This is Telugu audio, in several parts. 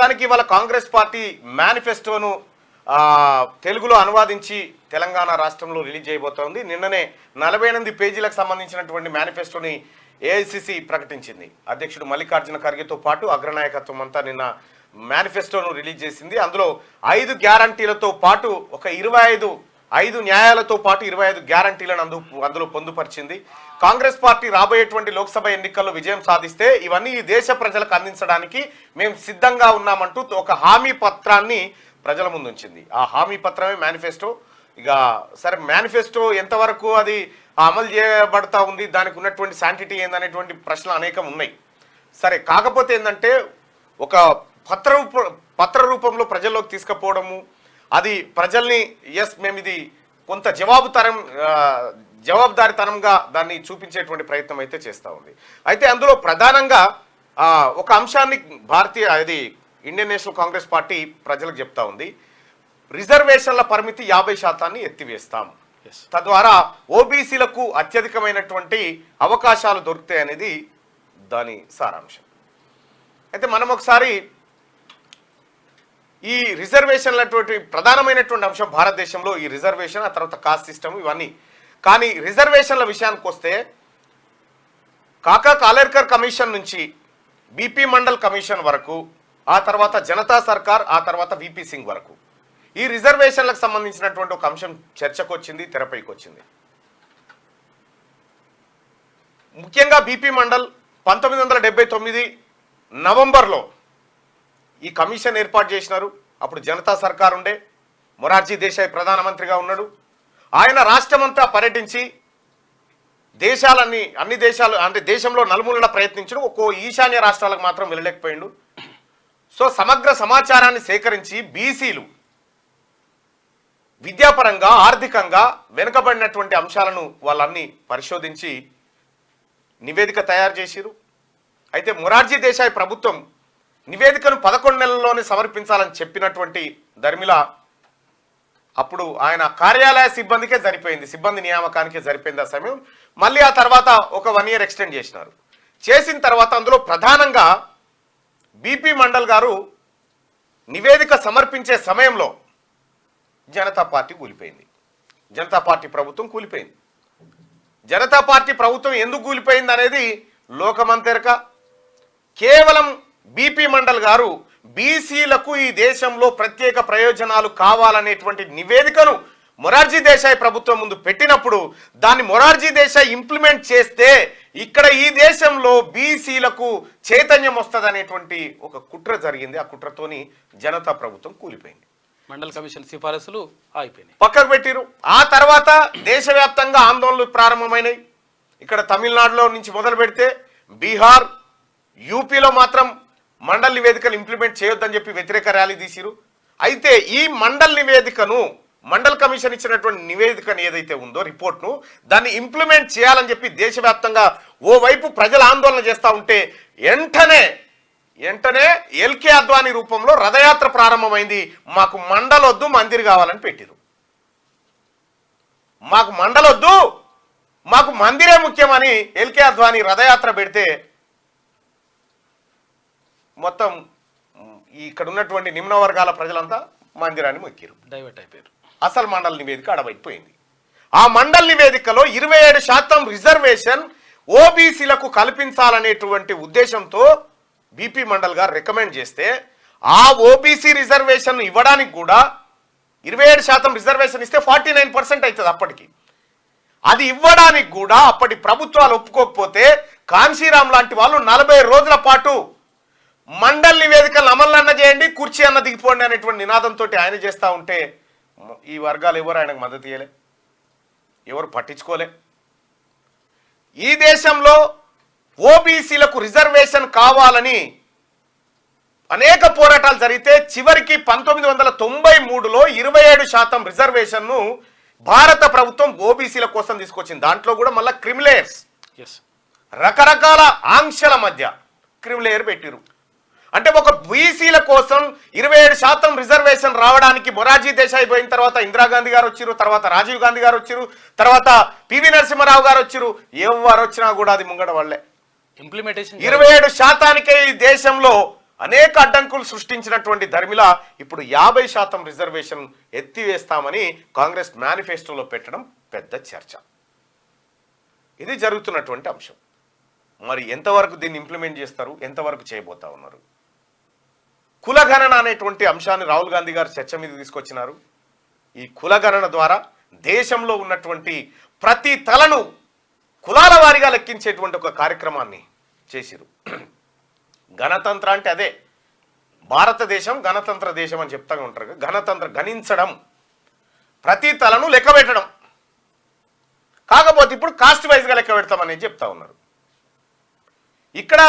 మొత్తానికి ఇవాళ కాంగ్రెస్ పార్టీ మేనిఫెస్టోను తెలుగులో అనువాదించి తెలంగాణ రాష్ట్రంలో రిలీజ్ చేయబోతోంది. నిన్ననే 48 పేజీలకు సంబంధించినటువంటి మేనిఫెస్టోని ఏఐసిసి ప్రకటించింది. అధ్యక్షుడు మల్లికార్జున ఖర్గేతో పాటు అగ్రనాయకత్వం అంతా నిన్న మేనిఫెస్టోను రిలీజ్ చేసింది. అందులో 5 గ్యారంటీలతో పాటు ఒక 5 న్యాయాలతో పాటు 25 గ్యారంటీలను అందులో పొందుపరిచింది. కాంగ్రెస్ పార్టీ రాబోయేటువంటి లోక్సభ ఎన్నికల్లో విజయం సాధిస్తే ఇవన్నీ ఈ దేశ ప్రజలకు అందించడానికి మేము సిద్ధంగా ఉన్నామంటూ ఒక హామీ పత్రాన్ని ప్రజల ముందు ఉంచింది. ఆ హామీ పత్రమే మేనిఫెస్టో. ఇక సరే, మేనిఫెస్టో ఎంతవరకు అది అమలు చేయబడతా ఉంది, దానికి ఉన్నటువంటి శాంటిటీ ఏందనేటువంటి ప్రశ్నలు అనేకం ఉన్నాయి. సరే, కాకపోతే ఏంటంటే ఒక పత్ర రూపంలో ప్రజల్లోకి తీసుకుపోవడము, అది ప్రజల్ని మేము ఇది కొంత జవాబుదారితనంగా దాన్ని చూపించేటువంటి ప్రయత్నం అయితే చేస్తూ ఉంది. అయితే అందులో ప్రధానంగా ఒక అంశాన్ని ఇండియన్ నేషనల్ కాంగ్రెస్ పార్టీ ప్రజలకు చెప్తా ఉంది. రిజర్వేషన్ల పరిమితి 50% ఎత్తివేస్తాం, తద్వారా ఓబీసీలకు అత్యధికమైనటువంటి అవకాశాలు దొరుకుతాయి అనేది దాని సారాంశం. అయితే మనం ఒకసారి ఈ రిజర్వేషన్లటువంటి ప్రధానమైనటువంటి అంశం భారతదేశంలో ఈ రిజర్వేషన్, ఆ తర్వాత కాస్ట్ సిస్టమ్ ఇవన్నీ. కానీ రిజర్వేషన్ల విషయానికి వస్తే కాకా కాలేర్కర్ కమిషన్ నుంచి బీపీ మండల్ కమిషన్ వరకు, ఆ తర్వాత జనతా సర్కార్, ఆ తర్వాత విపి సింగ్ వరకు ఈ రిజర్వేషన్లకు సంబంధించినటువంటి ఒక అంశం చర్చకు వచ్చింది, తెరపైకి వచ్చింది. ముఖ్యంగా బీపీ మండల్ 1979 నవంబర్లో ఈ కమిషన్ ఏర్పాటు చేసినారు. అప్పుడు జనతా సర్కార్ ఉండే, మొరార్జీ దేశాయ్ ప్రధానమంత్రిగా ఉన్నాడు. ఆయన రాష్ట్రమంతా పర్యటించి అన్ని దేశాలు అంటే దేశంలో నలుమూలన ప్రయత్నించడం, ఒక్కో ఈశాన్య రాష్ట్రాలకు మాత్రం వెళ్ళలేకపోయిండు. సో సమగ్ర సమాచారాన్ని సేకరించి బీసీలు విద్యాపరంగా ఆర్థికంగా వెనుకబడినటువంటి అంశాలను వాళ్ళన్ని పరిశోధించి నివేదిక తయారు చేసిరు. అయితే మొరార్జీ దేశాయ్ ప్రభుత్వం నివేదికను 11 నెలల్లోనే సమర్పించాలని చెప్పినటువంటి దర్మిలా అప్పుడు ఆయన కార్యాలయ సిబ్బందికే సరిపోయింది, సిబ్బంది నియామకానికే సరిపోయింది ఆ సమయం. మళ్ళీ ఆ తర్వాత ఒక 1 year ఎక్స్టెండ్ చేసినారు. చేసిన తర్వాత అందులో ప్రధానంగా బీపీ మండల్ గారు నివేదిక సమర్పించే సమయంలో జనతా పార్టీ కూలిపోయింది, జనతా పార్టీ ప్రభుత్వం కూలిపోయింది. జనతా పార్టీ ప్రభుత్వం ఎందుకు కూలిపోయింది అనేది లోకమంతెరక. కేవలం బీపీ మండల్ గారు బీసీలకు ఈ దేశంలో ప్రత్యేక ప్రయోజనాలు కావాలనేటువంటి నివేదికను మొరార్జీ దేశాయ్ ప్రభుత్వం ముందు పెట్టినప్పుడు దాన్ని మొరార్జీ దేశాయ్ ఇంప్లిమెంట్ చేస్తే ఇక్కడ ఈ దేశంలో బీసీలకు చైతన్యం వస్తుందనేటువంటి ఒక కుట్ర జరిగింది. ఆ కుట్రతోని జనతా ప్రభుత్వం కూలిపోయింది. మండల్ కమిషన్ సిఫారసులు ఆగిపోయినాయి, పక్కకు పెట్టిరు. ఆ తర్వాత దేశవ్యాప్తంగా ఆందోళనలు ప్రారంభమైనాయి. ఇక్కడ తమిళనాడులో నుంచి మొదలు పెడితే బీహార్, యూపీలో మాత్రం మండల్ నివేదికను ఇంప్లిమెంట్ చేయొద్దని చెప్పి వ్యతిరేక ర్యాలీ తీసిరు. అయితే ఈ మండల్ కమిషన్ ఇచ్చినటువంటి నివేదికను ఏదైతే ఉందో రిపోర్ట్ను, దాన్ని ఇంప్లిమెంట్ చేయాలని చెప్పి దేశవ్యాప్తంగా ఓవైపు ప్రజలు ఆందోళన చేస్తూ ఉంటే వెంటనే ఎల్కే అద్వానీ రూపంలో రథయాత్ర ప్రారంభమైంది. మాకు మండలొద్దు, మందిర్ కావాలని పెట్టిరు. మాకు మండలొద్దు, మాకు మందిరే ముఖ్యమని ఎల్కే అద్వానీ రథయాత్ర పెడితే మొత్తం ఇక్కడ ఉన్నటువంటి నిమ్న వర్గాల ప్రజలంతా మందిరాన్ని మొక్కిరు, డైవర్ట్ అయిపోయారు. అసలు మండల్ నివేదిక అడబైపోయింది. ఆ మండల్ నివేదికలో 27% రిజర్వేషన్ ఓబీసీలకు కల్పించాలనేటువంటి ఉద్దేశంతో బీపీ మండల్ గారు రికమెండ్ చేస్తే ఆ ఓబీసీ రిజర్వేషన్ ఇవ్వడానికి కూడా 27% రిజర్వేషన్ ఇస్తే 49% అవుతుంది అప్పటికి. అది ఇవ్వడానికి కూడా అప్పటి ప్రభుత్వాలు ఒప్పుకోకపోతే కాన్షీరామ్ లాంటి వాళ్ళు 40 రోజుల పాటు మండల్ నివేదికలు అమలన్న చేయండి, కుర్చీ అన్న దిగిపోండి అనేటువంటి నినాదంతో ఆయన చేస్తూ ఉంటే ఈ వర్గాలు ఎవరు ఆయనకు మద్దతు ఇయ్యలే, ఎవరు పట్టించుకోలే. ఈ దేశంలో ఓబీసీలకు రిజర్వేషన్ కావాలని అనేక పోరాటాలు జరిగితే చివరికి 1993లో 27% రిజర్వేషన్ను భారత ప్రభుత్వం ఓబీసీల కోసం తీసుకొచ్చింది. దాంట్లో కూడా మళ్ళీ క్రిమిలేయర్స్, రకరకాల ఆంక్షల మధ్య క్రిమిలేయర్ పెట్టిరు. అంటే ఒక బీసీల కోసం 27% రిజర్వేషన్ రావడానికి మొరార్జీ దేశాయ్ పోయిన తర్వాత ఇందిరాగాంధీ గారు వచ్చిరు, తర్వాత రాజీవ్ గాంధీ గారు వచ్చిరు, తర్వాత పివి నరసింహారావు గారు వచ్చిరు. ఎవరు వచ్చినా కూడా అది ముంగడ వాళ్ళే. ఇంప్లిమెంటేషన్ 27%కే ఈ దేశంలో అనేక అడ్డంకులు సృష్టించినటువంటి ధర్మిల ఇప్పుడు 50% రిజర్వేషన్ ఎత్తివేస్తామని కాంగ్రెస్ మేనిఫెస్టోలో పెట్టడం పెద్ద చర్చ. ఇది జరుగుతున్నటువంటి అంశం. మరి ఎంతవరకు దీన్ని ఇంప్లిమెంట్ చేస్తారు, ఎంతవరకు చేయబోతా ఉన్నారు? కులగణన అనేటువంటి అంశాన్ని రాహుల్ గాంధీ గారు చర్చ మీద తీసుకొచ్చినారు. ఈ కులగణన ద్వారా దేశంలో ఉన్నటువంటి ప్రతి తలను కులాల వారీగా లెక్కించేటువంటి ఒక కార్యక్రమాన్ని చేసిరు. గణతంత్ర అంటే అదే. భారతదేశం గణతంత్ర దేశం అని చెప్తా ఉంటారు. గణతంత్ర గణించడం, ప్రతి తలను లెక్క పెట్టడం. కాకపోతే ఇప్పుడు కాస్ట్ వైజ్గా లెక్క పెడతామనేది చెప్తా ఉన్నారు. ఇక్కడ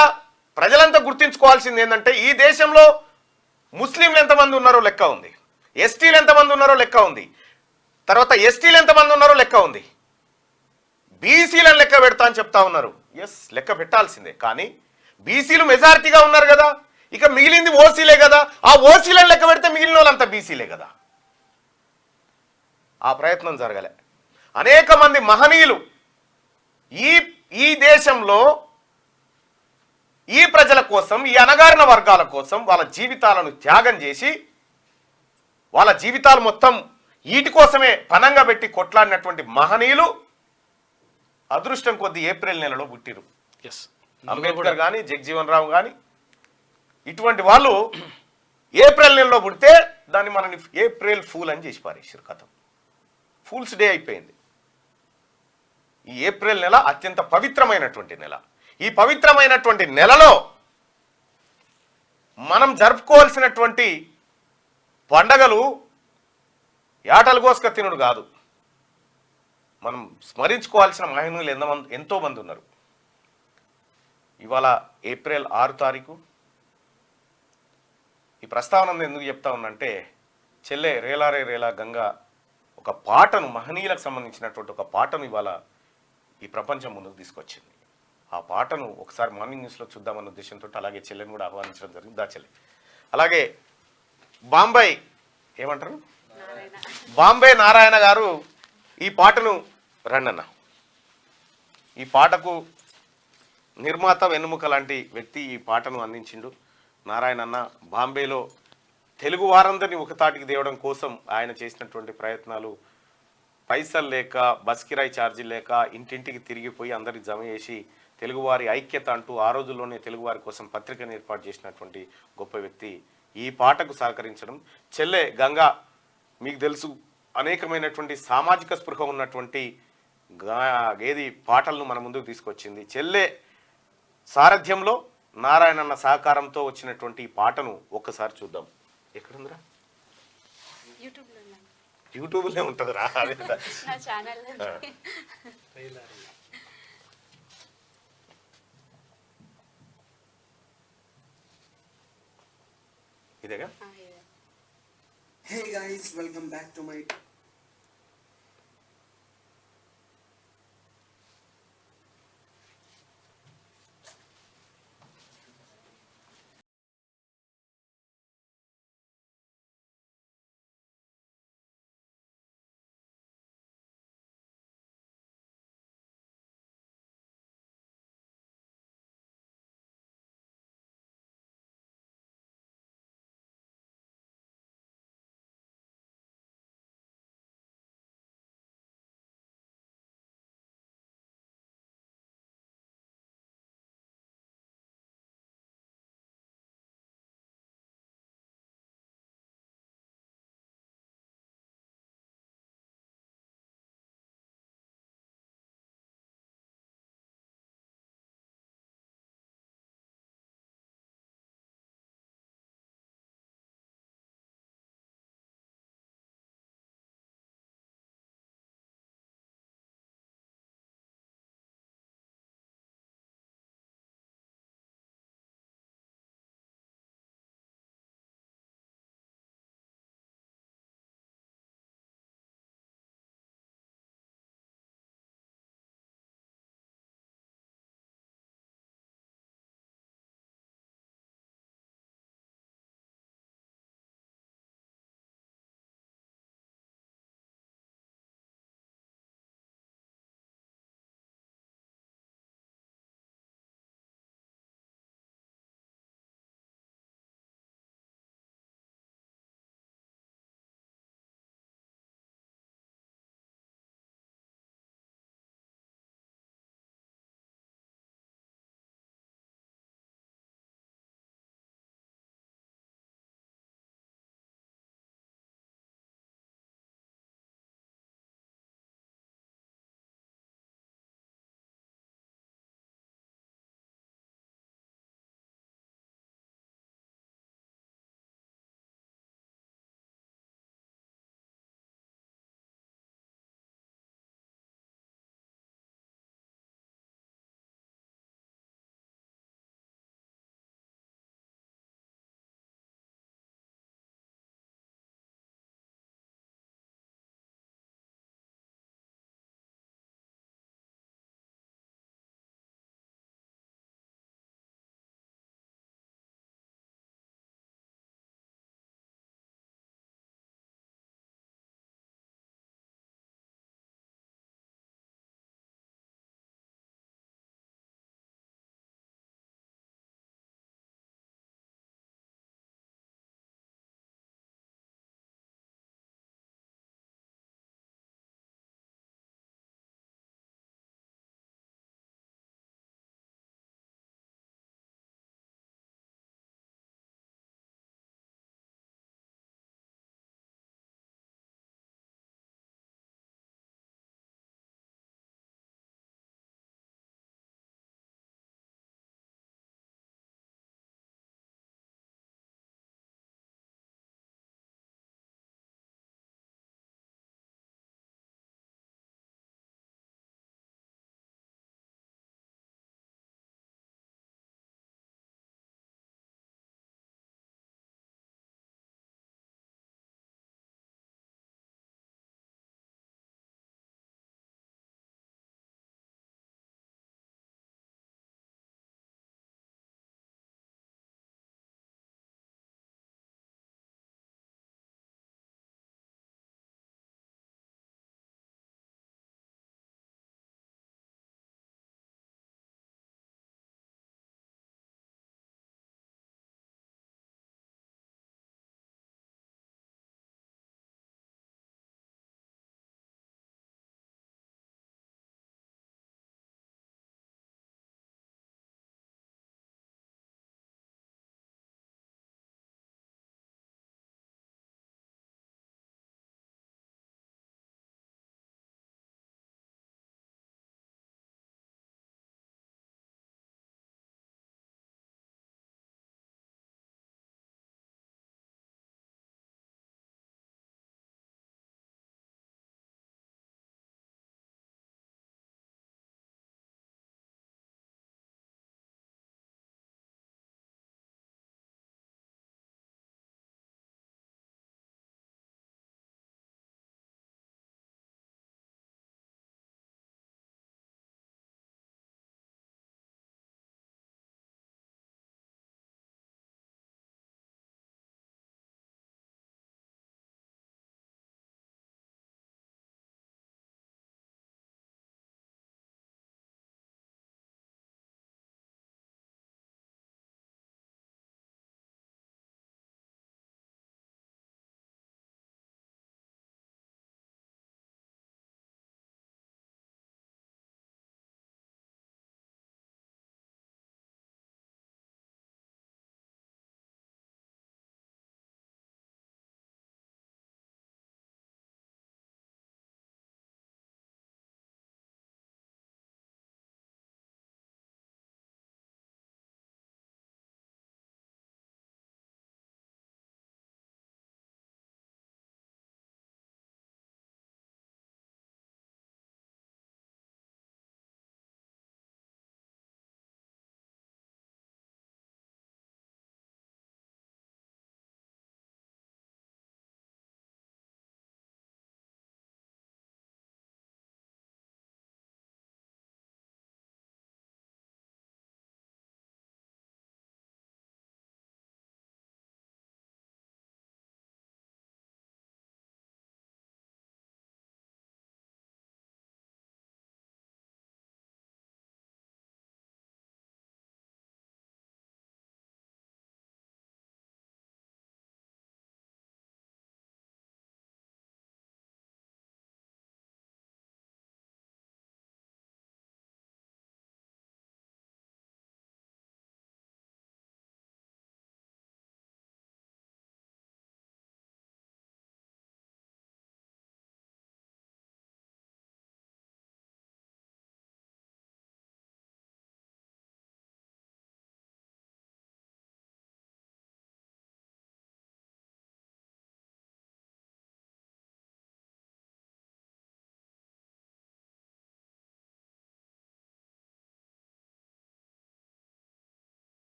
ప్రజలంతా గుర్తించుకోవాల్సింది ఏంటంటే, ఈ దేశంలో ముస్లింలు ఎంతమంది ఉన్నారో లెక్క ఉంది, ఎస్టీలు ఎంతమంది ఉన్నారో లెక్క ఉంది, తర్వాత ఎస్టీలు ఎంతమంది ఉన్నారో లెక్క ఉంది, బీసీలను లెక్క పెడతా అని చెప్తా ఉన్నారు. ఎస్, లెక్క పెట్టాల్సిందే. కానీ బీసీలు మెజారిటీగా ఉన్నారు కదా, ఇక మిగిలింది ఓసీలే కదా. ఆ ఓసీలను లెక్క పెడితే మిగిలిన వాళ్ళంతా బీసీలే కదా. ఆ ప్రయత్నం జరగలే. అనేక మంది మహనీయులు ఈ దేశంలో ఈ ప్రజల కోసం, ఈ అణగారిన వర్గాల కోసం వాళ్ళ జీవితాలను త్యాగం చేసి, వాళ్ళ జీవితాలు మొత్తం వీటి కోసమే పనంగా పెట్టి కొట్లాడినటువంటి మహనీయులు అదృష్టం కొద్ది ఏప్రిల్ నెలలో పుట్టిరు. అంబేద్కర్ కానీ, జగజీవన్ రావు కానీ, ఇటువంటి వాళ్ళు ఏప్రిల్ నెలలో పుడితే దాన్ని మనని ఏప్రిల్ ఫూల్ అని చేసి పారేసారు. కథ ఫూల్స్ డే అయిపోయింది. ఈ ఏప్రిల్ నెల అత్యంత పవిత్రమైనటువంటి నెల. ఈ పవిత్రమైనటువంటి నెలలో మనం జరుపుకోవాల్సినటువంటి పండగలు యాటలు కోసుక తినుడు కాదు. మనం స్మరించుకోవాల్సిన మహిళలు ఎంతో మంది ఉన్నారు. ఇవాళ ఏప్రిల్ 6 తారీఖు. ఈ ప్రస్తావన ఎందుకు చెప్తా ఉన్నంటే, చెల్లె రేలారే రేలా గంగా ఒక పాటను, మహనీయులకు సంబంధించినటువంటి ఒక పాటను ఇవాళ ఈ ప్రపంచం ముందుకు తీసుకొచ్చింది. ఆ పాటను ఒకసారి మార్నింగ్ న్యూస్లో చూద్దామన్న ఉద్దేశంతో అలాగే చెల్లెని కూడా ఆహ్వానించడం జరిగింది. దా చెల్లె. అలాగే బాంబే ఏమంటారు, బాంబే నారాయణ గారు ఈ పాటను రండన్న. ఈ పాటకు నిర్మాత వెన్నుముక లాంటి వ్యక్తి ఈ పాటను అందించిండు. నారాయణ అన్న బాంబేలో తెలుగు వారందరినీ ఒకతాటికి తేవడం కోసం ఆయన చేసినటువంటి ప్రయత్నాలు, పైసలు లేక, బస్ కిరాయి ఛార్జీలు లేక ఇంటింటికి తిరిగిపోయి అందరికి జమ చేసి తెలుగువారి ఐక్యత అంటూ ఆ రోజుల్లోనే తెలుగువారి కోసం పత్రికను ఏర్పాటు చేసినటువంటి గొప్ప వ్యక్తి ఈ పాటకు సహకరించడం. చెల్లె గంగా మీకు తెలుసు, అనేకమైనటువంటి సామాజిక స్పృహ ఉన్నటువంటి ఏది పాటలను మన ముందుకు తీసుకొచ్చింది. చెల్లె సారథ్యంలో నారాయణన్న సహకారంతో వచ్చినటువంటి ఈ పాటను ఒక్కసారి చూద్దాం. ఎక్కడుందిరా? యూట్యూబ్లో ఉంటుందిరా. ఇదేగా. Hey guys, welcome back to my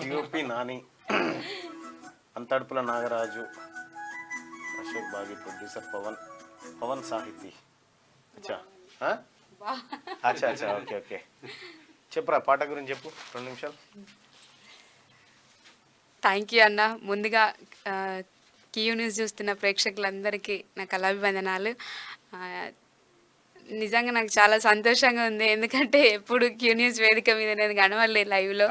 DOP Nani, Antadupula Nagaraju, Ashok Bagi, producer Pavan Sahithi. అచ్చా అచ్చా అచ్చా, ఓకే ఓకే. చెప్పురా పాట గురించి చెప్పు 2 నిమిషాలు. థ్యాంక్ యూ అన్న. ముందుగా క్యూ న్యూస్ చూస్తున్న ప్రేక్షకులందరికీ నా కళాభివందనాలు. నిజంగా నాకు చాలా సంతోషంగా ఉంది, ఎందుకంటే ఎప్పుడు క్యూ న్యూస్ వేదిక మీద నేను కనవలే లైవ్లో.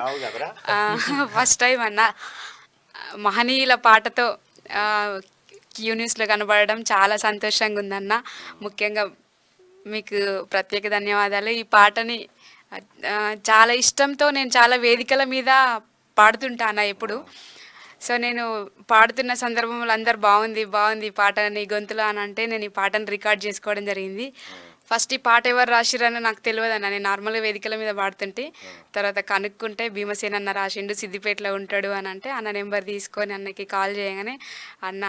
ఫస్ట్ టైం అన్న మహనీయుల పాటతో క్యూ న్యూస్లో కనబడడం చాలా సంతోషంగా ఉందన్న. ముఖ్యంగా మీకు ప్రత్యేక ధన్యవాదాలు. ఈ పాటని చాలా ఇష్టంతో నేను చాలా వేదికల మీద పాడుతుంటాను ఎప్పుడు. సో నేను పాడుతున్న సందర్భంలో అందరు బాగుంది బాగుంది ఈ పాట నీ గొంతులో అని అంటే నేను ఈ పాటను రికార్డ్ చేసుకోవడం జరిగింది. ఫస్ట్ ఈ పాట ఎవరు రాసిరని నాకు తెలియదు అన్న. నేను నార్మల్గా వేదికల మీద పాడుతుంటే తర్వాత కనుక్కుంటే భీమసేన్ అన్న రాసిండు, సిద్దిపేటలో ఉంటాడు అని అంటే అన్న నెంబర్ తీసుకొని అన్నకి కాల్ చేయగానే అన్న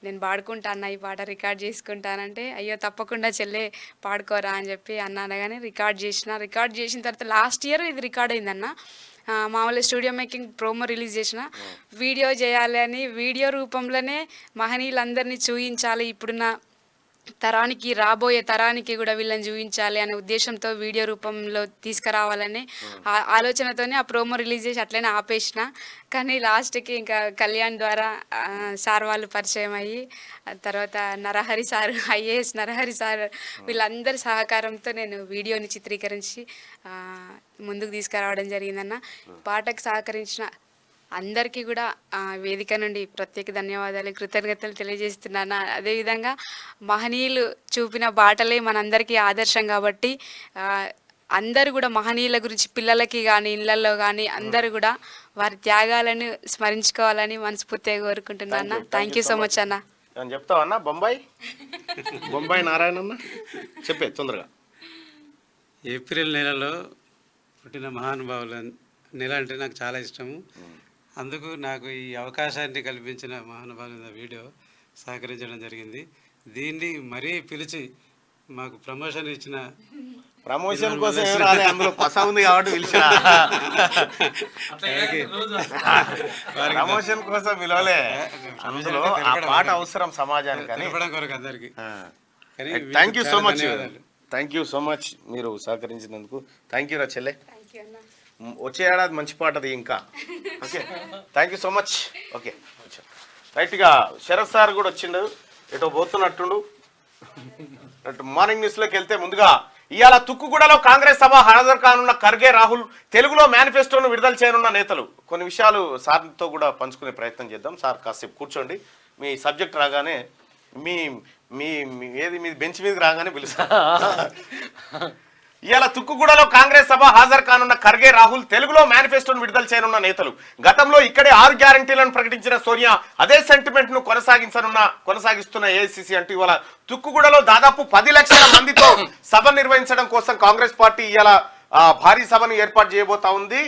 నేను పాడుకుంటా అన్న ఈ పాట రికార్డ్ చేసుకుంటానంటే అయ్యో తప్పకుండా చెల్లె పాడుకోరా అని చెప్పి అన్న అనగానే రికార్డ్ చేసిన తర్వాత లాస్ట్ ఇయర్ ఇది రికార్డ్ అయిందన్న. మామూలుగా స్టూడియో మేకింగ్ ప్రోమో రిలీజ్ చేసిన వీడియో చేయాలి అని, వీడియో రూపంలోనే మహనీయులందరినీ చూపించాలి, ఇప్పుడున్న తరానికి రాబోయే తరానికి కూడా వీళ్ళని చూపించాలి అనే ఉద్దేశంతో వీడియో రూపంలో తీసుకురావాలని ఆలోచనతోనే ఆ ప్రోమో రిలీజ్ చేసి అట్లనే ఆపేసిన. కానీ లాస్ట్కి ఇంకా కళ్యాణ్ ద్వారా సార్ వాళ్ళు పరిచయం అయ్యి తర్వాత Narahari sir, IAS Narahari sir వీళ్ళందరి సహకారంతో నేను వీడియోని చిత్రీకరించి ముందుకు తీసుకురావడం జరిగిందన్న. పాటకు సహకరించిన అందరికీ కూడా వేదిక నుండి ప్రత్యేక ధన్యవాదాలు, కృతజ్ఞతలు తెలియజేస్తున్నాను. అదేవిధంగా మహనీయులు చూపిన బాటలే మనందరికీ ఆదర్శం కాబట్టి అందరూ కూడా మహనీయుల గురించి పిల్లలకి కానీ ఇళ్లలో కానీ అందరూ కూడా వారి త్యాగాలను స్మరించుకోవాలని మనస్ఫూర్తిగా కోరుకుంటున్నాను. థ్యాంక్ యూ సో మచ్ అన్న. చెప్తావా అన్న? బొంబాయి నారాయణ అన్న చెప్పే తొందరగా. ఏప్రిల్ నెలలో పుట్టిన మహానుభావుల నెల అంటే నాకు చాలా ఇష్టము. అందుకు నాకు ఈ అవకాశాన్ని కల్పించిన మహానుభావుల వీడియో సహకరించడం జరిగింది. దీన్ని మరీ పిలిచి మాకు ప్రమోషన్ ఇచ్చిన, ప్రమోషన్ కోసం అందులో పసా ఉంది కాబట్టి పిలిచిన, ప్రమోషన్ కోసం పిలవలే, అందులో ఆ పాట అవసరం సమాజానికి కొరకు అందరికి. థ్యాంక్ యూ సో మచ్ మీరు సహకరించినందుకు. థ్యాంక్ యూ రా చెల్లె. వచ్చే ఏడాది మంచి పాటది ఇంకా. Okay thank you so much. Okay రైట్గా శరత్ సార్ కూడా వచ్చిండు, ఎటో పోతున్నట్టుండు. మార్నింగ్ న్యూస్లోకి వెళ్తే ముందుగా ఇవాళ తుక్కుగూడలో కాంగ్రెస్ సభ హాజరు కానున్న ఖర్గే రాహుల్, తెలుగులో మేనిఫెస్టోను విడుదల చేయనున్న నేతలు. కొన్ని విషయాలు సార్తో కూడా పంచుకునే ప్రయత్నం చేద్దాం. సార్ కాసేపు కూర్చోండి, మీ సబ్జెక్ట్ రాగానే మీ బెంచ్ మీదకి రాగానే పిలుస్తా. ఇవాళ తుక్కుగూడలో కాంగ్రెస్ సభ హాజరు కానున్న ఖర్గే రాహుల్, తెలుగులో మేనిఫెస్టోను విడుదల చేయనున్న నేతలు. గతంలో ఇక్కడే 6 గ్యారంటీలను ప్రకటించిన సోనియా అదే సెంటిమెంట్ ను కొనసాగిస్తున్న ఏఐసిసి అంటూ ఇవాళ తుక్కుగూడలో దాదాపు 10 లక్షల మందితో సభ నిర్వహించడం కోసం కాంగ్రెస్ పార్టీ ఇవాళ భారీ సభను ఏర్పాటు చేయబోతా ఉంది.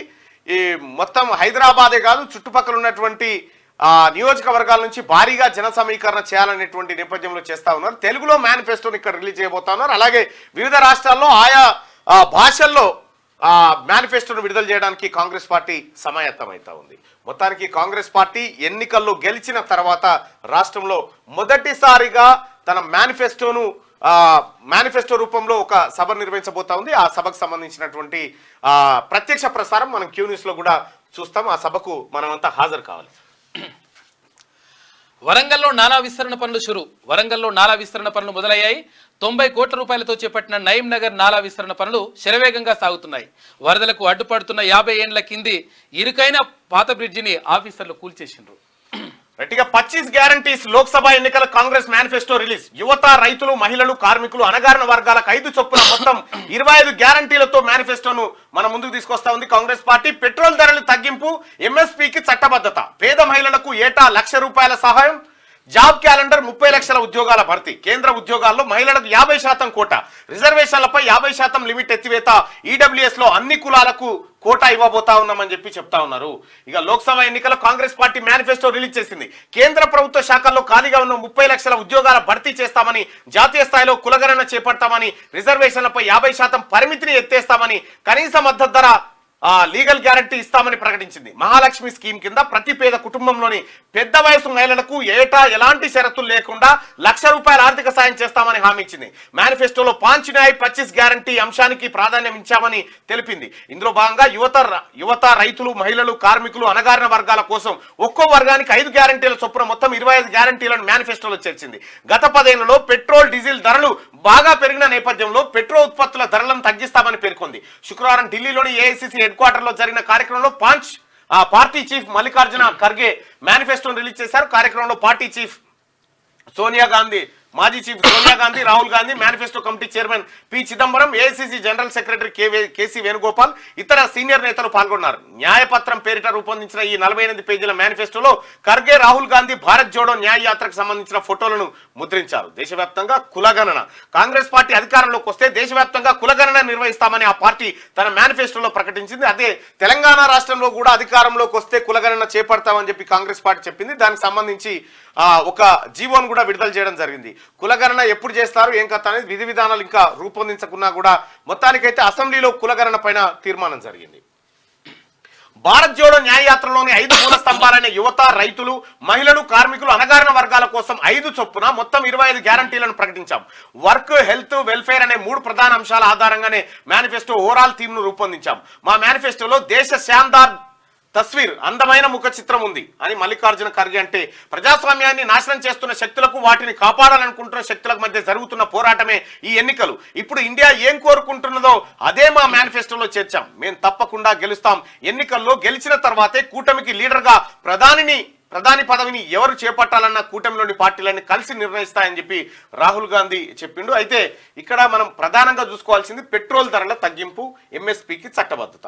ఈ మొత్తం హైదరాబాదే కాదు చుట్టుపక్కల ఉన్నటువంటి నియోజకవర్గాల నుంచి భారీగా జన సమీకరణ చేయాలనేటువంటి నేపథ్యంలో చేస్తా ఉన్నారు. తెలుగులో మేనిఫెస్టోని ఇక్కడ రిలీజ్ చేయబోతా ఉన్నారు. అలాగే వివిధ రాష్ట్రాల్లో ఆయా భాషల్లో మేనిఫెస్టోను విడుదల చేయడానికి కాంగ్రెస్ పార్టీ సమాయత్తమవుతా ఉంది. మొత్తానికి కాంగ్రెస్ పార్టీ ఎన్నికల్లో గెలిచిన తర్వాత రాష్ట్రంలో మొదటిసారిగా తన మేనిఫెస్టో రూపంలో ఒక సభ నిర్వహించబోతా ఉంది. ఆ సభకు సంబంధించినటువంటి ప్రత్యక్ష ప్రసారం మనం క్యూ న్యూస్ లో కూడా చూస్తాం. ఆ సభకు మనమంతా హాజరు కావాలి. వరంగల్లో నాలా విస్తరణ పనులు షురు. వరంగల్లో నాలా విస్తరణ పనులు మొదలయ్యాయి. 90 కోట్ల రూపాయలతో చేపట్టిన నయీం నగర్ నాలా విస్తరణ పనులు శరవేగంగా సాగుతున్నాయి. వరదలకు అడ్డుపడుతున్న 50 ఏండ్ల కింది ఇరుకైన పాత బ్రిడ్జిని ఆఫీసర్లు కూల్చేసిండ్రు. గట్టిగా 25 గ్యారంటీస్ లోక్సభ ఎన్నికల కాంగ్రెస్ మేనిఫెస్టో రిలీజ్. యువత, రైతులు, మహిళలు, కార్మికులు, అణగారిన వర్గాలకు 5 చొప్పున మొత్తం 25 గ్యారంటీలతో మేనిఫెస్టోను మన ముందుకు తీసుకొస్తా ఉంది కాంగ్రెస్ పార్టీ. పెట్రోల్ ధరలు తగ్గింపు, ఎంఎస్పీకి చట్టబద్ధత, పేద మహిళలకు ఏటా ₹1,00,000 సహాయం, జాబ్ క్యాలెండర్, 30 లక్షల ఉద్యోగాల భర్తీ, కేంద్ర ఉద్యోగాల్లో మహిళలకు 50% కోటా, రిజర్వేషన్లపై 50% లిమిట్ ఎత్తివేత, ఈడబ్ల్యూఎస్ లో అన్ని కులాలకు కోటా ఇవ్వబోతా ఉన్నామని చెప్పి చెప్తా ఉన్నారు. ఇక లోక్సభ ఎన్నికల్లో కాంగ్రెస్ పార్టీ మేనిఫెస్టో రిలీజ్ చేసింది. కేంద్ర ప్రభుత్వ శాఖల్లో ఖాళీగా ఉన్న 30 లక్షల ఉద్యోగాల భర్తీ చేస్తామని, జాతీయ స్థాయిలో కులగణన చేపడతామని, రిజర్వేషన్లపై 50% పరిమితిని ఎత్తేస్తామని, కనీస మద్దతు ధర లీగల్ గ్యారంటీ ఇస్తామని ప్రకటించింది. మహాలక్ష్మి స్కీమ్ కింద ప్రతి పేద కుటుంబంలోని పెద్ద వయసు మహిళలకు ఏటా ఎలాంటి షరతులు లేకుండా ₹1,00,000 ఆర్థిక సాయం చేస్తామని హామీ ఇచ్చింది. మేనిఫెస్టోలో 5 న్యాయ్ 25 గ్యారంటీ అంశానికి ప్రాధాన్యం ఇచ్చామని తెలిపింది. ఇందులో భాగంగా యువత, రైతులు, మహిళలు, కార్మికులు, అణగారిన వర్గాల కోసం ఒక్కో వర్గానికి 5 గ్యారంటీల చొప్పున మొత్తం 25 గ్యారంటీలను మేనిఫెస్టోలో చేర్చింది. గత 10 ఏళ్లలో పెట్రోల్, డీజిల్ ధరలు బాగా పెరిగిన నేపథ్యంలో పెట్రోల్ ఉత్పత్తుల ధరలను తగ్గిస్తామని పేర్కొంది. శుక్రవారం ఢిల్లీలోని ఏఐసిసి హెడ్ క్వార్టర్ లో జరిగిన కార్యక్రమంలో పార్టీ చీఫ్ మల్లికార్జున ఖర్గే మేనిఫెస్టోను రిలీజ్ చేశారు. కార్యక్రమంలో పార్టీ చీఫ్ మాజీ chief Sonia Gandhi, Rahul Gandhi, manifesto committee chairman P Chidambaram, AICC general secretary KC Venugopal, ఇతర సీనియర్ నేతలు పాల్గొన్నారు. న్యాయపత్రం పేరిట రూపొందించిన ఈ 48 పేజీల మేనిఫెస్టోలో ఖర్గే, రాహుల్ గాంధీ భారత్ జోడో న్యాయ యాత్రకు సంబంధించిన ఫోటోలను ముద్రించారు. దేశవ్యాప్తంగా కులగణన, కాంగ్రెస్ పార్టీ అధికారంలోకి వస్తే దేశవ్యాప్తంగా కులగణన నిర్వహిస్తామని ఆ పార్టీ తన మేనిఫెస్టోలో ప్రకటించింది. అదే తెలంగాణ రాష్ట్రంలో కూడా అధికారంలోకి వస్తే కులగణన చేపడతామని చెప్పి కాంగ్రెస్ పార్టీ చెప్పింది. దానికి సంబంధించి ఒక జీవోను కూడా విడుదల చేయడం జరిగింది. కులగణన ఎప్పుడు చేస్తారు, ఏం కథ అనేది విధి విధానాలు ఇంకా రూపొందించకున్నా కూడా మొత్తానికైతే అసెంబ్లీలో కులగణన పైన తీర్మానం జరిగింది. భారత్ జోడో న్యాయయాత్రలోని 5 మూల స్తంభాలైన యువత, రైతులు, మహిళలు, కార్మికులు, అణగారిన వర్గాల కోసం 5 చొప్పున మొత్తం 25 గ్యారంటీలను ప్రకటించాం. వర్క్, హెల్త్, వెల్ఫేర్ అనే 3 ప్రధాన అంశాల ఆధారంగానే మేనిఫెస్టో ఓవరాల్ థీమ్ ను రూపొందించాం. మా మేనిఫెస్టోలో దేశ శాందార్ తస్వీర్, అందమైన ముఖ చిత్రం ఉంది అని మల్లికార్జున ఖర్గే అంటే ప్రజాస్వామ్యాన్ని నాశనం చేస్తున్న శక్తులకు, వాటిని కాపాడాలనుకుంటున్న శక్తులకు మధ్య జరుగుతున్న పోరాటమే ఈ ఎన్నికలు. ఇప్పుడు ఇండియా ఏం కోరుకుంటున్నదో అదే మా మేనిఫెస్టోలో చేర్చాం. మేము తప్పకుండా గెలుస్తాం. ఎన్నికల్లో గెలిచిన తర్వాతే కూటమికి లీడర్గా ప్రధాని పదవిని ఎవరు చేపట్టాలన్న కూటమిలోని పార్టీలన్నీ కలిసి నిర్ణయిస్తాయని చెప్పి రాహుల్ గాంధీ చెప్పిండు. అయితే ఇక్కడ మనం ప్రధానంగా చూసుకోవాల్సింది పెట్రోల్ ధరల తగ్గింపు, ఎంఎస్పీకి చట్టబద్ధత.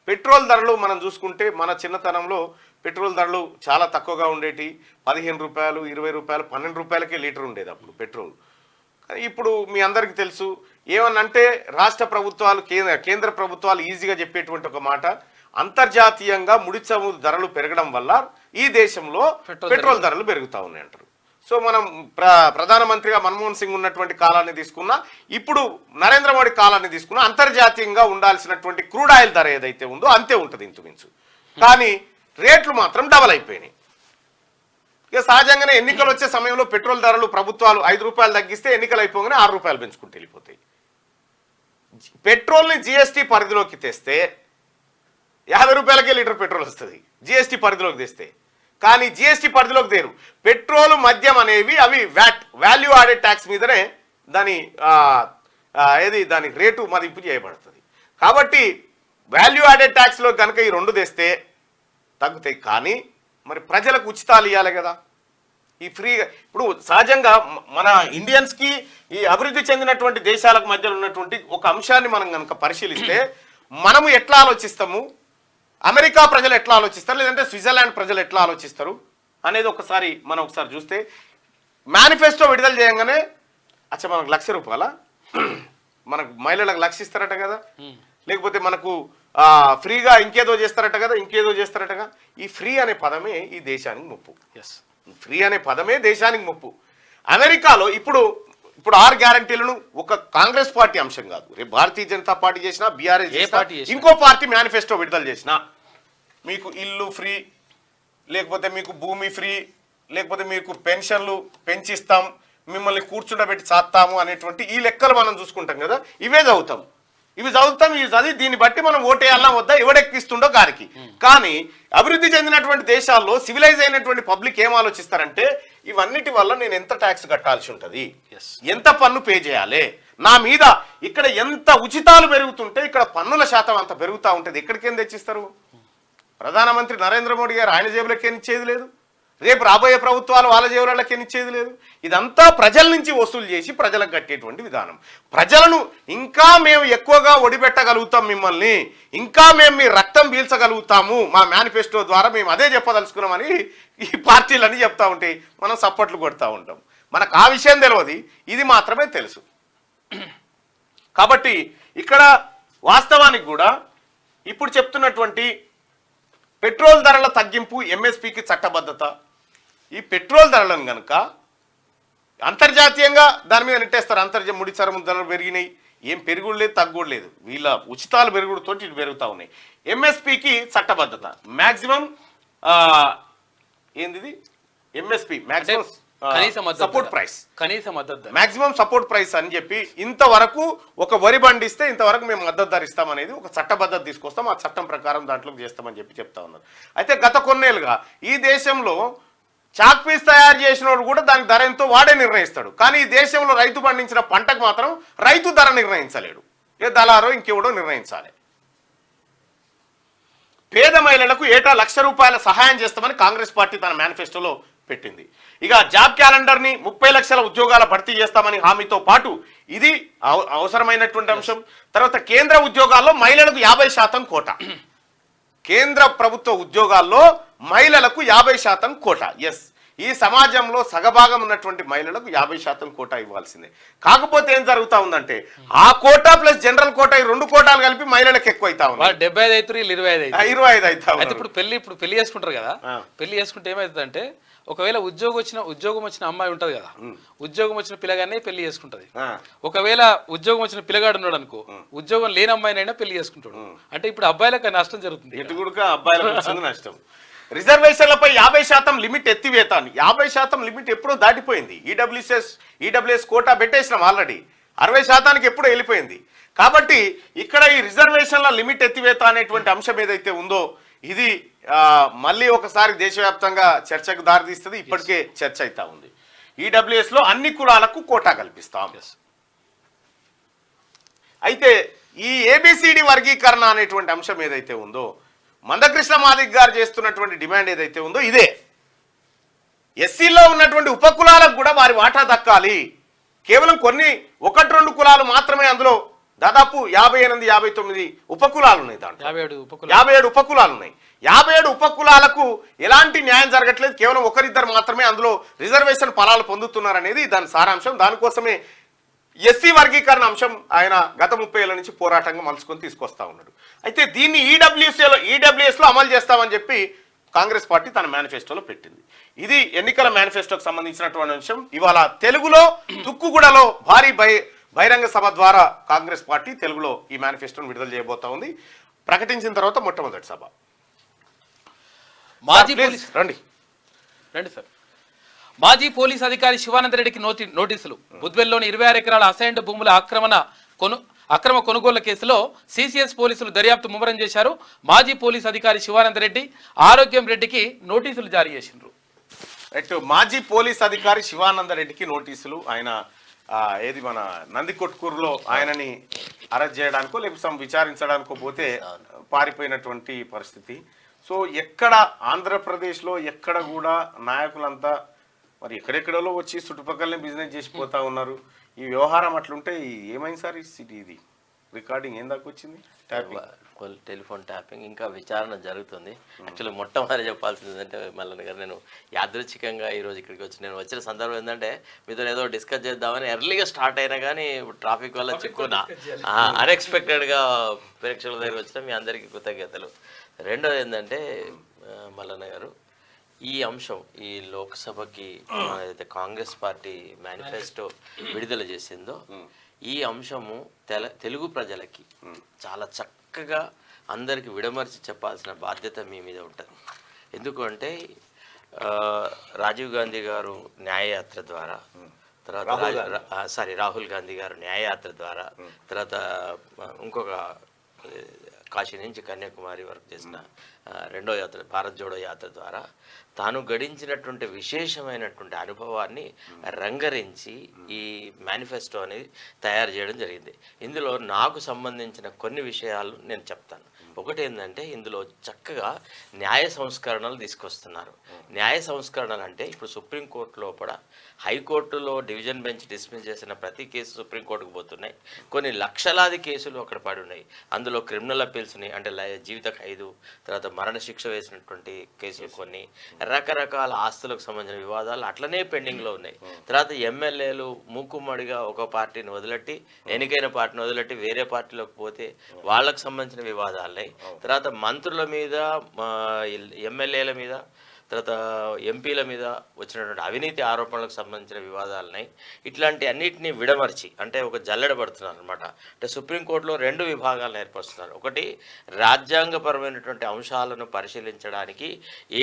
పెట్రోల్ ధరలు మనం చూసుకుంటే మన చిన్నతనంలో పెట్రోల్ ధరలు చాలా తక్కువగా ఉండేటి. ₹15, ₹20, ₹12కే లీటర్ ఉండేది అప్పుడు పెట్రోల్. కానీ ఇప్పుడు మీ అందరికీ తెలుసు, ఏమనంటే రాష్ట్ర ప్రభుత్వాలు, కేంద్ర ప్రభుత్వాలు ఈజీగా చెప్పేటువంటి ఒక మాట, అంతర్జాతీయంగా ముడి చమురు ధరలు పెరగడం వల్ల ఈ దేశంలో పెట్రోల్ ధరలు పెరుగుతూ ఉన్నాయి అంటారు. సో మనం ప్రధానమంత్రిగా మన్మోహన్ సింగ్ ఉన్నటువంటి కాలాన్ని తీసుకున్నా, ఇప్పుడు నరేంద్ర మోడీ కాలాన్ని తీసుకున్నా, అంతర్జాతీయంగా ఉండాల్సినటువంటి క్రూడ్ ఆయిల్ ధర ఏదైతే ఉందో అంతే ఉంటుంది ఇంచుమించు. కానీ రేట్లు మాత్రం డబల్ అయిపోయినాయి. ఇక సహజంగానే ఎన్నికలు వచ్చే సమయంలో పెట్రోల్ ధరలు ప్రభుత్వాలు ₹5 తగ్గిస్తే ఎన్నికలు అయిపోగానే ₹6 పెంచుకుంటూ వెళ్ళిపోతాయి. పెట్రోల్ని జిఎస్టీ పరిధిలోకి తెస్తే ₹50కే లీటర్ పెట్రోల్ వస్తుంది జిఎస్టీ పరిధిలోకి తెస్తే. కానీ జిఎస్టీ పరిధిలోకి తేరు. పెట్రోల్, మద్యం అనేవి అవి వాల్యూ యాడెడ్ ట్యాక్స్ మీదనే దాని రేటు మదింపు చేయబడుతుంది. కాబట్టి వాల్యూ యాడెడ్ ట్యాక్స్లో కనుక ఈ 2 తెస్తే తగ్గుతాయి. కానీ మరి ప్రజలకు ఉచితాలు ఇవ్వాలి కదా. ఈ ఫ్రీగా ఇప్పుడు సహజంగా మన ఇండియన్స్కి ఈ అభివృద్ధి చెందినటువంటి దేశాలకు మధ్యలో ఉన్నటువంటి ఒక అంశాన్ని మనం కనుక పరిశీలిస్తే, మనము ఎట్లా ఆలోచిస్తాము, అమెరికా ప్రజలు ఎట్లా ఆలోచిస్తారు, లేదంటే స్విట్జర్లాండ్ ప్రజలు ఎట్లా ఆలోచిస్తారు అనేది ఒకసారి చూస్తే, మేనిఫెస్టో విడుదల చేయగానే మనకు ₹1,00,000 మనకు మహిళలకు ఇస్తారట కదా, లేకపోతే మనకు ఫ్రీగా ఇంకేదో చేస్తారటగా. ఈ ఫ్రీ అనే పదమే ఈ దేశానికి ముప్పు. ఫ్రీ అనే పదమే దేశానికి ముప్పు. అమెరికాలో ఇప్పుడు 6 గ్యారంటీలను ఒక కాంగ్రెస్ పార్టీ అంశం కాదు, రేపు భారతీయ జనతా పార్టీ చేసినా, బీఆర్ఎస్ చేసినా, ఇంకో పార్టీ మేనిఫెస్టో విడుదల చేసినా, మీకు ఇల్లు ఫ్రీ, లేకపోతే మీకు భూమి ఫ్రీ, లేకపోతే మీకు పెన్షన్లు పెంచిస్తాం, మిమ్మల్ని కూర్చుండబెట్టి చేస్తాము అనేటువంటి ఈ లెక్కలు మనం చూసుకుంటాం కదా. ఇవి చదివి దీన్ని బట్టి మనం ఓటేయాలన్నా వద్దా, ఎవడెక్కిస్తుండో గారికి. కానీ అభివృద్ధి చెందినటువంటి దేశాల్లో సివిలైజ్ అయినటువంటి పబ్లిక్ ఏం ఆలోచిస్తారంటే, ఇవన్నిటి వల్ల నేను ఎంత ట్యాక్స్ కట్టాల్సి ఉంటుంది, ఎంత పన్ను పే చేయాలి, నా మీద ఇక్కడ ఎంత ఉచితాలు పెరుగుతుంటే ఇక్కడ పన్నుల శాతం అంత పెరుగుతూ ఉంటుంది. ఎక్కడికేం తెచ్చిస్తారు? ప్రధానమంత్రి నరేంద్ర మోడీ గారు ఆయన జేబులకేం ఇచ్చేది లేదు, రేపు రాబోయే ప్రభుత్వాలు వాళ్ళ జేబులకేం ఇచ్చేది లేదు. ఇదంతా ప్రజల నుంచి వసూలు చేసి ప్రజలకు కట్టేటువంటి విధానం. ప్రజలను ఇంకా మేము ఎక్కువగా ఒడిపెట్టగలుగుతాం, మిమ్మల్ని ఇంకా మేము మీ రక్తం పీల్చగలుగుతాము, మా మేనిఫెస్టో ద్వారా మేము అదే చెప్పదలుచుకున్నామని ఈ పార్టీలన్నీ చెప్తా ఉంటే మనం సప్పట్లు కొడతా ఉంటాం. మనకు ఆ విషయం తెలియదు, ఇది మాత్రమే తెలుసు. కాబట్టి ఇక్కడ వాస్తవానికి కూడా ఇప్పుడు చెప్తున్నటువంటి పెట్రోల్ ధరల తగ్గింపు, ఎంఎస్పీకి చట్టబద్ధత, ఈ పెట్రోల్ ధరలను కనుక అంతర్జాతీయంగా దాని మీద నెట్టేస్తారు. ముడి చమురు ధరలు పెరిగినాయి, ఏం పెరుగుడు లేదు, తగ్గుడు లేదు. వీళ్ళ ఉచితాలు పెరుగుడుతో ఇటు పెరుగుతూ ఉన్నాయి. ఎంఎస్పికి చట్టబద్ధత మ్యాక్సిమం ఏంది ఎంఎస్పి మ్యాక్సిమం కనీస మద్దతు సపోర్ట్ ప్రైస్, కనీస మద్దతు మాక్సిమం సపోర్ట్ ప్రైస్ అని చెప్పి ఇంతవరకు ఒక వరి పండిస్తే ఇంతవరకు మేము మద్దతు ధర ఇస్తామనేది ఒక చట్టబద్ధత తీసుకొస్తాం. ఆ చట్టం ప్రకారం దాంట్లో చేస్తామని చెప్పి చెప్తా ఉన్నారు. అయితే గత కొన్నేళ్ళుగా ఈ దేశంలో చాక్ పీస్ తయారు చేసినోడు కూడా దానికి ధర ఎంతో వాడే నిర్ణయిస్తాడు. కానీ ఈ దేశంలో రైతు పండించిన పంటకు మాత్రం రైతు ధర నిర్ణయించలేడు. ఏ దళారో ఇంకెవడో నిర్ణయించాలి. పేద మహిళలకు ఏటా ₹1,00,000 సహాయం చేస్తామని కాంగ్రెస్ పార్టీ తన మేనిఫెస్టోలో పెట్టింది. ఇక జాబ్ క్యాలెండర్ని 30 లక్షల ఉద్యోగాల భర్తీ చేస్తామని హామీతో పాటు ఇది అవసరమైనటువంటి అంశం. తర్వాత కేంద్ర ఉద్యోగాల్లో మహిళలకు 50% కోటా. కేంద్ర ప్రభుత్వ ఉద్యోగాల్లో మహిళలకు 50% కోటా. ఎస్, ఈ సమాజంలో సగభాగం ఉన్నటువంటి మహిళలకు 50% కోటా ఇవ్వాల్సిందే. కాకపోతే ఏం జరుగుతా ఉందంటే ఆ కోటా ప్లస్ జనరల్ కోటా, ఈ 2 కోటాలు కలిపి మహిళలకు ఎక్కువ అవుతా ఉంది. 75 అవుతారు, 25 25 అవుతా అయితే ఇప్పుడు పెళ్లి చేసుకుంటారు కదా. పెళ్లి చేసుకుంటే ఏమవుతుందంటే ఒకవేళ ఉద్యోగం వచ్చిన అమ్మాయి ఉంటది కదా, ఉద్యోగం వచ్చిన పిల్లగానే పెళ్లి చేసుకుంటది. ఒకవేళ ఉద్యోగం వచ్చిన పిల్లగాడు ఉన్నాడు అనుకో, ఉద్యోగం లేని అమ్మాయినైనా పెళ్లి చేసుకుంటాడు. అంటే ఇప్పుడు అబ్బాయిలకు నష్టం జరుగుతుంది. ఎటుగుడుక అబ్బాయిలకు నష్టం. రిజర్వేషన్లపై 50% లిమిట్ ఎత్తివేత. 50% లిమిట్ ఎప్పుడో దాటిపోయింది. ఈడబ్ల్యూఎస్ కోటా పెట్టేసినాం ఆల్రెడీ. 60%కి ఎప్పుడో వెళ్ళిపోయింది. కాబట్టి ఇక్కడ ఈ రిజర్వేషన్ల లిమిట్ ఎత్తివేత అనేటువంటి అంశం ఏదైతే ఉందో ఇది మళ్ళీ ఒకసారి దేశవ్యాప్తంగా చర్చకు దారితీస్తుంది. ఇప్పటికే చర్చ అవుతా ఉంది. ఈడబ్ల్యూఎస్ లో అన్ని కులాలకు కోటా కల్పిస్తాం. అయితే ఈ ఏబిసిడి వర్గీకరణ అనేటువంటి అంశం ఏదైతే ఉందో, మందకృష్ణ మాదిక్ గారు చేస్తున్నటువంటి డిమాండ్ ఏదైతే ఉందో ఇదే. ఎస్సీలో ఉన్నటువంటి ఉపకులాలకు కూడా వారి వాటా దక్కాలి. కేవలం 1-2 కులాలు మాత్రమే, అందులో దాదాపు 58-59 ఉపకులాలు ఉన్నాయి. దాంట్లో 57 ఉపకులాలు ఉన్నాయి. 57 ఉపకులాలకు ఎలాంటి న్యాయం జరగట్లేదు. కేవలం 1-2 మాత్రమే అందులో రిజర్వేషన్ ఫలాలు పొందుతున్నారనేది దాని సారాంశం. దానికోసమే ఎస్సీ వర్గీకరణ అంశం ఆయన గత 30 ఏళ్ల నుంచి పోరాటంగా మలుచుకొని తీసుకొస్తా ఉన్నాడు. అయితే దీన్ని ఈడబ్ల్యూఎస్ లో అమలు చేస్తామని చెప్పి కాంగ్రెస్ పార్టీ తన మేనిఫెస్టోలో పెట్టింది. ఇది ఎన్నికల మేనిఫెస్టోకి సంబంధించినటువంటి అంశం. ఇవాళ తెలుగులో తుక్కుగూడలో భారీ బహిరంగ సభ ద్వారా కాంగ్రెస్ పార్టీ తెలుగులో ఈ మేనిఫెస్టోను విడుదల చేయబోతా ఉంది. ప్రకటించిన తర్వాత మొట్టమొదటి సభ. మాజీ పోలీస్ అధికారి శివానంద రెడ్డికి నోటీసులు. బుద్వెల్లోని 26 ఎకరాల అసైన్డ్ భూముల అక్రమ కొనుగోళ్ల కేసులో సిసిఎస్ పోలీసులు దర్యాప్తు ముమ్మరం చేశారు. మాజీ పోలీస్ అధికారి శివానంద రెడ్డి, ఆరోగ్యం రెడ్డికి నోటీసులు జారీ చేసిండ్రు. మాజీ పోలీస్ అధికారి శివానంద రెడ్డికి నోటీసులు. ఆయన ఏది మన నందికొట్కూరులో ఆయనని అరెస్ట్ చేయడానికో లేకపోతే విచారించడానికో పోతే పారిపోయినటువంటి పరిస్థితి. సో ఎక్కడ ఆంధ్రప్రదేశ్లో ఎక్కడ కూడా నాయకులంతా మరి ఎక్కడెక్కడలో వచ్చి చుట్టుపక్కలనే బిజినెస్ చేసిపోతా ఉన్నారు. ఈ వ్యవహారం అట్లుంటే ఏమైంది సార్? ఇది రికార్డింగ్ ఏం దాకా వచ్చింది? టెలిఫోన్ ట్యాపింగ్ ఇంకా విచారణ జరుగుతుంది. యాక్చువల్లీ మొట్టమొదటి చెప్పాల్సింది ఏంటంటే మల్లన్న గారు, నేను యాదృచ్ఛికంగా ఈరోజు ఇక్కడికి వచ్చి నేను వచ్చిన సందర్భం ఏంటంటే మీతో ఏదో డిస్కస్ చేద్దామని ఎర్లీగా స్టార్ట్ అయినా కానీ ట్రాఫిక్ వల్ల చిక్కున్నా అన్ఎక్స్పెక్టెడ్గా ప్రేక్షకుల దగ్గర వచ్చిన మీ అందరికీ కృతజ్ఞతలు. రెండోది ఏంటంటే మల్లన్న గారు, ఈ అంశం ఈ లోక్సభకి ఏదైతే కాంగ్రెస్ పార్టీ మేనిఫెస్టో విడుదల చేసిందో ఈ అంశము తెలుగు ప్రజలకి చాలా చక్కగా అందరికి విడమర్చి చెప్పాల్సిన బాధ్యత మీ మీద ఉంటుంది. ఎందుకంటే రాజీవ్ గాంధీ గారు న్యాయయాత్ర ద్వారా, తర్వాత రాహుల్ గాంధీ గారు న్యాయయాత్ర ద్వారా, తర్వాత ఇంకొక కాశీ నుంచి కన్యాకుమారి వరకు చేసిన రెండో యాత్ర భారత్ జోడో యాత్ర ద్వారా తాను గడించినటువంటి విశేషమైనటువంటి అనుభవాన్ని రంగరించి ఈ మేనిఫెస్టో అనేది తయారు చేయడం జరిగింది. ఇందులో నాకు సంబంధించిన కొన్ని విషయాలు నేను చెప్తాను. ఒకటి ఏంటంటే ఇందులో చక్కగా న్యాయ సంస్కరణలు తీసుకొస్తున్నారు. న్యాయ సంస్కరణలు అంటే ఇప్పుడు సుప్రీంకోర్టు లోపల హైకోర్టులో డివిజన్ బెంచ్ డిస్మిస్ చేసిన ప్రతి కేసు సుప్రీంకోర్టుకు పోతున్నాయి. కొన్ని లక్షలాది కేసులు అక్కడ పడి ఉన్నాయి. అందులో క్రిమినల్ అప్పీల్స్ ఉన్నాయి, అంటే జీవిత ఖైదు, తర్వాత మరణశిక్ష వేసినటువంటి కేసులు, కొన్ని రకరకాల ఆస్తులకు సంబంధించిన వివాదాలు అట్లనే పెండింగ్లో ఉన్నాయి. తర్వాత ఎమ్మెల్యేలు మూకుమ్మడిగా ఒక పార్టీని వదిలెట్టి, ఎన్నికైన పార్టీని వదిలెట్టి వేరే పార్టీలోకి పోతే వాళ్ళకు సంబంధించిన వివాదాలు. తర్వాత మంత్రుల మీద, ఎమ్మెల్యేల మీద, తర్వాత ఎంపీల మీద వచ్చినటువంటి అవినీతి ఆరోపణలకు సంబంధించిన వివాదాలని ఇట్లాంటి అన్నిటినీ విడమర్చి అంటే ఒక జల్లెడ పడుతున్నారు అనమాట. అంటే సుప్రీంకోర్టులో 2 విభాగాలను ఏర్పరుస్తున్నారు. ఒకటి రాజ్యాంగపరమైనటువంటి అంశాలను పరిశీలించడానికి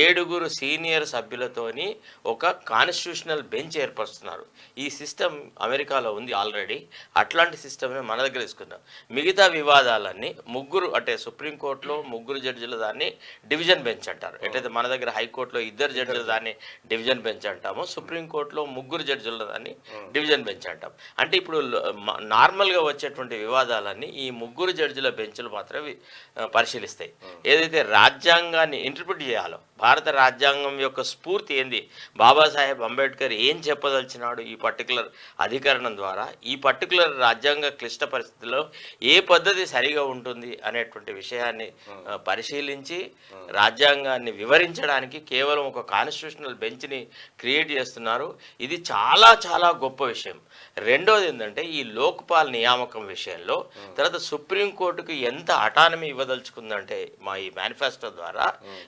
7 సీనియర్ సభ్యులతోని ఒక కాన్స్టిట్యూషనల్ బెంచ్ ఏర్పరుస్తున్నారు. ఈ సిస్టమ్ అమెరికాలో ఉంది ఆల్రెడీ. అట్లాంటి సిస్టమే మన దగ్గర తీసుకున్నాం. మిగతా వివాదాలన్నీ 3 అంటే సుప్రీంకోర్టులో 3 జడ్జిల దాన్ని డివిజన్ బెంచ్ అంటారు. ఎట్లయితే మన దగ్గర హైకోర్టులో 2 జడ్జిల దాన్ని డివిజన్ బెంచ్ అంటాము, సుప్రీంకోర్టులో 3 జడ్జిల దాన్ని డివిజన్ బెంచ్ అంటాం. అంటే ఇప్పుడు నార్మల్గా వచ్చేటువంటి వివాదాలన్నీ ఈ 3 జడ్జిల బెంచ్లు మాత్రమే పరిశీలిస్తాయి. ఏదైతే రాజ్యాంగాన్ని ఇంటర్ప్రిట్ చేయాలో, భారత రాజ్యాంగం యొక్క స్ఫూర్తి ఏంది, బాబాసాహెబ్ అంబేద్కర్ ఏం చెప్పదలిచినాడు ఈ పర్టికులర్ అధికరణం ద్వారా, ఈ పర్టికులర్ రాజ్యాంగ క్లిష్ట పరిస్థితుల్లో ఏ పద్ధతి సరిగా ఉంటుంది అనేటువంటి విషయాన్ని పరిశీలించి రాజ్యాంగాన్ని వివరించడానికి కేవలం ఒక కాన్స్టిట్యూషనల్ బెంచ్ని క్రియేట్ చేస్తున్నారు. ఇది చాలా చాలా గొప్ప విషయం. రెండోది ఏంటంటే ఈ లోక్పాల్ నియామకం విషయంలో తర్వాత సుప్రీంకోర్టుకు ఎంత అటానమీ ఇవ్వదలుచుకుందంటే మా ఈ మేనిఫెస్టో ద్వారా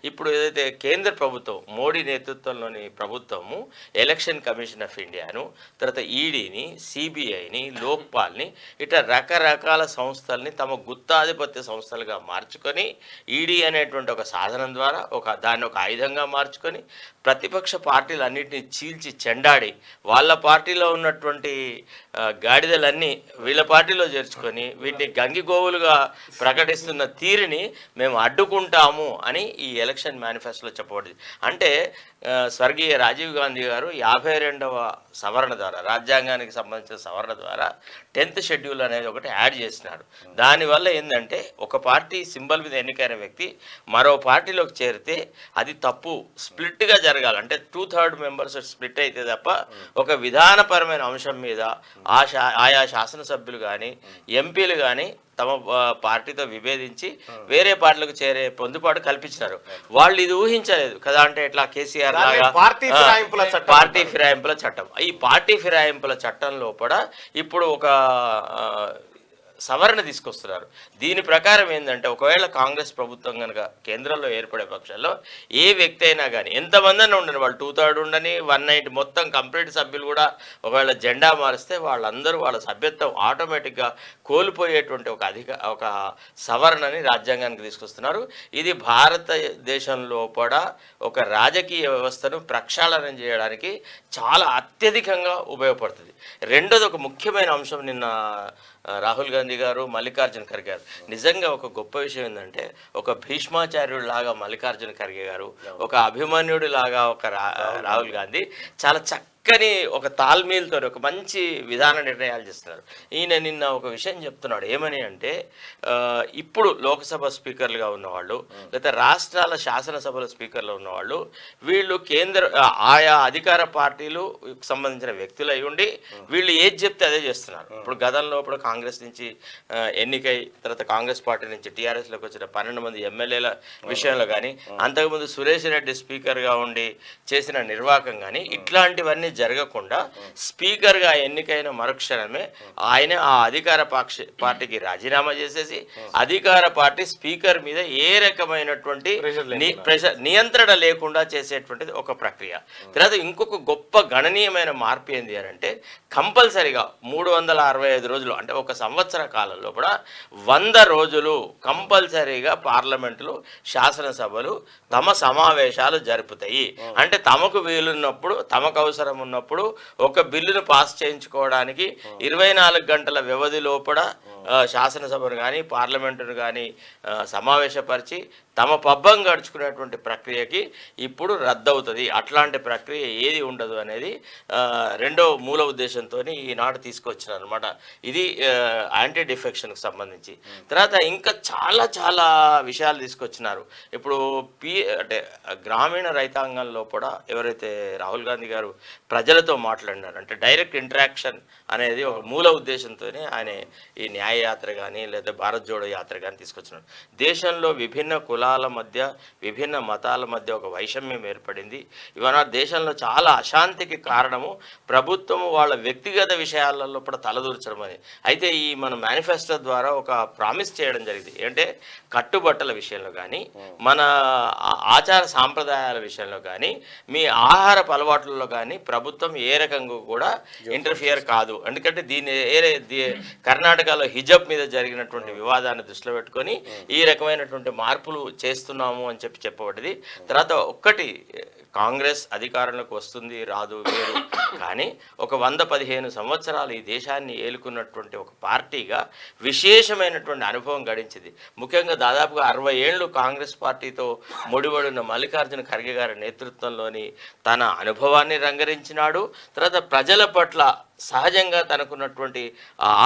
ఇప్పుడు ఏదైతే కేంద్ర ప్రభుత్వం మోడీ నేతృత్వంలోని ప్రభుత్వము ఎలక్షన్ కమిషన్ ఆఫ్ ఇండియాను తర్వాత ఈడీని, సిబిఐని, లోక్పాల్ని ఇట్లా రకరకాల సంస్థల్ని తమ గుత్తాధిపత్య సంస్థలుగా మార్చుకొని ఈడీ అనేటువంటి ఒక సాధనం ద్వారా దాన్ని ఒక ఆయుధంగా మార్చుకొని ప్రతిపక్ష పార్టీలన్నింటినీ చీల్చి చెండాడి వాళ్ళ పార్టీలో ఉన్నటువంటి గాడిదలన్నీ వీళ్ళ పార్టీలో చేర్చుకొని వీటిని గంగిగోవులుగా ప్రకటిస్తున్న తీరుని మేము అడ్డుకుంటాము అని ఈ ఎలక్షన్ మేనిఫెస్టోలో చెప్పబడింది. అంటే స్వర్గీయ రాజీవ్ గాంధీ గారు 52వ సవరణ ద్వారా రాజ్యాంగానికి సంబంధించిన సవరణ ద్వారా 10th షెడ్యూల్ అనేది ఒకటి యాడ్ చేసినారు. దానివల్ల ఏంటంటే ఒక పార్టీ సింబల్ మీద ఎన్నికైన వ్యక్తి మరో పార్టీలోకి చేరితే అది తప్పు, స్ప్లిట్గా జరగాలి. అంటే 2/3 మెంబర్స్ స్ప్లిట్ అయితే తప్ప ఒక విధానపరమైన అంశం మీద ఆయా శాసనసభ్యులు కానీ ఎంపీలు కానీ తమ పార్టీతో విభేదించి వేరే పార్టీలకు చేరే పొందుపాటు కల్పించినారు. వాళ్ళు ఇది ఊహించలేదు కదా. అంటే ఎట్లా కేసీఆర్ లాగా పార్టీ ఫిరాయింపుల చట్టం. ఈ పార్టీ ఫిరాయింపుల చట్టం లోపల ఇప్పుడు ఒక సవరణ తీసుకొస్తున్నారు. దీని ప్రకారం ఏంటంటే ఒకవేళ కాంగ్రెస్ ప్రభుత్వం కనుక కేంద్రంలో ఏర్పడే పక్షంలో ఏ వ్యక్తి అయినా కానీ ఎంతమంది అని ఉండని, వాళ్ళు 2/3 ఉండని 190 మొత్తం కంప్లీట్ సభ్యులు కూడా ఒకవేళ జెండా మారిస్తే వాళ్ళందరూ వాళ్ళ సభ్యత్వం ఆటోమేటిక్గా కోల్పోయేటువంటి ఒక సవరణని రాజ్యాంగానికి తీసుకొస్తున్నారు. ఇది భారతదేశంలో కూడా ఒక రాజకీయ వ్యవస్థను ప్రక్షాళన చేయడానికి చాలా అత్యధికంగా ఉపయోగపడుతుంది. రెండోది ఒక ముఖ్యమైన అంశం నిన్న రాహుల్ గాంధీ గారు, మల్లికార్జున ఖర్గే గారు నిజంగా ఒక గొప్ప విషయం ఏంటంటే ఒక భీష్మాచార్యుడు లాగా మల్లికార్జున ఖర్గే గారు, ఒక అభిమన్యుడు లాగా ఒక రాహుల్ గాంధీ చాలా చక్కని ఒక తాల్మీల్తో ఒక మంచి విధాన నిర్ణయాలు చేస్తున్నారు. ఈయన నిన్న ఒక విషయం చెప్తున్నాడు. ఏమని అంటే ఇప్పుడు లోక్సభ స్పీకర్లుగా ఉన్నవాళ్ళు లేదా రాష్ట్రాల శాసనసభల స్పీకర్లు ఉన్నవాళ్ళు వీళ్ళు ఆయా అధికార పార్టీలు సంబంధించిన వ్యక్తులు అయి ఉండి వీళ్ళు ఏది చెప్తే అదే చేస్తున్నారు. ఇప్పుడు గతంలో ఇప్పుడు కాంగ్రెస్ నుంచి ఎన్నికై తర్వాత కాంగ్రెస్ పార్టీ నుంచి టీఆర్ఎస్లోకి వచ్చిన 12 మంది ఎమ్మెల్యేల విషయంలో కానీ అంతకుముందు సురేష్ రెడ్డి స్పీకర్గా ఉండి చేసిన నిర్వాహకం కానీ ఇట్లాంటివన్నీ జరగకుండా స్పీకర్గా ఎన్నికైన మరుక్షణమే ఆయన ఆ అధికార పార్టీకి రాజీనామా చేసేసి అధికార పార్టీ స్పీకర్ మీద ఏ రకమైనటువంటి నియంత్రణ లేకుండా చేసేటువంటిది ఒక ప్రక్రియ. తర్వాత ఇంకొక గొప్ప గణనీయమైన మార్పు ఏంది అని అంటే కంపల్సరిగా 365 రోజులు అంటే ఒక సంవత్సర కాలంలో కూడా 100 రోజులు కంపల్సరీగా పార్లమెంటులు శాసనసభలు తమ సమావేశాలు జరుపుతాయి. అంటే తమకు వీలున్నప్పుడు తమకు అవసరం ఉన్నప్పుడు ఒక బిల్లును పాస్ చేయించుకోవడానికి 24 గంటల వ్యవధి లోపల శాసనసభను కానీ పార్లమెంటును కానీ సమావేశపరిచి తమ పబ్బం గడుచుకునేటువంటి ప్రక్రియకి ఇప్పుడు రద్దవుతుంది. అట్లాంటి ప్రక్రియ ఏది ఉండదు అనేది రెండో మూల ఉద్దేశంతో ఈనాడు తీసుకొచ్చినారు అనమాట. ఇది యాంటీ డిఫెక్షన్కి సంబంధించి. తర్వాత ఇంకా చాలా చాలా విషయాలు తీసుకొచ్చినారు. ఇప్పుడు అంటే గ్రామీణ రైతాంగంలో కూడా ఎవరైతే రాహుల్ గాంధీ గారు ప్రజలతో మాట్లాడినారు అంటే డైరెక్ట్ ఇంటరాక్షన్ అనేది ఒక మూల ఉద్దేశంతోనే ఆయన ఈ న్యాయ యాత్ర కానీ లేదా భారత్ జోడో యాత్ర కానీ తీసుకొచ్చినారు. దేశంలో విభిన్న కుల కులాల మధ్య, విభిన్న మతాల మధ్య ఒక వైషమ్యం ఏర్పడింది. ఇవాళ దేశంలో చాలా అశాంతికి కారణము ప్రభుత్వము వాళ్ళ వ్యక్తిగత విషయాలలో కూడా తలదూర్చడం అని. అయితే ఈ మన మేనిఫెస్టో ద్వారా ఒక ప్రామిస్ చేయడం జరిగింది. అంటే కట్టుబట్టల విషయంలో కానీ, మన ఆచార సాంప్రదాయాల విషయంలో కానీ, మీ ఆహారపు అలవాట్లలో కానీ ప్రభుత్వం ఏ రకంగా కూడా ఇంటర్ఫియర్ కాదు. ఎందుకంటే కర్ణాటకలో హిజబ్ మీద జరిగినటువంటి వివాదాన్ని దృష్టిలో పెట్టుకొని ఈ రకమైనటువంటి మార్పులు చేస్తున్నాము అని చెప్పబడింది. తర్వాత ఒక్కటి, కాంగ్రెస్ అధికారంలోకి వస్తుంది రాదు వేరు, కానీ ఒక 115 సంవత్సరాలు ఈ దేశాన్ని ఏలుకున్నటువంటి ఒక పార్టీగా విశేషమైనటువంటి అనుభవం గడించింది. ముఖ్యంగా దాదాపుగా 60 ఏళ్ళు కాంగ్రెస్ పార్టీతో ముడిపడిన మల్లికార్జున ఖర్గే గారి నేతృత్వంలోని తన అనుభవాన్ని రంగరించినాడు. తర్వాత ప్రజల పట్ల సహజంగా తనకున్నటువంటి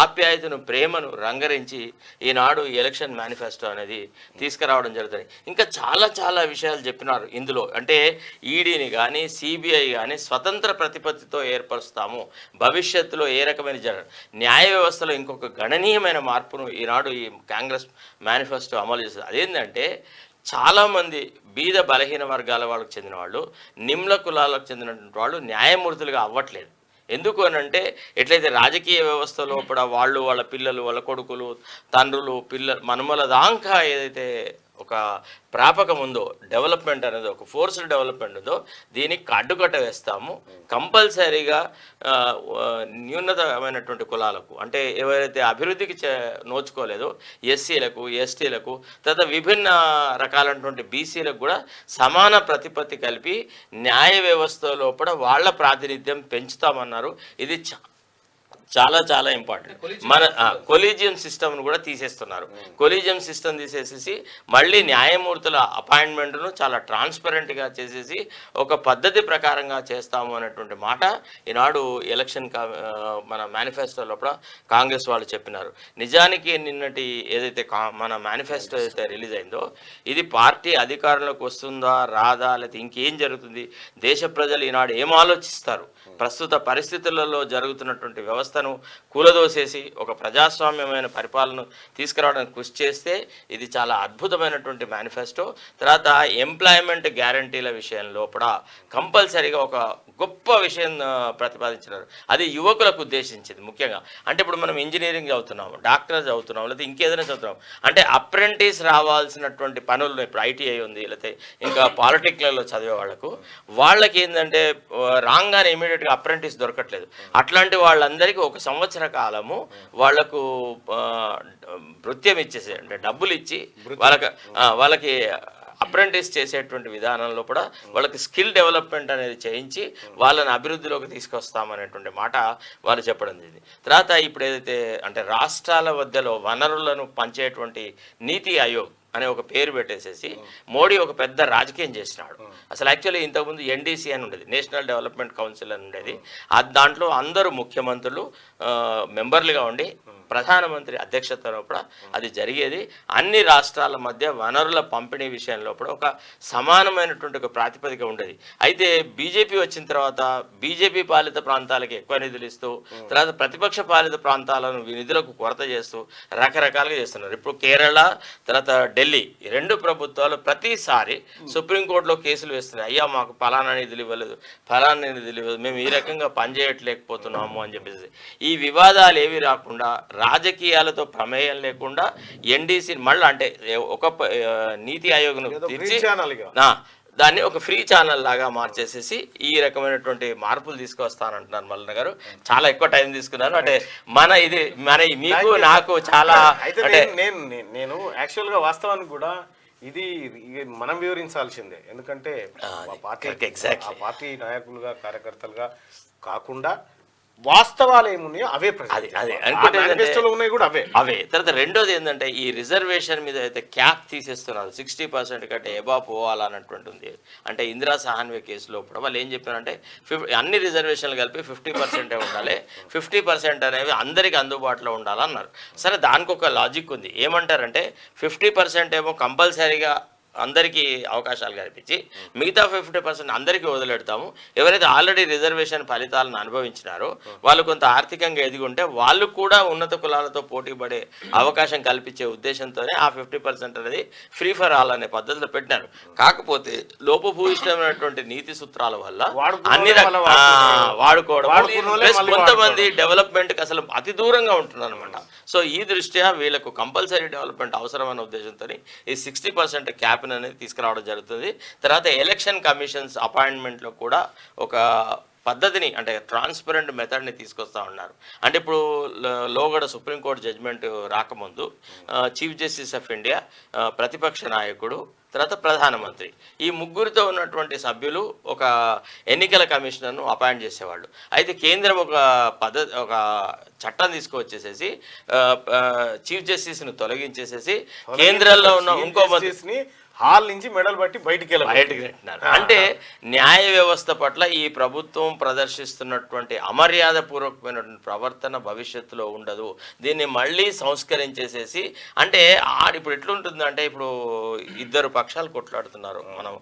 ఆప్యాయతను, ప్రేమను రంగరించి ఈనాడు ఎలక్షన్ మేనిఫెస్టో అనేది తీసుకురావడం జరుగుతుంది. ఇంకా చాలా విషయాలు చెప్పినారు ఇందులో. అంటే ఈడీని కానీ, సిబిఐ కానీ స్వతంత్ర ప్రతిపత్తితో ఏర్పరుస్తాము, భవిష్యత్తులో ఏ రకమైన న్యాయ వ్యవస్థలో ఇంకొక గణనీయమైన మార్పును ఈనాడు ఈ కాంగ్రెస్ మేనిఫెస్టో అమలు చేస్తుంది. అదేంటంటే చాలామంది బీద బలహీన వర్గాల వాళ్ళకు చెందిన వాళ్ళు, నిమ్న కులాలకు చెందినటువంటి వాళ్ళు న్యాయమూర్తులుగా అవ్వట్లేదు. ఎందుకు అని అంటే, ఎట్లయితే రాజకీయ వ్యవస్థ లోపల వాళ్ళు, వాళ్ళ పిల్లలు, వాళ్ళ కొడుకులు, తండ్రులు, మనుమల దాకా ఏదైతే ఒక ప్రాపకం ఉందో, డెవలప్మెంట్ అనేది ఒక ఫోర్స్డ్ డెవలప్మెంట్ ఉందో, దీనికి అడ్డుకట్ట వేస్తాము. కంపల్సరీగా న్యూనతమైనటువంటి కులాలకు, అంటే ఎవరైతే అభివృద్ధికి నోచుకోలేదో ఎస్సీలకు, ఎస్టీలకు, తర్వాత విభిన్న రకాలైనటువంటి బీసీలకు కూడా సమాన ప్రతిపత్తి కలిపి న్యాయ వ్యవస్థ లోపల వాళ్ళ ప్రాతినిధ్యం పెంచుతామన్నారు. ఇది చాలా ఇంపార్టెంట్. మన కొలీజియం సిస్టమ్ను కూడా తీసేస్తున్నారు. కొలీజియం సిస్టమ్ తీసేసేసి మళ్ళీ న్యాయమూర్తుల అపాయింట్మెంట్ను చాలా ట్రాన్స్పరెంట్గా చేసేసి ఒక పద్ధతి ప్రకారంగా చేస్తాము అనేటువంటి మాట ఈనాడు ఎలక్షన్ మన మేనిఫెస్టో లోపల కాంగ్రెస్ వాళ్ళు చెప్పినారు. నిజానికి నిన్నటి ఏదైతే మన మేనిఫెస్టో అయితే రిలీజ్ అయిందో, ఇది పార్టీ అధికారంలోకి వస్తుందా రాదా, లేకపోతే ఇంకేం జరుగుతుంది, దేశ ప్రజలు ఈనాడు ఏం ఆలోచిస్తారు, ప్రస్తుత పరిస్థితులలో జరుగుతున్నటువంటి వ్యవస్థను కూలదోసేసి ఒక ప్రజాస్వామ్యమైన పరిపాలన తీసుకురావడానికి కృషి చేస్తే ఇది చాలా అద్భుతమైనటువంటి మేనిఫెస్టో. తర్వాత ఎంప్లాయ్మెంట్ గ్యారంటీల విషయంలో కూడా కంపల్సరీగా ఒక గొప్ప విషయం ప్రతిపాదించినారు. అది యువకులకు ఉద్దేశించింది ముఖ్యంగా. అంటే ఇప్పుడు మనం ఇంజనీరింగ్ చదువుతున్నాము, డాక్టర్ చదువుతున్నాం, లేకపోతే ఇంకేదైనా చదువుతున్నాం, అంటే అప్రెంటిస్ రావాల్సినటువంటి పనులు ఇప్పుడు ఐటీఐ ఉంది, లేకపోతే ఇంకా పాలిటెక్నిక్లలో చదివే వాళ్ళకి ఏంటంటే రాగానే ఇమీడియట్గా అప్రెంటిస్ దొరకట్లేదు. అట్లాంటి వాళ్ళందరికీ 1 సంవత్సర కాలము వాళ్లకు భృత్యం ఇచ్చేసి, అంటే డబ్బులు ఇచ్చి వాళ్ళకి అప్రెంటిస్ చేసేటువంటి విధానంలో కూడా వాళ్ళకి స్కిల్ డెవలప్మెంట్ అనేది చేయించి వాళ్ళని అభివృద్ధిలోకి తీసుకొస్తామనేటువంటి మాట వాళ్ళు చెప్పడం జరిగింది. తర్వాత ఇప్పుడు ఏదైతే అంటే రాష్ట్రాల మధ్యలో వనరులను పంచేటువంటి నీతి ఆయోగ్ అనే ఒక పేరు పెట్టేసేసి మోడీ ఒక పెద్ద రాజకీయం చేసినాడు. అసలు యాక్చువల్లీ ఇంతకుముందు ఎన్డీసీ అని ఉండేది, నేషనల్ డెవలప్మెంట్ కౌన్సిల్ అని ఉండేది. దాంట్లో అందరూ ముఖ్యమంత్రులు మెంబర్లుగా ఉండి ప్రధానమంత్రి అధ్యక్షతలో కూడా అది జరిగేది. అన్ని రాష్ట్రాల మధ్య వనరుల పంపిణీ విషయంలో కూడా ఒక సమానమైనటువంటి ఒక ప్రాతిపదిక ఉండేది. అయితే బీజేపీ వచ్చిన తర్వాత బీజేపీ పాలిత ప్రాంతాలకి ఎక్కువ నిధులు ఇస్తూ, తర్వాత ప్రతిపక్ష పాలిత ప్రాంతాలను నిధులకు కొరత చేస్తూ రకరకాలుగా చేస్తున్నారు. ఇప్పుడు కేరళ తర్వాత ఢిల్లీ ఈ 2 ప్రభుత్వాలు ప్రతిసారి సుప్రీంకోర్టులో కేసులు వేస్తున్నాయి. అయ్యా మాకు ఫలానా నిధులు ఇవ్వలేదు, ఫలానా నిధులు ఇవ్వలేదు, మేము ఈ రకంగా పనిచేయట్లేకపోతున్నాము అని చెప్పేసి ఈ వివాదాలు ఏవి రాకుండా రాజకీయాలతో ప్రమేయం లేకుండా ఎన్డీసీ మళ్ళీ అంటే ఒక నీతి ఆయోగ్ను తీర్చి దాన్ని ఒక ఫ్రీ ఛానల్ లాగా మార్చేసేసి ఈ రకమైనటువంటి మార్పులు తీసుకొస్తానంటున్నారు మల్లన్న గారు. చాలా ఎక్కువ టైం తీసుకున్నారు. అంటే మన మీకు నాకు చాలా అంటే నేను యాక్చువల్గా వాస్తవానికి కూడా ఇది మనం వివరించాల్సిందే. ఎందుకంటే పార్టీ నాయకులుగా కార్యకర్తలుగా కాకుండా వాస్తవాలు ఏమున్నాయో అవే ఉన్నాయి కూడా అవే. తర్వాత రెండోది ఏంటంటే ఈ రిజర్వేషన్ మీద అయితే క్యాప్ తీసేస్తున్నారు. 60% కంటే ఎబా పోవాలన్నటువంటి ఉంది. అంటే ఇందిరా సహాన్వే కేసులో కూడా వాళ్ళు ఏం చెప్పారంటే అన్ని రిజర్వేషన్లు కలిపి 50% ఉండాలి, 50% అనేవి అందరికీ అందుబాటులో ఉండాలన్నారు. సరే దానికి ఒక లాజిక్ ఉంది. ఏమంటారంటే 50% ఏమో కంపల్సరీగా అందరికీ అవకాశాలు కల్పించి మిగతా 50% అందరికీ వదిలేడతాము. ఎవరైతే ఆల్రెడీ రిజర్వేషన్ ఫలితాలను అనుభవించినారో వాళ్ళు కొంత ఆర్థికంగా ఎదిగి ఉంటే వాళ్ళు కూడా ఉన్నత కులాలతో పోటీ పడే అవకాశం కల్పించే ఉద్దేశంతోనే ఆ 50% అనేది ఫ్రీ ఫర్ ఆల్ అనే పద్ధతిలో పెట్టినారు. కాకపోతే లోపభూయిష్టమైనటువంటి నీతి సూత్రాల వల్ల అన్ని వాడుకోవడం ప్లస్ కొంతమంది డెవలప్మెంట్కి అసలు అతి దూరంగా ఉంటున్నారు అనమాట. సో ఈ దృష్ట్యా వీళ్ళకు కంపల్సరీ డెవలప్మెంట్ అవసరమైన ఉద్దేశంతో ఈ 60% క్యాప్ని అనేది తీసుకురావడం జరుగుతుంది. తర్వాత ఎలక్షన్ కమిషన్స్ అపాయింట్మెంట్లో కూడా ఒక పద్ధతిని అంటే ట్రాన్స్పరెంట్ మెథడ్ని తీసుకొస్తా ఉన్నారు. అంటే ఇప్పుడు లోగడ సుప్రీంకోర్టు జడ్జిమెంట్ రాకముందు చీఫ్ జస్టిస్ ఆఫ్ ఇండియా, ప్రతిపక్ష నాయకుడు, తర్వాత ప్రధానమంత్రి ఈ ముగ్గురితో ఉన్నటువంటి సభ్యులు ఒక ఎన్నికల కమిషనర్ను అపాయింట్ చేసేవాళ్ళు. అయితే కేంద్రం ఒక చట్టం తీసుకువచ్చేసేసి చీఫ్ జస్టిస్ను తొలగించేసేసి కేంద్రంలో ఉన్న ఇంకో మంత్రిని హాల్ నుంచి మెడల్ బట్టి బయటికి పెట్టినారు. అంటే న్యాయ వ్యవస్థ పట్ల ఈ ప్రభుత్వం ప్రదర్శిస్తున్నటువంటి అమర్యాదపూర్వకమైనటువంటి ప్రవర్తన భవిష్యత్తులో ఉండదు. దీన్ని మళ్ళీ సంస్కరించేసేసి అంటే ఇప్పుడు ఎట్లుంటుందంటే ఇప్పుడు ఇద్దరు పక్షాలు కొట్లాడుతున్నారు. మనం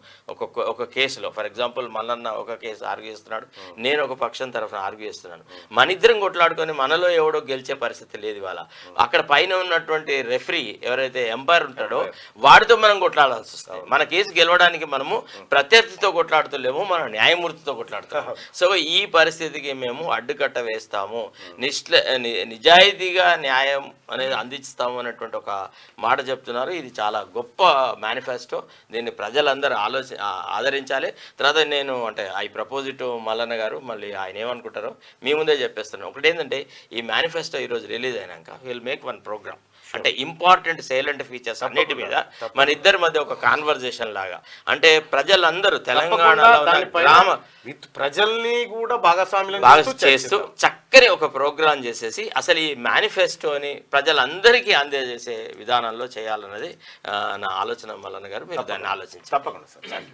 ఒక కేసులో ఫర్ ఎగ్జాంపుల్ మల్లన్న ఒక కేసు ఆర్గ్యూ చేస్తున్నాడు, నేను ఒక పక్షం తరఫున ఆర్గ్యూ చేస్తున్నాను. మన ఇద్దరం కొట్లాడుకొని మనలో ఎవడో గెలిచే పరిస్థితి లేదు. ఇవాళ అక్కడ పైన ఉన్నటువంటి రెఫరీ ఎవరైతే ఎంపైర్ ఉంటాడో వాడితో మనం కొట్లాడాలి. మన కేసు గెలవడానికి మనము ప్రత్యర్థితో కొట్లాడుతలేము, మన న్యాయమూర్తితో కొట్లాడుతాము. సో ఈ పరిస్థితికి మేము అడ్డుకట్ట వేస్తాము, నిజాయితీగా న్యాయం అనేది అందిస్తాము అనేటువంటి ఒక మాట చెప్తున్నారు. ఇది చాలా గొప్ప మేనిఫెస్టో. దీన్ని ప్రజలందరూ ఆదరించాలి. తర్వాత నేను అంటే I propose to Mallanna garu, మళ్ళీ ఆయన ఏమనుకుంటారో మీ ముందే చెప్పేస్తున్నాను. ఒకటి ఏంటంటే ఈ మేనిఫెస్టో ఈరోజు రిలీజ్ అయినాక విల్ మేక్ వన్ ప్రోగ్రామ్. అంటే ఇంపార్టెంట్ సైలెంట్ ఫీచర్స్ అన్నిటి మీద మన ఇద్దరి మధ్య ఒక కాన్వర్జేషన్ లాగా, అంటే ప్రజలందరూ తెలంగాణలో ప్రజల్ని కూడా భాగస్వామ్యం చేస్తూ చక్కని ఒక ప్రోగ్రాం చేసేసి అసలు ఈ మేనిఫెస్టోని ప్రజలందరికీ అందజేసే విధానంలో చేయాలన్నది నా ఆలోచన. మల్లన్న గారు మీరు దాన్ని ఆలోచించి తప్పకుండా సార్.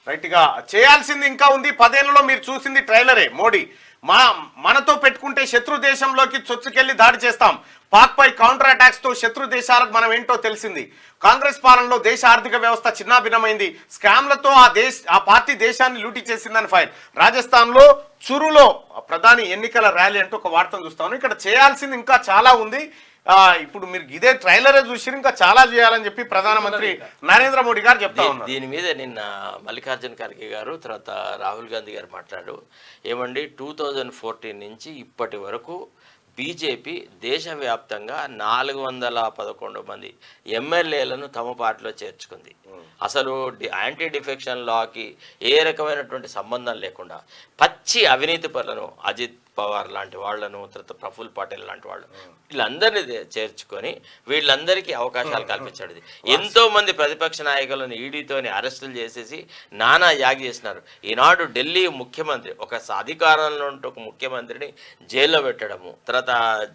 రైట్గా చేయాల్సింది ఇంకా ఉంది. 10 ఏళ్లలో మీరు చూసింది ట్రైలరే. మోడీ మనతో పెట్టుకుంటే శత్రు దేశంలోకి చొచ్చుకెళ్లి దాడి చేస్తాం, పాక్ పై కౌంటర్ అటాక్స్ తో శత్రు దేశాలకు మనం ఏంటో తెలిసింది. కాంగ్రెస్ పాలనలో దేశ ఆర్థిక వ్యవస్థ చిన్నాభిన్నమైంది, స్కామ్లతో ఆ పార్టీ దేశాన్ని లూటీ చేసిందని ఫైర్. రాజస్థాన్ లో చురులో ప్రధాని ఎన్నికల ర్యాలీ అంటూ ఒక వార్తను చూస్తాను. ఇక్కడ చేయాల్సింది ఇంకా చాలా ఉంది. ఇప్పుడు మీరు ఇదే ట్రైలరే చూసి ఇంకా చాలా చేయాలని చెప్పి ప్రధానమంత్రి నరేంద్ర మోడీ గారు చెప్తా ఉన్నారు. దీని మీద నిన్న మల్లికార్జున ఖర్గే గారు తర్వాత రాహుల్ గాంధీ గారు మాట్లాడు ఏమండి 2014 నుంచి ఇప్పటి వరకు బీజేపీ దేశవ్యాప్తంగా 411 మంది ఎమ్మెల్యేలను తమ పార్టీలో చేర్చుకుంది. అసలు యాంటీ డిఫెక్షన్ లాకి ఏ రకమైనటువంటి సంబంధం లేకుండా పచ్చి అవినీతి పరులను అజిత్ పవార్ లాంటి వాళ్లను, తర్వాత ప్రఫుల్ పటేల్ లాంటి వాళ్ళు, వీళ్ళందరినీ చేర్చుకొని వీళ్ళందరికీ అవకాశాలు కల్పించాడు. ఎంతో మంది ప్రతిపక్ష నాయకులను ఈడీతోని అరెస్టులు చేసేసి నానా యాగి చేసినారు. ఈనాడు ఢిల్లీ ముఖ్యమంత్రి ఒక అధికారంలో ఉంటే ఒక ముఖ్యమంత్రిని జైల్లో పెట్టడము, తర్వాత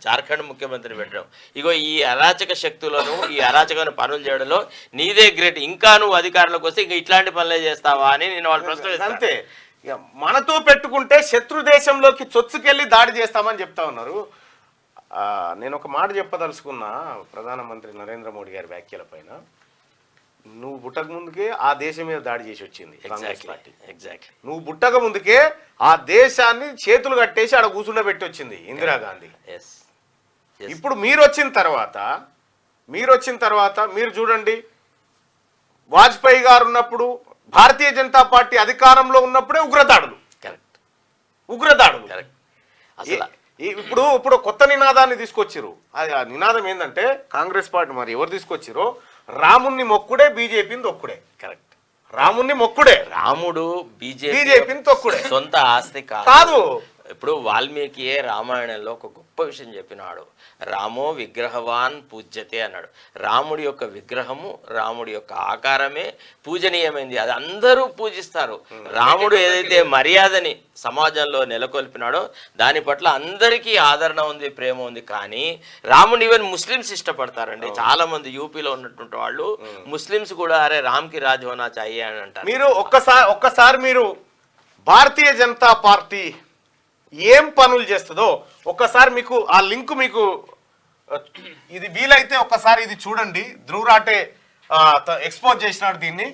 జార్ఖండ్ ముఖ్యమంత్రిని పెట్టడం, ఇగో ఈ అరాచక శక్తులను ఈ అరాచకమైన పనులు చేయడంలో నీదే గ్రేట్. ఇంకా నువ్వు అధికారంలోకి వస్తే ఇంకా ఇట్లాంటి పనులే చేస్తావా అని నేను వాళ్ళు ప్రశ్న. అంతే, మనతో పెట్టుకుంటే శత్రు దేశంలోకి చొచ్చుకెళ్ళి దాడి చేస్తామని చెప్తా ఉన్నారు. నేను ఒక మాట చెప్పదలుచుకున్నా ప్రధానమంత్రి నరేంద్ర మోడీ గారి వ్యాఖ్యల పైన. నువ్వు పుట్టక ముందుకే ఆ దేశం మీద దాడి చేసి వచ్చింది కాంగ్రెస్ పార్టీ. ఎగ్జాక్ట్లీ నువ్వు పుట్టక ముందుకే ఆ దేశాన్ని చేతులు కట్టేసి ఆడ కూర్చుండబెట్టి వచ్చింది ఇందిరాగాంధీ. ఇప్పుడు మీరు వచ్చిన తర్వాత మీరు చూడండి, వాజ్పేయి గారు ఉన్నప్పుడు భారతీయ జనతా పార్టీ అధికారంలో ఉన్నప్పుడే ఉగ్రదాడులు. ఇప్పుడు కొత్త నినాదాన్ని తీసుకొచ్చిరు. ఆ నినాదం ఏంటంటే కాంగ్రెస్ పార్టీ మరి ఎవరు తీసుకొచ్చిరో, రాముణ్ణి మొక్కుడే బీజేపీని తొక్కుడే. కరెక్ట్, రాముణ్ణి మొక్కుడే, రాముడు బీజేపీని తొక్కుడే, సొంత ఆస్తి కాదు. ఇప్పుడు వాల్మీకియే రామాయణంలో ఒక గొప్ప విషయం చెప్పినాడు, రామో విగ్రహవాన్ పూజ్యతే అన్నాడు. రాముడి యొక్క విగ్రహము, రాముడి యొక్క ఆకారమే పూజనీయమైంది, అది అందరూ పూజిస్తారు. రాముడు ఏదైతే మర్యాదని సమాజంలో నెలకొల్పినాడో దాని పట్ల అందరికీ ఆదరణ ఉంది, ప్రేమ ఉంది. కానీ రాముడు ఈవెన్ ముస్లిమ్స్ ఇష్టపడతారండి. చాలా మంది యూపీలో ఉన్నటువంటి వాళ్ళు ముస్లిమ్స్ కూడా అరే రామ్కి రాజ్ హోనా చాహియే అని అంటారు. మీరు ఒక్కసారి మీరు భారతీయ జనతా పార్టీ ఏం పనులు చేస్తుందో ఒక్కసారి మీకు ఆ లింక్ మీకు ఇది వీలైతే ఒక్కసారి ఇది చూడండి. ధ్రువ్ రాటే ఎక్స్పోజ్ చేసినాడు దీన్ని.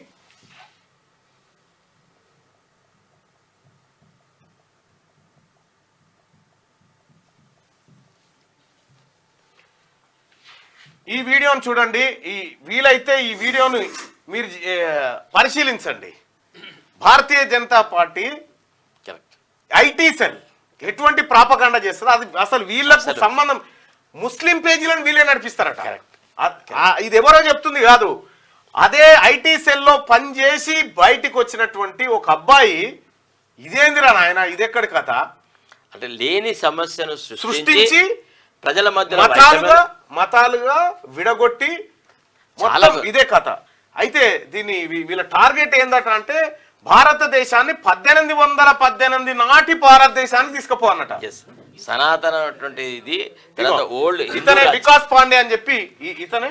ఈ వీడియోను చూడండి. వీలైతే ఈ వీడియోను మీరు పరిశీలించండి. Bharatiya Janata party IT cell ఎటువంటి ప్రాపకాండ చేస్తుందో అది అసలు వీళ్ళకు సంబంధం. ముస్లిం పేజీలను వీళ్ళే నడిపిస్తారట. ఇది ఎవరో చెప్తుంది కాదు, అదే ఐటీ సెల్లో పనిచేసి బయటికి వచ్చినటువంటి ఒక అబ్బాయి ఇదేందిరా నాయన, ఇదెక్కడి కథ అంటే లేని సమస్యను సృష్టించి ప్రజల మధ్య మతాలుగా విడగొట్టి మొత్తం ఇదే కథ. అయితే దీన్ని వీళ్ళ టార్గెట్ ఏందట అంటే భారతదేశాన్ని 1818 నాటి భారతదేశాన్ని తీసుకుపోవన్నట. సనాతన ఇది ఓల్డ్ ఇతనే వికాస్ పాండే అని చెప్పి ఇతనే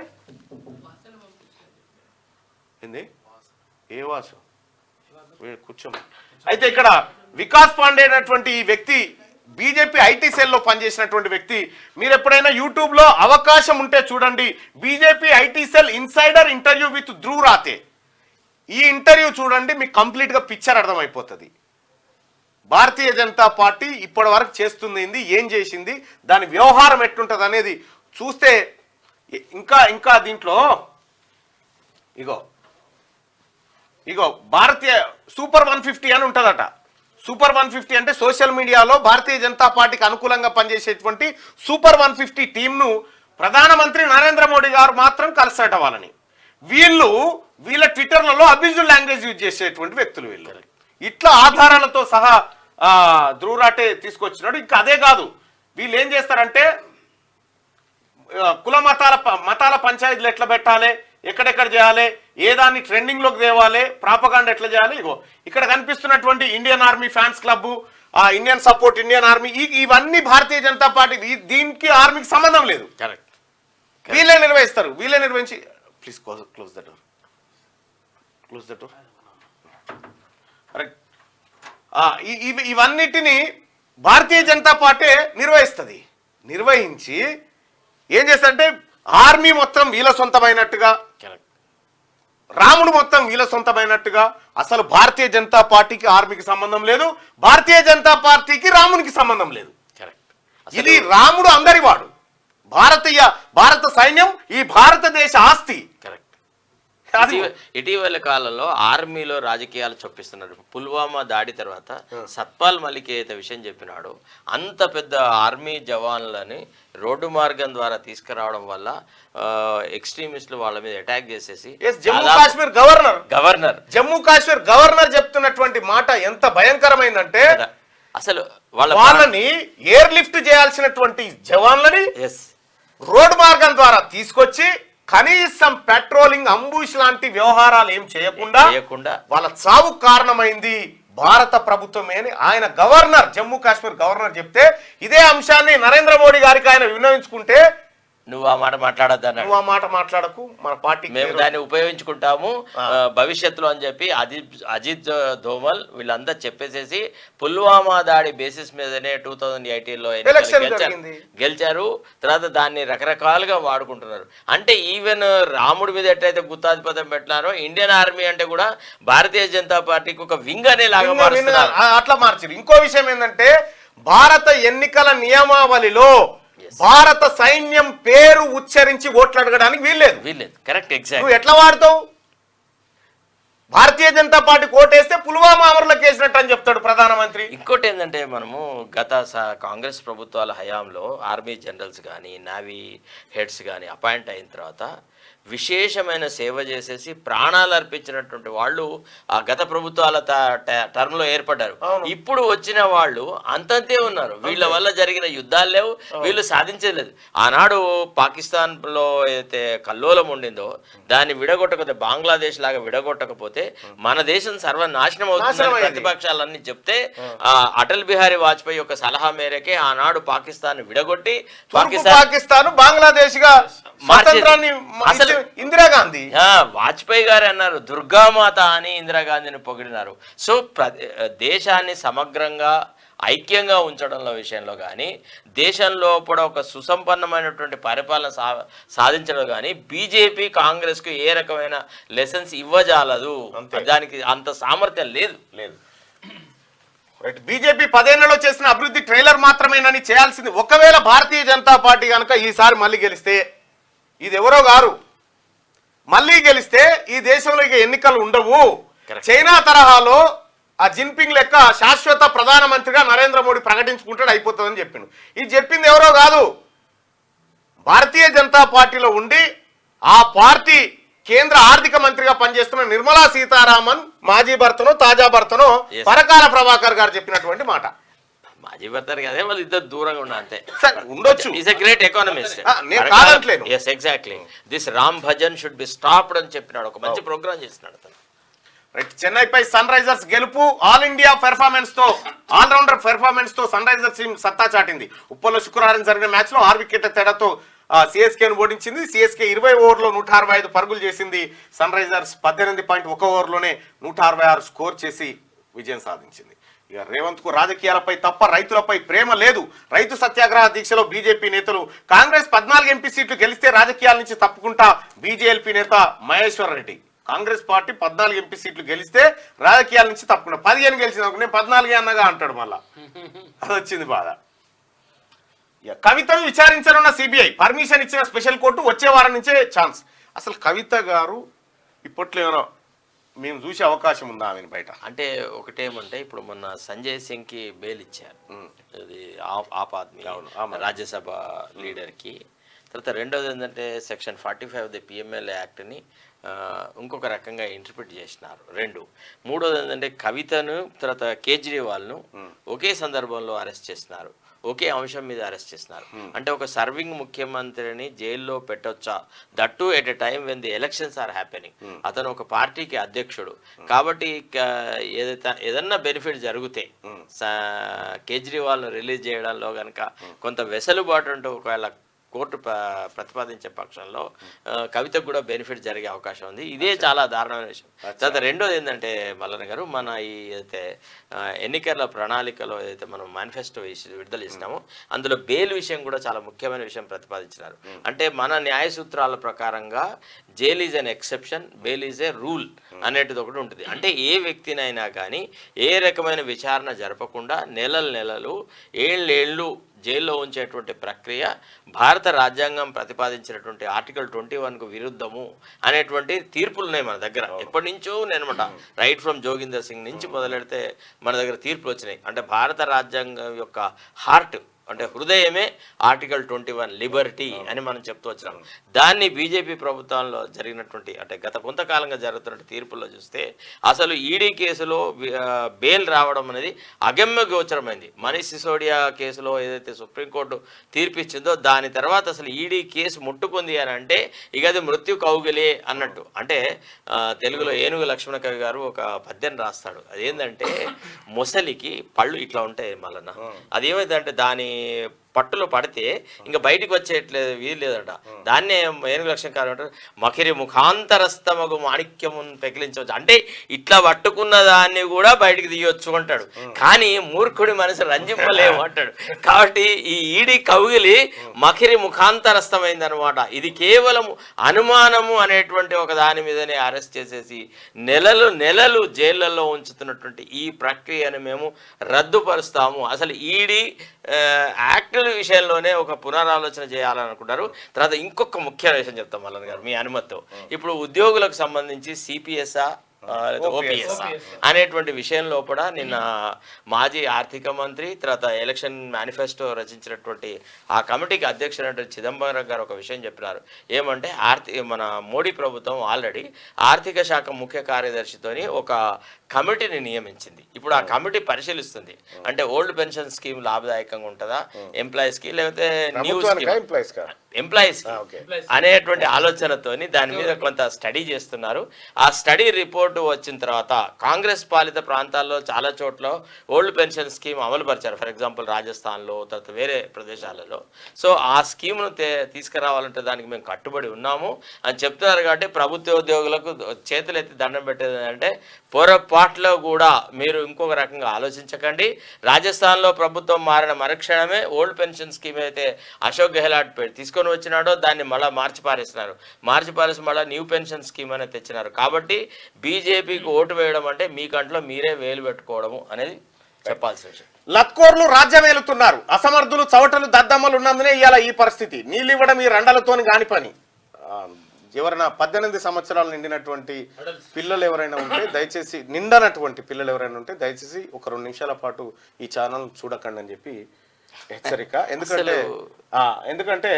ఏంది ఏ వాసు కూర్చోండి. అయితే ఇక్కడ వికాస్ పాండే అనేటువంటి ఈ వ్యక్తి బీజేపీ ఐటీ సెల్లో పనిచేసినటువంటి వ్యక్తి. మీరు ఎప్పుడైనా యూట్యూబ్ లో అవకాశం ఉంటే చూడండి, BJP IT cell insider interview with Dhruv Rathee. ఈ ఇంటర్వ్యూ చూడండి, మీకు కంప్లీట్ గా పిక్చర్ అర్థమైపోతుంది. భారతీయ జనతా పార్టీ ఇప్పటి వరకు చేస్తుంది ఏంది, ఏం చేసింది, దాని వ్యవహారం ఎట్లుంటది అనేది చూస్తే ఇంకా దీంట్లో ఇగో భారతీయ సూపర్ 150 అని ఉంటుందట. సూపర్ 150 అంటే సోషల్ మీడియాలో భారతీయ జనతా పార్టీకి అనుకూలంగా పనిచేసేటువంటి సూపర్ 150 టీంను ప్రధానమంత్రి నరేంద్ర మోడీ గారు మాత్రం కలిసట వాళ్ళని. వీళ్ళ ట్విట్టర్లలో అబ్యూజివ్ లాంగ్వేజ్ యూజ్ చేసేటువంటి వ్యక్తులు వీళ్ళు. ఇట్లా ఆధారాలతో సహా ధ్రువ్ రాటే తీసుకొచ్చినాడు. ఇంకా అదే కాదు, వీళ్ళు ఏం చేస్తారంటే కుల మతాల పంచాయతీలు ఎట్లా పెట్టాలి, ఎక్కడెక్కడ చేయాలి, ఏ దాన్ని ట్రెండింగ్ లోకి తేవాలి, ప్రాపగాండ ఎట్లా చేయాలి. ఇక్కడ కనిపిస్తున్నటువంటి Indian army fans club, Indian support Indian army, ఇవన్నీ భారతీయ జనతా పార్టీ, దీనికి ఆర్మీకి సంబంధం లేదు. వీళ్ళే నిర్వహిస్తారు. వీళ్ళే నిర్వహించి ప్లీజ్ క్లోజ్ ద డోర్. ఇవన్నిటిని భారతీయ జనతా పార్టీ నిర్వహిస్తుంది. నిర్వహించి ఏం చేస్తారంటే ఆర్మీ మొత్తం వీళ్ళ సొంతమైనట్టుగా, రాముడు మొత్తం వీళ్ళ సొంతమైనట్టుగా. అసలు భారతీయ జనతా పార్టీకి ఆర్మీకి సంబంధం లేదు, భారతీయ జనతా పార్టీకి రామునికి సంబంధం లేదు. ఇది రాముడు అందరివాడు, భారత సైన్యం ఈ భారతదేశ ఆస్తి. ఇటీవల కాలంలో ఆర్మీలో రాజకీయాలు చొప్పిస్తున్నారు. పుల్వామా దాడి తర్వాత సత్పాల్ మలిక్ ఏదైతే విషయం చెప్పినాడో, అంత పెద్ద ఆర్మీ జవాన్లని రోడ్డు మార్గం ద్వారా తీసుకురావడం వల్ల ఎక్స్ట్రీమిస్టులు వాళ్ళ మీద అటాక్ చేసేసి జమ్మూ కాశ్మీర్ గవర్నర్ చెప్తున్నటువంటి మాట ఎంత భయంకరమైందంటే, అసలు వాళ్ళని ఎయిర్ లిఫ్ట్ చేయాల్సినటువంటి జవాన్లని రోడ్డు మార్గం ద్వారా తీసుకొచ్చి కనీసం పెట్రోలింగ్, అంబుష్ లాంటి వ్యవహారాలు ఏం చేయకుండా వాళ్ళ చావు కారణమైంది భారత ప్రభుత్వమే అని ఆయన గవర్నర్, జమ్మూ కాశ్మీర్ గవర్నర్ చెప్తే, ఇదే అంశాన్ని నరేంద్ర మోడీ గారికి ఆయన విన్నవించుకుంటే, నువ్వు ఆ మాట మాట్లాడొద్దన్నాడు. నువ్వు ఆ మాట మాట్లాడకు, మన పార్టీ మేము దాన్ని ఉపయోగించుకుంటాము భవిష్యత్తులో అని చెప్పి అజిత్ దోమల్ వీళ్ళంతా చెప్పేసేసి పుల్వామా దాడి బేసిస్ మీదనే 2018లో గెలిచారు. తర్వాత దాన్ని రకరకాలుగా వాడుకుంటున్నారు. అంటే ఈవెన్ రాముడి మీద ఎట్లయితే గుత్తాధిపత్యం పెట్టినారో, ఇండియన్ ఆర్మీ అంటే కూడా భారతీయ జనతా పార్టీకి ఒక వింగ్ అనేలాగా అట్లా మార్చారు. ఇంకో విషయం ఏంటంటే, భారత ఎన్నికల నియమావళిలో భారత సైన్యం పేరు ఉచ్చరించి ఓట్లు అడగడానికి వీల్లేదు. Correct, exact. నువ్వు ఎట్లా వాడతావు? భారతీయ జనతా పార్టీ కోటేస్తే పుల్వామా అమరులకు వేసినట్టు అని చెప్తాడు ప్రధానమంత్రి. ఇంకోటి ఏంటంటే, మనము గత కాంగ్రెస్ ప్రభుత్వాల హయాంలో ఆర్మీ జనరల్స్ కానీ నావీ హెడ్స్ కానీ అపాయింట్ అయిన తర్వాత విశేషమైన సేవ చేసేసి ప్రాణాలు అర్పించినటువంటి వాళ్ళు ఆ గత ప్రభుత్వాల టర్మ్లో ఏర్పడ్డారు. ఇప్పుడు వచ్చిన వాళ్ళు అంతంతే ఉన్నారు. వీళ్ళ వల్ల జరిగిన యుద్ధాలు లేవు, వీళ్ళు సాధించలేదు. ఆనాడు పాకిస్తాన్లో అయితే కల్లోలం ఉండిందో దాన్ని విడగొట్టకపోతే, బంగ్లాదేశ్ లాగా విడగొట్టకపోతే మన దేశం సర్వనాశనం అవుతుందని ప్రతిపక్షాలన్నీ చెప్తే, అటల్ బిహారీ వాజ్పేయి యొక్క సలహా మేరకే ఆనాడు పాకిస్తాన్ విడగొట్టి పాకిస్తాన్ బంగ్లాదేశ్ గా అసలు ఇందిరాగాంధీ, వాజ్పేయి గారు అన్నారు దుర్గామాత అని ఇందిరాగాంధీని పొగిడినారు. సో దేశాన్ని సమగ్రంగా ఐక్యంగా ఉంచడంలో విషయంలో కానీ దేశంలో కూడా ఒక సుసంపన్నమైనటువంటి పరిపాలన సాధించడం కానీ బీజేపీ కాంగ్రెస్కు ఏ రకమైన లెసన్స్ ఇవ్వజాలదు. దానికి అంత సామర్థ్యం లేదు. రైట్. బీజేపీ 10 ఏళ్లలో చేసిన అభివృద్ధి ట్రైలర్ మాత్రమేనని చేయాల్సింది. ఒకవేళ భారతీయ జనతా పార్టీ కనుక ఈసారి మళ్ళీ గెలిస్తే, ఇది ఎవరో గారు మళ్ళీ గెలిస్తే ఈ దేశంలో ఇక ఎన్నికలు ఉండవు. చైనా తరహాలో ఆ జిన్పింగ్ లెక్క శాశ్వత ప్రధానమంత్రిగా నరేంద్ర మోడీ ప్రకటించుకుంటాడు, అయిపోతుందని చెప్పిండు. ఇది చెప్పింది ఎవరో కాదు, భారతీయ జనతా పార్టీలో ఉండి ఆ పార్టీ కేంద్ర ఆర్థిక మంత్రిగా పనిచేస్తున్న నిర్మలా సీతారామన్ మాజీ భర్తనో తాజా భర్తనో పరకాల ప్రభాకర్ గారు చెప్పినటువంటి మాట. మాజీ భర్తను కదే వాళ్ళు ఇద్దరు దూరంగా ఉన్నా అంతే. ఉండొచ్చు. Is a great economist. నేను కాదంటలేను. yes exactly this ram bhajan should be stopped అని చెప్పినాడు. ఒక మంచి ప్రోగ్రామ్ చేస్తున్నాడు అతను. రైట్. చెన్నైపై సన్ రైజర్స్ గెలుపు. ఆల్ ఇండియా పెర్ఫార్మెన్స్ తో, ఆల్ రౌండర్ పెర్ఫార్మెన్స్ తో సన్ రైజర్స్ టీం సత్తా చాటింది. ఉప్పల్లో శుక్రవారం జరిగిన మ్యాచ్ లో 6 వికెట్ల తేడాతో సిఎస్కేను ఓడించింది. సిఎస్కే 20 ఓవర్లో 165 పరుగులు చేసింది. సన్ రైజర్స్ 18.1 ఓవర్లోనే 166 స్కోర్ చేసి విజయం సాధించింది. ఇక రేవంత్ కు రాజకీయాలపై తప్ప రైతులపై ప్రేమ లేదు. రైతు సత్యాగ్రహ దీక్షలో బీజేపీ నేతలు. కాంగ్రెస్ 14 ఎంపీ సీట్లు గెలిస్తే రాజకీయాల నుంచి తప్పుకుంటా బీజేపీ నేత మహేశ్వర్ రెడ్డి. కాంగ్రెస్ పార్టీ 14 ఎంపీ సీట్లు గెలిస్తే రాజకీయాల నుంచి తప్పుకుంటా, 15 గెలిచిన నేను 14 అన్నగా అంటాడు. మళ్ళా అది వచ్చింది బాధ. కవితను విచారించనున్న సిబిఐ. పర్మిషన్ ఇచ్చిన స్పెషల్ కోర్టు వచ్చే వారం నుంచే ఛాన్స్. అసలు కవిత గారు ఇప్పట్లో ఏమో మేము చూసే అవకాశం ఉందా ఆమెను బయట? అంటే ఒకటేమంటే ఇప్పుడు మొన్న సంజయ్ సింగ్ కి బెయిల్ ఇచ్చారు, అది ఆప్ ఆద్మీ రాజ్యసభ లీడర్కి. తర్వాత రెండోది ఏంటంటే సెక్షన్ 45 ది పిఎంఎల్ యాక్ట్ని ఇంకొక రకంగా ఇంటర్ప్రిట్ చేసినారు. మూడోది ఏంటంటే కవితను తర్వాత కేజ్రీవాల్ను ఒకే సందర్భంలో అరెస్ట్ చేసినారు, ఒకే అంశం మీద అరెస్ట్ చేస్తున్నారు. అంటే ఒక సర్వింగ్ ముఖ్యమంత్రిని జైల్లో పెట్టొచ్చా, that at a time when the elections are happening. అతను ఒక పార్టీకి అధ్యక్షుడు కాబట్టి ఏదన్నా బెనిఫిట్ జరిగితే కేజ్రీవాల్ను రిలీజ్ చేయడంలో కనుక కొంత వెసులుబాటు అంటూ ఒకవేళ కోర్టు ప్రతిపాదించే పక్షంలో కవితకు కూడా బెనిఫిట్ జరిగే అవకాశం ఉంది. ఇదే చాలా దారుణమైన విషయం. తర్వాత రెండోది ఏంటంటే మల్లన్న గారు, మన ఈ అయితే ఎన్నికల ప్రణాళికలో ఏదైతే మనం మేనిఫెస్టో విడుదల చేసినామో అందులో బెయిల్ విషయం కూడా చాలా ముఖ్యమైన విషయం ప్రతిపాదించినారు. అంటే మన న్యాయ సూత్రాల ప్రకారంగా jail is an exception, bail is a rule అనేటిది ఒకటి ఉంటుంది. అంటే ఏ వ్యక్తినైనా కానీ ఏ రకమైన విచారణ జరపకుండా నెలలు ఏళ్ళు జైల్లో ఉంచేటువంటి ప్రక్రియ భారత రాజ్యాంగం ప్రతిపాదించినటువంటి ఆర్టికల్ 21కు విరుద్ధము అనేటువంటి తీర్పులు ఉన్నాయి మన దగ్గర. ఎప్పటి నుంచో నేనమాట రైట్ ఫ్రమ్ జోగిందర్ సింగ్ నుంచి మొదలెడితే మన దగ్గర తీర్పులు వచ్చినాయి. అంటే భారత రాజ్యాంగం యొక్క హార్ట్ అంటే హృదయమే ఆర్టికల్ 21 లిబర్టీ అని మనం చెప్తూ వచ్చినాం. దాన్ని బీజేపీ ప్రభుత్వంలో జరిగినటువంటి అంటే గత కొంతకాలంగా జరుగుతున్న తీర్పుల్లో చూస్తే అసలు ఈడీ కేసులో బెయిల్ రావడం అనేది అగమ్య గోచరమైంది. మనీష్ సిసోడియా కేసులో ఏదైతే సుప్రీంకోర్టు తీర్పిచ్చిందో దాని తర్వాత అసలు ఈడీ కేసు ముట్టుకుంది అని అంటే ఇక అది మృత్యు కౌగిలే అన్నట్టు. అంటే తెలుగులో ఏనుగు లక్ష్మణ కవి గారు ఒక పద్యం రాస్తాడు. అదేంటంటే మొసలికి పళ్ళు ఇట్లా ఉంటాయి మళ్ళన్న, అదేమైందంటే దాని పట్టులో పడితే ఇంకా బయటికి వచ్చేట్లేదు వీలు లేదట. దాన్నే ఏనుగు లక్ష్మణ అంటారు మకిరి ముఖాంతరస్తమగు మాణిక్యమును పెకిలించవచ్చు. అంటే ఇట్లా పట్టుకున్న దాన్ని కూడా బయటికి తీయొచ్చు అంటాడు, కానీ మూర్ఖుడి మనసు రంజింపలేము అంటాడు. కాబట్టి ఈ ఈడి కౌగిలి మకిరి ముఖాంతరస్తమైంది అనమాట. ఇది కేవలం అనుమానము అనేటువంటి ఒక దాని మీదనే అరెస్ట్ చేసేసి నెలలు జైళ్లలో ఉంచుతున్నటువంటి ఈ ప్రక్రియను మేము రద్దుపరుస్తాము. అసలు ఈడీ యాక్ట్ విషయంలోనే ఒక పునరాలోచన చేయాలనుకుంటారు. తర్వాత ఇంకొక ముఖ్యమైన విషయం చెప్తాం మల్లన్ గారు మీ అనుమతితో. ఇప్పుడు ఉద్యోగులకు సంబంధించి సిపిఎస్ఆ ఓపీఎస్ అనేటువంటి విషయంలో కూడా నిన్న మాజీ ఆర్థిక మంత్రి తర్వాత ఎలక్షన్ మేనిఫెస్టో రచించినటువంటి ఆ కమిటీకి అధ్యక్షుడైనటువంటి చిదంబరం గారు ఒక విషయం చెప్పినారు. ఏమంటే మన మోడీ ప్రభుత్వం ఆల్రెడీ ఆర్థిక శాఖ ముఖ్య కార్యదర్శితోని ఒక కమిటీని నియమించింది. ఇప్పుడు ఆ కమిటీ పరిశీలిస్తుంది అంటే ఓల్డ్ పెన్షన్ స్కీమ్ లాభదాయకంగా ఉంటుందా ఎంప్లాయీస్కి లేకపోతే న్యూ ఎంప్లాయీస్కి అనేటువంటి ఆలోచనతోని దాని మీద కొంత స్టడీ చేస్తున్నారు. ఆ స్టడీ రిపోర్ట్ బోర్డు వచ్చిన తర్వాత కాంగ్రెస్ పాలిత ప్రాంతాల్లో చాలా చోట్ల ఓల్డ్ పెన్షన్ స్కీమ్ అమలు పరిచారు. ఫర్ ఎగ్జాంపుల్ రాజస్థాన్లో, తర్వాత వేరే ప్రదేశాలలో. సో ఆ స్కీమ్ను తీసుకురావాలంటే దానికి మేము కట్టుబడి ఉన్నాము అని చెప్తున్నారు. కాబట్టి ప్రభుత్వ ఉద్యోగులకు చేతులెత్తి దండం పెట్టేది అంటే పొరపాట్లో కూడా మీరు ఇంకొక రకంగా ఆలోచించకండి. రాజస్థాన్లో ప్రభుత్వం మారిన మరుక్షణమే ఓల్డ్ పెన్షన్ స్కీమ్ అయితే అశోక్ గెహ్లాట్ తీసుకొని వచ్చినాడో దాన్ని మళ్ళీ మార్చి పారేసి మళ్ళీ న్యూ పెన్షన్ స్కీమ్ అనేది తెచ్చినారు. కాబట్టి బీజేపీకి ఓటు వేయడం అంటే మీ కంట్లో మీరే వేలు పెట్టుకోవడము అనేది చెప్పాల్సిన విషయం. లత్కోర్లు రాజ్యమేలుతున్నారు. అసమర్థులు, చవటలు, దద్దమ్మలు ఉన్నందునే ఇవాళ ఈ పరిస్థితి. నీళ్ళివ్వడం ఈ రండలతోని కాని పని. ఎవరైనా 18 సంవత్సరాలు నిండినటువంటి పిల్లలు ఎవరైనా ఉంటే దయచేసి, నిండనటువంటి పిల్లలు ఎవరైనా ఉంటే దయచేసి ఒక 2 నిమిషాల పాటు ఈ ఛానల్ చూడకండి అని చెప్పి హెచ్చరిక. ఎందుకంటే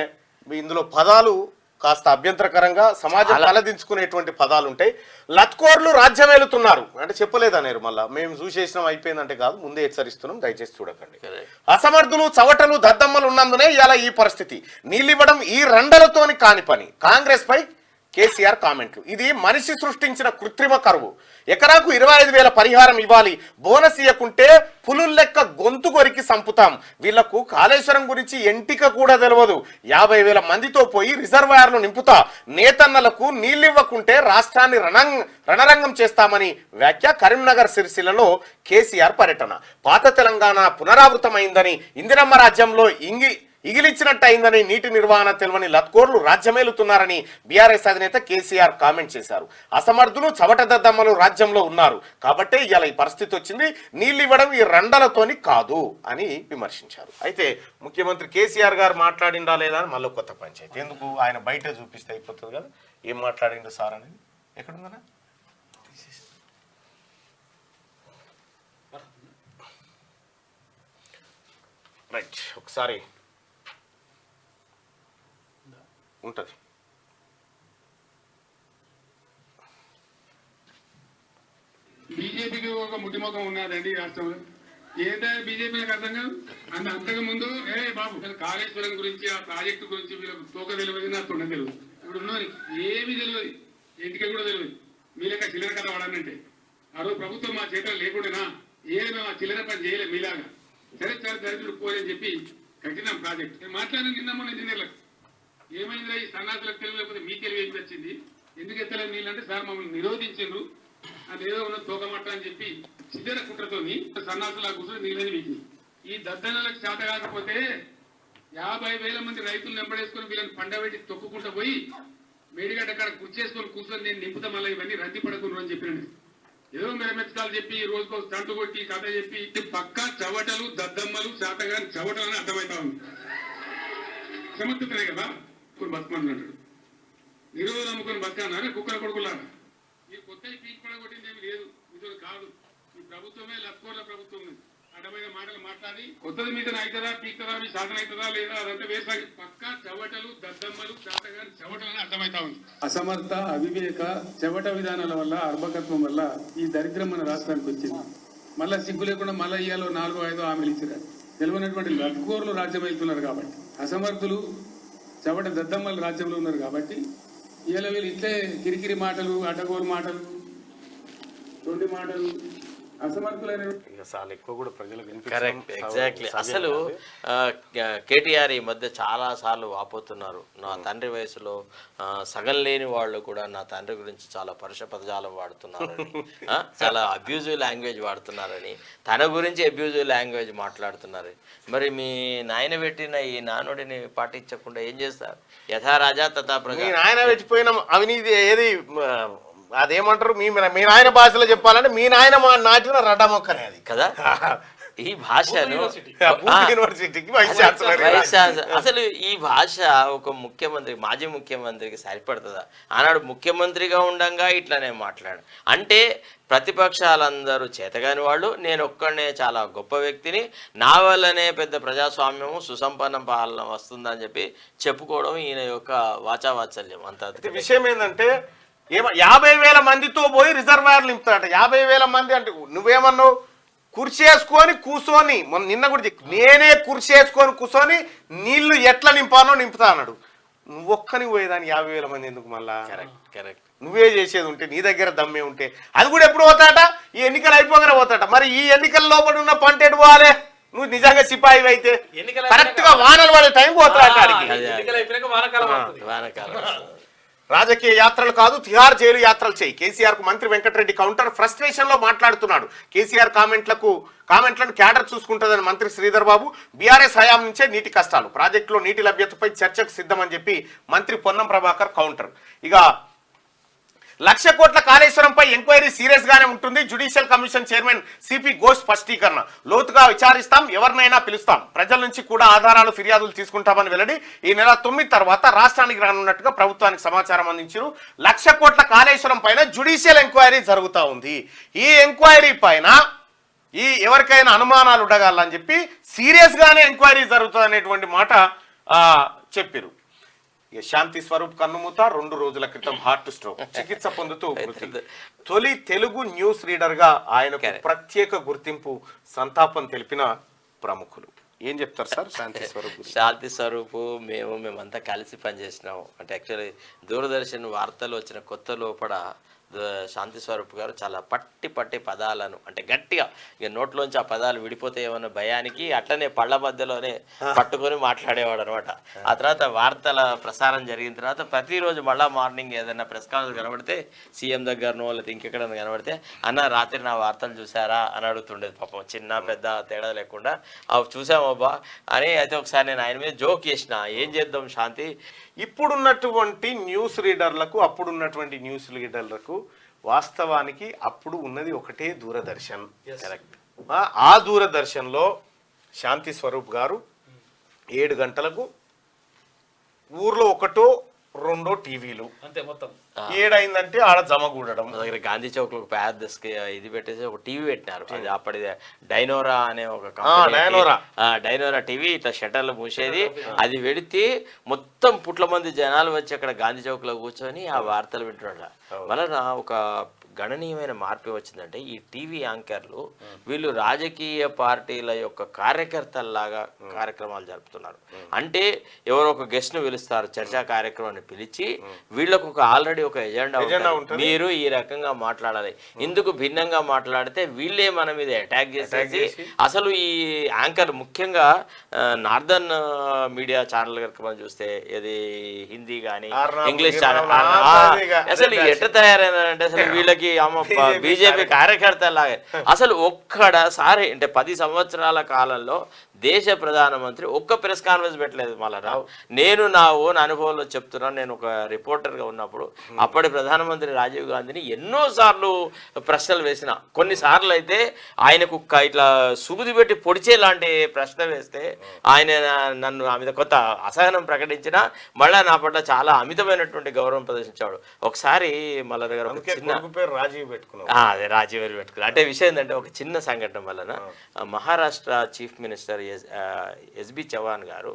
ఇందులో పదాలు కాస్త అభ్యంతరకరంగా సమాజం తలదించుకునేటువంటి పదాలు ఉంటాయి. లత్కోర్లు రాజ్యమేలుతున్నారు అంటే చెప్పలేదనేరు. మళ్ళీ మేము చూసేసినాం అయిపోయిందంటే కాదు, ముందే హెచ్చరిస్తున్నాం, దయచేసి చూడకండి. అసమర్థులు, చవటలు, దద్దమ్మలు ఉన్నందునే ఇలా ఈ పరిస్థితి. నీళ్ళివ్వడం ఈ రండలతోని కాని పని. కాంగ్రెస్ పై కేసీఆర్ కామెంట్లు. ఇది మనిషి సృష్టించిన కృత్రిమ కరువు. ఎకరాకు 25,000 పరిహారం ఇవ్వాలి, బోనస్ ఇవ్వకుంటే పులుల లెక్క గొంతు కొరికి సంపుతాం. వీళ్లకు కాళేశ్వరం గురించి ఎంటిక కూడా తెలియదు. 50,000 మందితో పోయి రిజర్వాయర్లు నింపుతా, నేతన్నలకు నీళ్ళివ్వకుంటే రాష్ట్రాన్ని రణరంగం చేస్తామని వ్యాఖ్య. కరీంనగర్ సిరిసిల్లలో కేసీఆర్ పర్యటన. పాత తెలంగాణ పునరావృతమైందని, ఇందిరమ్మ రాజ్యంలో ఇగిలిచ్చినట్టు అయిందని, నీటి నిర్వహణ తెలియని లత్కోర్లు రాజ్యమేలుతున్నారని బీఆర్ఎస్ అధినేత కేసీఆర్ కామెంట్ చేశారు. అసమర్థులు, చవట దద్దమ్మలు రాజ్యంలో ఉన్నారు కాబట్టే ఇలా ఈ పరిస్థితి వచ్చింది. నీళ్ళు ఇవ్వడం ఈ రండలతోని కాదు అని విమర్శించారు. అయితే ముఖ్యమంత్రి కేసీఆర్ గారు మాట్లాడిందా లేదా అని మళ్ళీ కొత్త పంచాయతీ. ఎందుకు, ఆయన బయట చూపిస్తే అయిపోతుంది కదా. ఏం మాట్లాడిండు సార్ అనేది ఎక్కడుందా? రైట్, ఒకసారి ఉంటుంది. బీజేపీకి ఒక ముట్టిముఖం ఉన్నారండి రాష్ట్రంలో. ఏంటంటే బీజేపీకి అర్థం కాదు. అంతకు ముందు బాబు కాళేశ్వరం గురించి, ఆ ప్రాజెక్టు గురించి వీళ్ళకి తోక తెలియదు, నాకు తొండ తెలియదు. ఇప్పుడు ఉన్నది ఏమీ తెలియదు, ఇంటికి కూడా తెలియదు. మీ లెక్క చిల్లర కథ వాడానంటే ఆ రోజు ప్రభుత్వం మా చేతులు లేకుండా ఏదైనా మా చిల్లర పని చేయలేదు మీలాగా. సరే చాలా దరిద్రుడు పోయని చెప్పి కట్టినాం ప్రాజెక్ట్. నేను మాట్లాడిన నిన్న మొన్న ఇంజనీర్లకు ఏమైందిరా ఈ సన్నాసులకు తెలివి, లేకపోతే మీ తెలివి ఏం వచ్చింది, ఎందుకు ఎత్తలేదు నీళ్ళంటే సార్ మమ్మల్ని నిరోధించారు, అది ఏదో ఉన్న తోకమట్ట అని చెప్పి చిల్లర కుట్రతోని సన్నాసులా కూర్చొని నీళ్ళని వీటిని. ఈ దద్దనలకు చేత కాకపోతే 50,000 మంది రైతులు వెంబడేసుకొని వీళ్ళని పండబెట్టి తొక్కుకుంటూ పోయి మేడిగడ్డ కాడ కుర్చేసుకొని కూర్చొని నేను నింపుతా, మళ్ళీ ఇవన్నీ రద్దీ పడకుండా అని చెప్పినండి. ఏదో మెరమెచ్చాలు చెప్పి రోజుకో తంటు కొట్టి కథ చెప్పి పక్కా చవటలు, దద్దమ్మలు, శాతగాని చవటలు అని అర్థమవుతా ఉంది. సమర్థతనే కదా బతకమన్నాడు. నిరోధం అమ్ముకొని బతకన్నారా కుక్కల కొడుకులారా. ఈ కొత్త పీక్ పడగొట్టింది ఏమి లేదు, మీతో కాదు. ఈ ప్రభుత్వమే లక్కోర్ల ప్రభుత్వం అడ్డమైన మాటలు మాట్లాడి కొత్తది మీద అవుతుందా, పీక్తుందా, మీ సాధన అవుతుందా లేదా అదంతా వేసాగి పక్కా చవటలు, దద్దమ్మలు, శాతగాని చవటలని అర్థమవుతా ఉంది. అసమర్థ, అవివేక, చెవట విధానాల వల్ల, అర్భకత్వం వల్ల ఈ దరిద్రం మన రాష్ట్రానికి వచ్చింది. మళ్ళా సిగ్గు లేకుండా మళ్ళీ ఇయ్యాలో 4-5 హామీలు ఇచ్చారు. తెలియనటువంటి లక్కోర్లు రాజ్యం వెళ్తున్నారు కాబట్టి, అసమర్థులు, చవట దద్దమ్మలు రాజ్యంలో ఉన్నారు కాబట్టి ఇలా వీళ్ళు ఇట్లే కిరికిరి మాటలు, అడ్డగోరు మాటలు, తొండి మాటలు, అసమర్థులైన కరెక్ట్, ఎగ్జాక్ట్లీ. అసలు కేటీఆర్ ఈ మధ్య చాలా సార్లు వాపోతున్నారు. నా తండ్రి వయసులో సగం లేని వాళ్ళు కూడా నా తండ్రి గురించి చాలా పరుష పదజాలం వాడుతున్నారని, చాలా అబ్యూజివ్ లాంగ్వేజ్ వాడుతున్నారని, తన గురించి అబ్యూజివ్ లాంగ్వేజ్ మాట్లాడుతున్నారు. మరి మీ నాయన పెట్టిన ఈ నానుడిని పాటించకుండా ఏం చేస్తారు? యథా రాజా తథా ప్రజా. నాయన పెట్టిపోయిన అవినీతి ఏది అదేమంటారు, మీ నాయన భాషలో చెప్పాలంటే మీ నాయన నాటిన రడ్డ మొక్కనే అది కదా. ఈ భాషను యూనివర్సిటీకి అసలు ఈ భాష ఒక ముఖ్యమంత్రి, మాజీ ముఖ్యమంత్రికి సరిపడుతుందా? ఆనాడు ముఖ్యమంత్రిగా ఉండంగా ఇట్లానే మాట్లాడు అంటే ప్రతిపక్షాలందరూ చేతగాని వాళ్ళు, నేను ఒక్కడనే చాలా గొప్ప వ్యక్తిని, నా వల్లనే పెద్ద ప్రజాస్వామ్యము, సుసంపన్నం పాలన వస్తుందని చెప్పి చెప్పుకోవడం ఈయన యొక్క వాచావాత్సల్యం. అంత విషయం ఏంటంటే 50,000 మందితో పోయి రిజర్వాయర్లు నింపుతాడట. 50,000 మంది అంటే నువ్వేమన్నావు, కుర్చీ వేసుకొని కూర్చొని, నిన్న కూడా నేనే కుర్చీ వేసుకొని కూర్చొని నీళ్లు ఎట్లా నింపానో నింపుతా అన్నాడు. నువ్వొక్కని పోయేదాన్ని 50,000 మంది ఎందుకు మళ్ళా? కరెక్ట్. నువ్వే చేసేది ఉంటే, నీ దగ్గర దమ్మే ఉంటే, అది కూడా ఎప్పుడు పోతాట? ఈ ఎన్నికలు అయిపోగానే పోతాట. మరి ఈ ఎన్నికల లోపల ఉన్న పంట ఎటు పోవాలి? నువ్వు నిజంగా సిపాయి అయితే కరెక్ట్ గా వానలు పడే టైం పోతాట. రాజకీయ యాత్రలు కాదు, తిహార్ జైలు యాత్రలు చేయి. కేసీఆర్ కు మంత్రి వెంకటరెడ్డి కౌంటర్. ఫ్రస్ట్రేషన్ లో మాట్లాడుతున్నాడు. కేసీఆర్ కామెంట్లను క్యాడర్ చూసుకుంటుందని మంత్రి శ్రీధర్ బాబు. బీఆర్ఎస్ హయాం నుంచే నీటి కష్టాలు, ప్రాజెక్టులో నీటి లభ్యతపై చర్చకు సిద్ధమని చెప్పి మంత్రి పొన్నం ప్రభాకర్ కౌంటర్. ఇక 1,00,000 కోట్ల కాళేశ్వరంపై ఎంక్వైరీ సీరియస్ గానే ఉంటుంది. Judicial commission chairman CP Ghose స్పష్టీకరణ. లోతుగా విచారిస్తాం, ఎవరినైనా పిలుస్తాం, ప్రజల నుంచి కూడా ఆధారాలు ఫిర్యాదులు తీసుకుంటామని వెల్లడి. ఈ నెల 9 తర్వాత రాష్ట్రానికి రానున్నట్టుగా ప్రభుత్వానికి సమాచారం అందించారు. 1,00,000 కోట్ల కాళేశ్వరం పైన జ్యుడిషియల్ ఎంక్వైరీ జరుగుతూ ఉంది. ఈ ఎంక్వైరీ పైన ఎవరికైనా అనుమానాలు ఉండగాలని చెప్పి సీరియస్ గానే ఎంక్వైరీ జరుగుతుంది అనేటువంటి మాట చెప్పారు. శాంతి స్వరూప్ కన్నుమూత 2 రోజుల క్రితం హార్ట్ స్ట్రోక్, చికిత్స పొందుతూ మృతి. తొలి తెలుగు న్యూస్ రీడర్ గా ఆయనకు ప్రత్యేక గుర్తింపు, సంతాపం తెలిపిన ప్రముఖులు. ఏం చెప్తారు సార్ శాంతి స్వరూప్? శాంతి స్వరూపు మేమంతా కలిసి పనిచేసినాం. అంటే యాక్చువల్లీ దూరదర్శన్ వార్తలు వచ్చిన కొత్త లోపల శాంతి స్వరూప్ గారు చాలా పట్టి పదాలను, అంటే గట్టిగా ఇక నోట్లోంచి ఆ పదాలు విడిపోతాయేమన్న భయానికి అట్లనే పళ్ళ మధ్యలోనే పట్టుకొని మాట్లాడేవాడు అనమాట. ఆ తర్వాత వార్తల ప్రసారం జరిగిన తర్వాత ప్రతిరోజు మళ్ళీ మార్నింగ్ ఏదైనా ప్రెస్ కాన్ఫరెన్స్ కనబడితే, సీఎం దగ్గరనో లేకపోతే ఇంకెక్కడైనా కనబడితే, అన్న రాత్రి నా వార్తలు చూసారా అని అడుగుతుండేది. పాపం చిన్న పెద్ద తేడా లేకుండా అవి చూసామబ్బా అని. అయితే ఒకసారి నేను ఆయన మీద జోక్ చేసిన, ఏం చేద్దాం శాంతి, ఇప్పుడున్నటువంటి న్యూస్ రీడర్లకు అప్పుడున్నటువంటి న్యూస్ రీడర్లకు వాస్తవానికి అప్పుడు ఉన్నది ఒకటే దూరదర్శన్. కరెక్ట్. ఆ దూరదర్శన్లో శాంతి స్వరూప్ గారు 7 గంటలకు ఊర్లో 1-2 టీవీలు, అంతే మొత్తం. 7 అయిందంటే ఆడ జమగూడడం. దగ్గర గాంధీ చౌక్ లో పెద్ద ఇది పెట్టేసి ఒక టీవీ పెట్టినారు. అది అప్పటి డైనోరా అనే ఒక డైనోరా టీవీ, ఇట్లా షట్టర్లు మూసేది. అది పెడితే మొత్తం పుట్ల మంది జనాలు వచ్చి అక్కడ గాంధీ చౌక్ లో కూర్చొని ఆ వార్తలు వింటున్నారు. వలన ఒక గణనీయమైన మార్పు వచ్చిందంటే, ఈ టీవీ యాంకర్లు వీళ్ళు రాజకీయ పార్టీల యొక్క కార్యకర్తల్లాగా కార్యక్రమాలు జరుపుతున్నారు. అంటే ఎవరో ఒక గెస్ట్ ను పిలుస్తారు, చర్చా కార్యక్రమాన్ని పిలిచి వీళ్ళకు ఒక ఆల్రెడీ ఒక ఎజెండా ఉంటుంది, మీరు ఈ రకంగా మాట్లాడాలి, ఇందుకు భిన్నంగా మాట్లాడితే వీళ్ళే మన మీద అటాక్ చేసేసి, అసలు ఈ యాంకర్ ముఖ్యంగా నార్దర్న్ మీడియా ఛానల్ కనుక మనం చూస్తే, ఇది హిందీ కానీ ఇంగ్లీష్ ఛానల్, అసలు ఎట్లా తయారైనారంటే అసలు వీళ్ళకి బీజేపీ కార్యకర్త లాగా. అసలు ఒక్కడసారి అంటే 10 సంవత్సరాల కాలంలో దేశ ప్రధానమంత్రి ఒక్క ప్రెస్ కాన్ఫరెన్స్ పెట్టలేదు. మళ్ళా నేను నా ఓన్ అనుభవంలో చెప్తున్నాను. నేను ఒక రిపోర్టర్గా ఉన్నప్పుడు అప్పటి ప్రధానమంత్రి రాజీవ్ గాంధీని ఎన్నోసార్లు ప్రశ్నలు వేసిన, కొన్నిసార్లు అయితే ఆయనకు ఇట్లా సూది పెట్టి పొడిచే లాంటి ప్రశ్న వేస్తే ఆయన నన్ను ఆ మీద కొత్త అసహనం ప్రకటించిన, మళ్ళా నా పట్ల చాలా అమితమైనటువంటి గౌరవం ప్రదర్శించాడు. ఒకసారి మళ్ళా దగ్గర రాజీవ్ పెట్టుకున్నాం. అదే రాజీవ్ పెట్టుకున్నాం. అంటే విషయం ఏంటంటే, ఒక చిన్న సంఘటన వలన Maharashtra chief minister SB Chavan గారు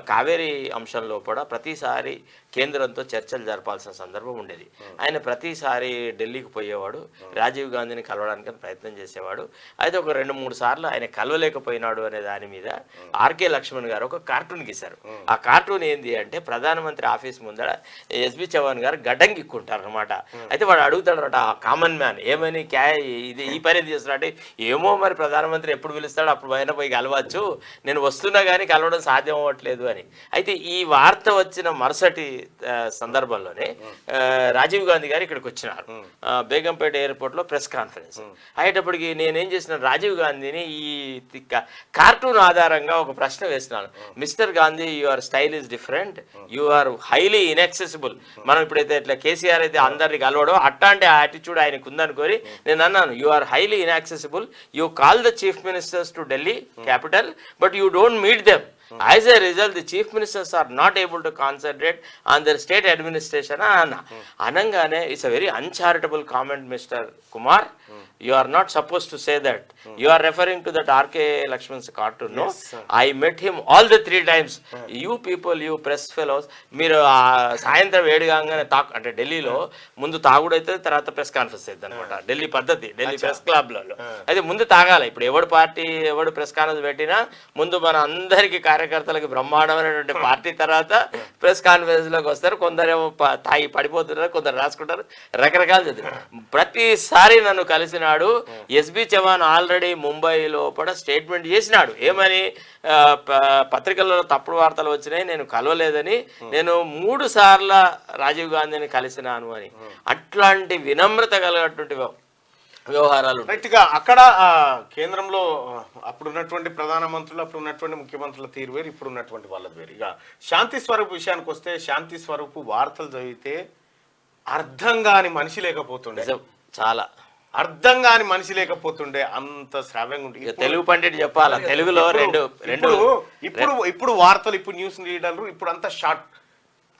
కావేరీ అంశంలో కూడా ప్రతిసారి కేంద్రంతో చర్చలు జరపాల్సిన సందర్భం ఉండేది. ఆయన ప్రతిసారి ఢిల్లీకి పోయేవాడు, రాజీవ్ గాంధీని కలవడానికి ప్రయత్నం చేసేవాడు. అయితే ఒక 2-3 సార్లు ఆయన కలవలేకపోయినాడు అనే దాని మీద ఆర్కే లక్ష్మణ్ గారు ఒక కార్టూన్ గీశారు. ఆ కార్టూన్ ఏంది అంటే, ప్రధానమంత్రి ఆఫీస్ ముందర ఎస్బి చవాన్ గారు గడ్డంగిక్కుంటారు అనమాట. అయితే వాడు అడుగుతాడు అనమాట, కామన్ మ్యాన్ ఏమని ఇది ఈ పని చేస్తున్నాడు, ఏమో మరి ప్రధానమంత్రి ఎప్పుడు పిలుస్తాడు అప్పుడు పైన పోయి కలవచ్చు, నేను వస్తున్నా కానీ కలవడం సాధ్యం అవ్వట్లేదు అని. అయితే ఈ వార్త వచ్చిన మరుసటి సందర్భంలోనే రాజీవ్ గాంధీ గారు ఇక్కడికి వచ్చినారు. బేగంపేట ఎయిర్పోర్ట్ లో ప్రెస్ కాన్ఫరెన్స్ అయ్యేటప్పటికి నేనేం చేసిన, రాజీవ్ గాంధీని ఈ కార్టూన్ ఆధారంగా ఒక ప్రశ్న వేస్తున్నాను. Mister Gandhi, your style is different, you are highly inaccessible. మనం ఇప్పుడైతే ఇట్లా కేసీఆర్ అయితే అందరినీ కలవడం అట్లాంటి యాటిట్యూడ్ ఆయనకు ఉందనుకోని నేను అన్నాను, you are highly inaccessible, you call the chief ministers to Delhi capital but you don't meet them. As a result, the chief ministers are not able to concentrate on their state administration. Anangane, it's a very uncharitable comment, Mr. Kumar. You are not supposed to say that. You are referring to that R.K. Lakshman's cartoon, no? Yes, I met him all the 3 times. You people, you press fellows, మీరు సాయంత్రం 7 కాగానే అంటే ఢిల్లీలో ముందు తాగుడు అయితే తర్వాత ప్రెస్ కాన్ఫరెన్స్ అవుతుంది అనమాట. ఢిల్లీ పద్ధతి, ఢిల్లీ ప్రెస్ క్లబ్లలో అయితే ముందు తాగాలి. ఇప్పుడు ఎవడు పార్టీ ఎవడు ప్రెస్ కాన్ఫరెన్స్ పెట్టినా ముందు మన అందరికీ కార్యకర్తలకు బ్రహ్మాండమైనటువంటి పార్టీ తర్వాత ప్రెస్ కాన్ఫరెన్స్లోకి వస్తారు. కొందరేమో తాగి పడిపోతున్నారు, కొందరు రాసుకుంటారు, రకరకాలు చదువు. ప్రతిసారి నన్ను కలిసినాడు. ఎస్బి చవాన్ ఆల్రెడీ ముంబై లోపల స్టేట్మెంట్ చేసినాడు. ఏమని? పత్రికల్లో తప్పుడు వార్తలు వచ్చినాయి, నేను కలవలేదని, నేను 3 సార్లు రాజీవ్ గాంధీని కలిసినాను అని. అట్లాంటి వినమ్రత కలిగినటువంటి వ్యవహారాలు రైట్గా అక్కడ కేంద్రంలో అప్పుడు ఉన్నటువంటి ప్రధానమంత్రులు, అప్పుడు ఉన్నటువంటి ముఖ్యమంత్రుల తీరు వేరు, ఇప్పుడు ఉన్నటువంటి వాళ్ళది వేరు. ఇక శాంతి స్వరూప్ విషయానికి వస్తే, శాంతి స్వరూప్ వార్తలు చదివితే అర్థం కాని మనిషి లేకపోతుండే, చాలా అర్థం కాని మనిషి లేకపోతుండే, అంత శ్రావ్యంగా ఉంటుంది. తెలుగు పండిట్ చెప్పాలా, తెలుగులో రెండు ఇప్పుడు వార్తలు, ఇప్పుడు న్యూస్ రీడర్లు, ఇప్పుడు అంతా షార్ట్,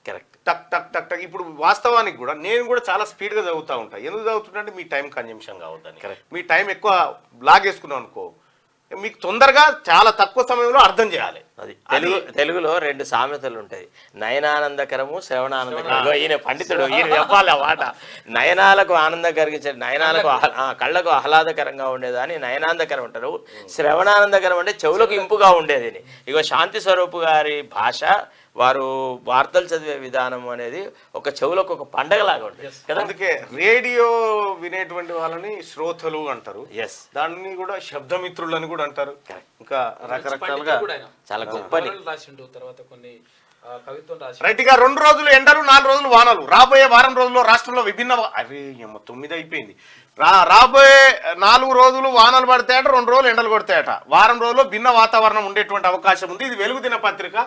కరెక్ట్, టక్ టక్ టక్ టక్. ఇప్పుడు వాస్తవానికి కూడా నేను కూడా చాలా స్పీడ్గా చదువుతూ ఉంటాను. ఎందుకు చదువుతుంటే మీ టైం కన్జంప్షన్ కావద్దని. మీ టైం ఎక్కువ లాగేసుకున్నాం అనుకో, మీకు తొందరగా చాలా తక్కువ సమయంలో అర్థం చేయాలి. అది తెలుగులో 2 సామెతలు ఉంటాయి, నయనానందకరము, శ్రవణానందకరము. ఈయన పండితుడు, ఈయన చెప్పాలి ఆ మాట. నయనాలకు ఆనందం కలిగించే, నయనాలకు కళ్ళకు ఆహ్లాదకరంగా ఉండేదాన్ని నయనానందకరం ఉంటారు. శ్రవణానందకరం అంటే చెవులకు ఇంపుగా ఉండేది. ఇగో శాంతి స్వరూప్ గారి భాష, వారు వార్తలు చదివే విధానం అనేది ఒక చెవులకు ఒక పండగలాగా ఉంటుంది కదా. అందుకే రేడియో వినేటువంటి వాళ్ళని శ్రోతలు అంటారు. ఎస్, దాన్ని కూడా శబ్దమిత్రులని కూడా అంటారు. ఇంకా రకరకాలుగా చాలా గొప్పని రాసిండు. తర్వాత కొన్ని కవిత్వం రాసి రైట్ గా 2 రోజులు ఎండలు, 4 రోజులు వానలు. రాబోయే వారం రోజుల్లో రాష్ట్రంలో విభిన్న 9 అయిపోయింది. రాబోయే 4 రోజులు వానలు పడతాయట, 2 రోజులు ఎండలు కొడతాయట. వారం రోజుల్లో భిన్న వాతావరణం ఉండేటువంటి అవకాశం ఉంది. ఇది వెలుగు దినపత్రిక.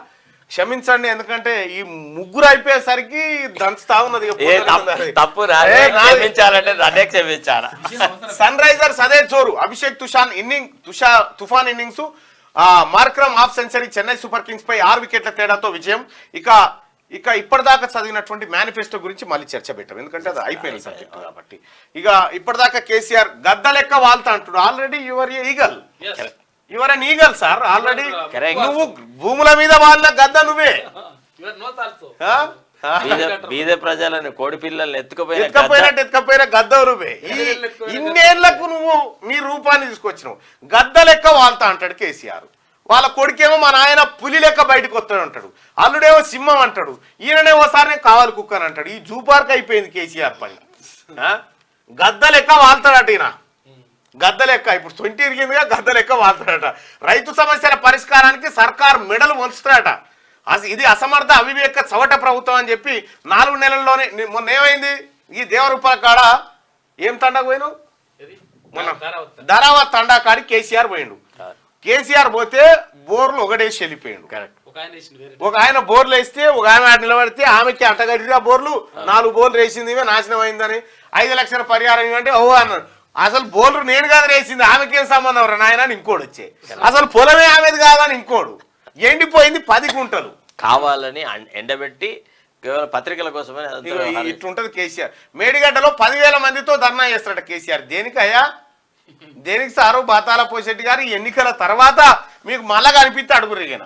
క్షమించండి, ఎందుకంటే ఈ 3 అయిపోయేసరికి దంచుతా ఉన్నది. తప్పు క్షమించాలంటే అదే క్షమించాలా. సన్ రైజర్స్ అదే జోరు. అభిషేక్ తుఫాన్ innings, Markram half century. Chennai super kings పై 6 వికెట్ల తేడాతో విజయం. ఇక ఇప్పటిదాకా చదివినటువంటి మేనిఫెస్టో గురించి మళ్ళీ చర్చ పెట్టాం, ఎందుకంటే అది అయిపోయిన సబ్జెక్ట్ కాబట్టి. ఇక ఇప్పటిదాకా కేసీఆర్ గద్ద లెక్క వాళ్తా అంటున్నాడు. Already your eagle, your an eagle sir. Already నువ్వు భూముల మీద వాళ్ళ గద్ద నువ్వే. బీద ప్రజలను, కోడి పిల్లల్ని ఎత్తుకపోయిన గద్ద నువ్వే. ఇన్నేళ్లకు నువ్వు నీ రూపాన్ని తీసుకొచ్చినావు. గద్ద లెక్క వాళ్తా అంటాడు కేసీఆర్. వాళ్ళ కొడుకేమో మా నాయన పులి లెక్క బయటకు వస్తాడు అంటాడు, అల్లుడేమో సింహం అంటాడు, ఈయననే ఓసారి నేను కావాలి కుక్కని అంటాడు. ఈ జూ పార్క్ అయిపోయింది కేసీఆర్ పని. గద్ద లెక్క వాళ్తాడట ఈయన, గద్ద లెక్క. ఇప్పుడు 20 ఇరిగిందిగా, గద్ద లెక్క వాళ్తాడట. రైతు సమస్యల పరిష్కారానికి సర్కారు మెడలు వంచుతాడట. ఇది అసమర్థ అవివేక చవట ప్రభుత్వం అని చెప్పి 4 నెలల్లోనే. మొన్న ఏమైంది? ఈ దేవరూపాల కాడ ఏం తండాకు పోయినావు? మొన్న ధరావత్ తండా కాడికి కేసీఆర్ పోయిండు. కేసీఆర్ పోతే బోర్లు ఒకటేసి వెళ్ళిపోయాడు. ఒక ఆయన బోర్లు వేస్తే, ఒక ఆమె నిలబడితే ఆమెకి అంటగడిగా బోర్లు 4 బోర్లు వేసింది, నాశనం అయిందని 5 లక్షల పరిహారం ఇవ్వంటే ఓ అన్నాడు. అసలు బోర్లు నేను కాదు వేసింది, ఆమెకేం సంబంధం రా నాయన అని ఇంకోడు వచ్చే. అసలు పొలమే ఆమెది కాదని ఇంకోడు. ఎండిపోయింది 10 గుంటలు కావాలని ఎండబెట్టి కేవలం పత్రికల కోసమే. ఇట్లుంటది కేసీఆర్. మేడిగడ్డలో 10,000 మందితో ధర్నా చేస్తారట కేసీఆర్. దేనికయ్యా? దేనికి సారు? బాతాల పోషెట్టి గారు ఎన్నికల తర్వాత మీకు మళ్ళా కనిపిస్తే అడుగురిగిన.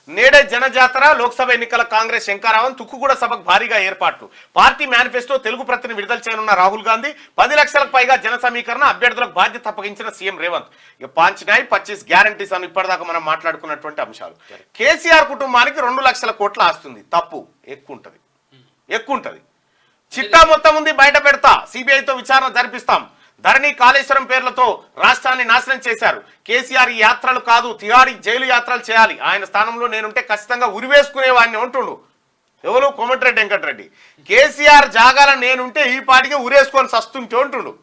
నేడే జనజాతర, లోక్సభ ఎన్నికల కాంగ్రెస్ శంకారావన్, తుక్కుగూడ సభకు భారీగా ఏర్పాట్లు. పార్టీ మేనిఫెస్టో తెలుగు ప్రతిని విడుదల చేయనున్న రాహుల్ గాంధీ. 10 లక్షలకు పైగా జన సమీకరణ, అభ్యర్థులకు బాధ్యత అప్పగించిన సీఎం రేవంత్. ఇక 5 గ్యారంటీస్ అని ఇప్పటిదాకా మనం మాట్లాడుకున్నటువంటి అంశాలు. కేసీఆర్ కుటుంబానికి 2 లక్షల కోట్ల ఆస్తుంది. తప్పు, ఎక్కువ ఉంటది. చిట్టా మొత్తం ఉంది, బయట పెడతా, సిబిఐతో విచారణ జరిపిస్తాం. ధరణి, కాళేశ్వరం పేర్లతో రాష్ట్రాన్ని నాశనం చేశారు. కేసీఆర్ ఈ యాత్రలు కాదు, తిహారీ జైలు యాత్రలు చేయాలి. ఆయన స్థానంలో నేనుంటే ఖచ్చితంగా ఉరివేసుకునేవాడిని అంటుండు. ఎవరు? కోమటిరెడ్డి వెంకటరెడ్డి. కేసీఆర్ జాగాల నేనుంటే ఈ పాటికి ఉరేసుకొని సస్తుంటే అంటుండు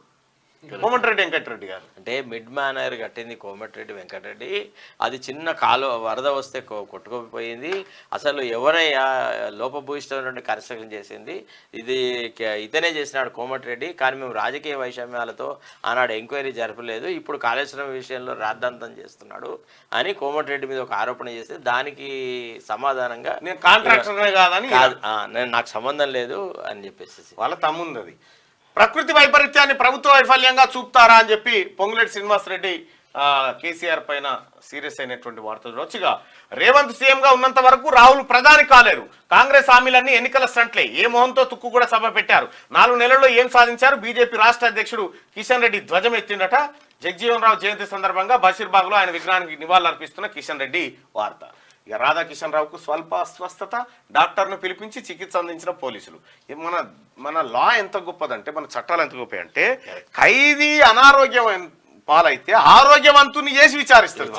కోమటిరెడ్డి వెంకటరెడ్డి గారు. అంటే మిడ్ మేనర్ కట్టింది కోమటిరెడ్డి వెంకటరెడ్డి. అది చిన్న కాలువ వరద వస్తే కొట్టుకోపోయింది. అసలు ఎవరయ్యా లోపభూయిష్టమైనటువంటి కన్స్ట్రక్షన్ చేసింది? ఇది ఇతనే చేసినాడు కోమటిరెడ్డి. కానీ మేము రాజకీయ వైషమ్యాలతో ఆనాడు ఎంక్వైరీ జరపలేదు, ఇప్పుడు కాళేశ్వరం విషయంలో రాద్ధాంతం చేస్తున్నాడు అని కోమటిరెడ్డి మీద ఒక ఆరోపణ చేస్తే దానికి సమాధానంగా నేను కాంట్రాక్టర్ కాదని, నాకు సంబంధం లేదు అని చెప్పేసి వాళ్ళ తమ్ముంది. అది ప్రకృతి వైపరీత్యాన్ని ప్రభుత్వ వైఫల్యంగా చూపుతారా అని చెప్పి పొంగులేటి శ్రీనివాసరెడ్డి కేసీఆర్ పైన సీరియస్ అయినటువంటి వార్తలు వచ్చిగా. రేవంత్ సీఎంగా ఉన్నంత వరకు రాహుల్ ప్రధాని కాలేరు. కాంగ్రెస్ హామీలన్నీ ఎన్నికల స్టంట్లే. ఏ మొహంతో తుక్కుగూడ సభ పెట్టారు? 4 నెలల్లో ఏం సాధించారు? బీజేపీ రాష్ట్ర అధ్యక్షుడు కిషన్ రెడ్డి ధ్వజం ఎత్తిండట. జగజీవన్ రావు జయంతి సందర్భంగా బషీర్బాగ్లో ఆయన విగ్రహానికి నివాళులర్పిస్తున్న కిషన్ రెడ్డి వార్త. ఇక రాధాకిషన్ రావుకు స్వల్ప అస్వస్థత, డాక్టర్ను పిలిపించి చికిత్స అందించిన పోలీసులు. మన లా ఎంత గొప్పదంటే, మన చట్టాలు ఎంత గొప్ప అంటే, ఖైదీ అనారోగ్యం పాలైతే ఆరోగ్యవంతుని చేసి విచారిస్తారు.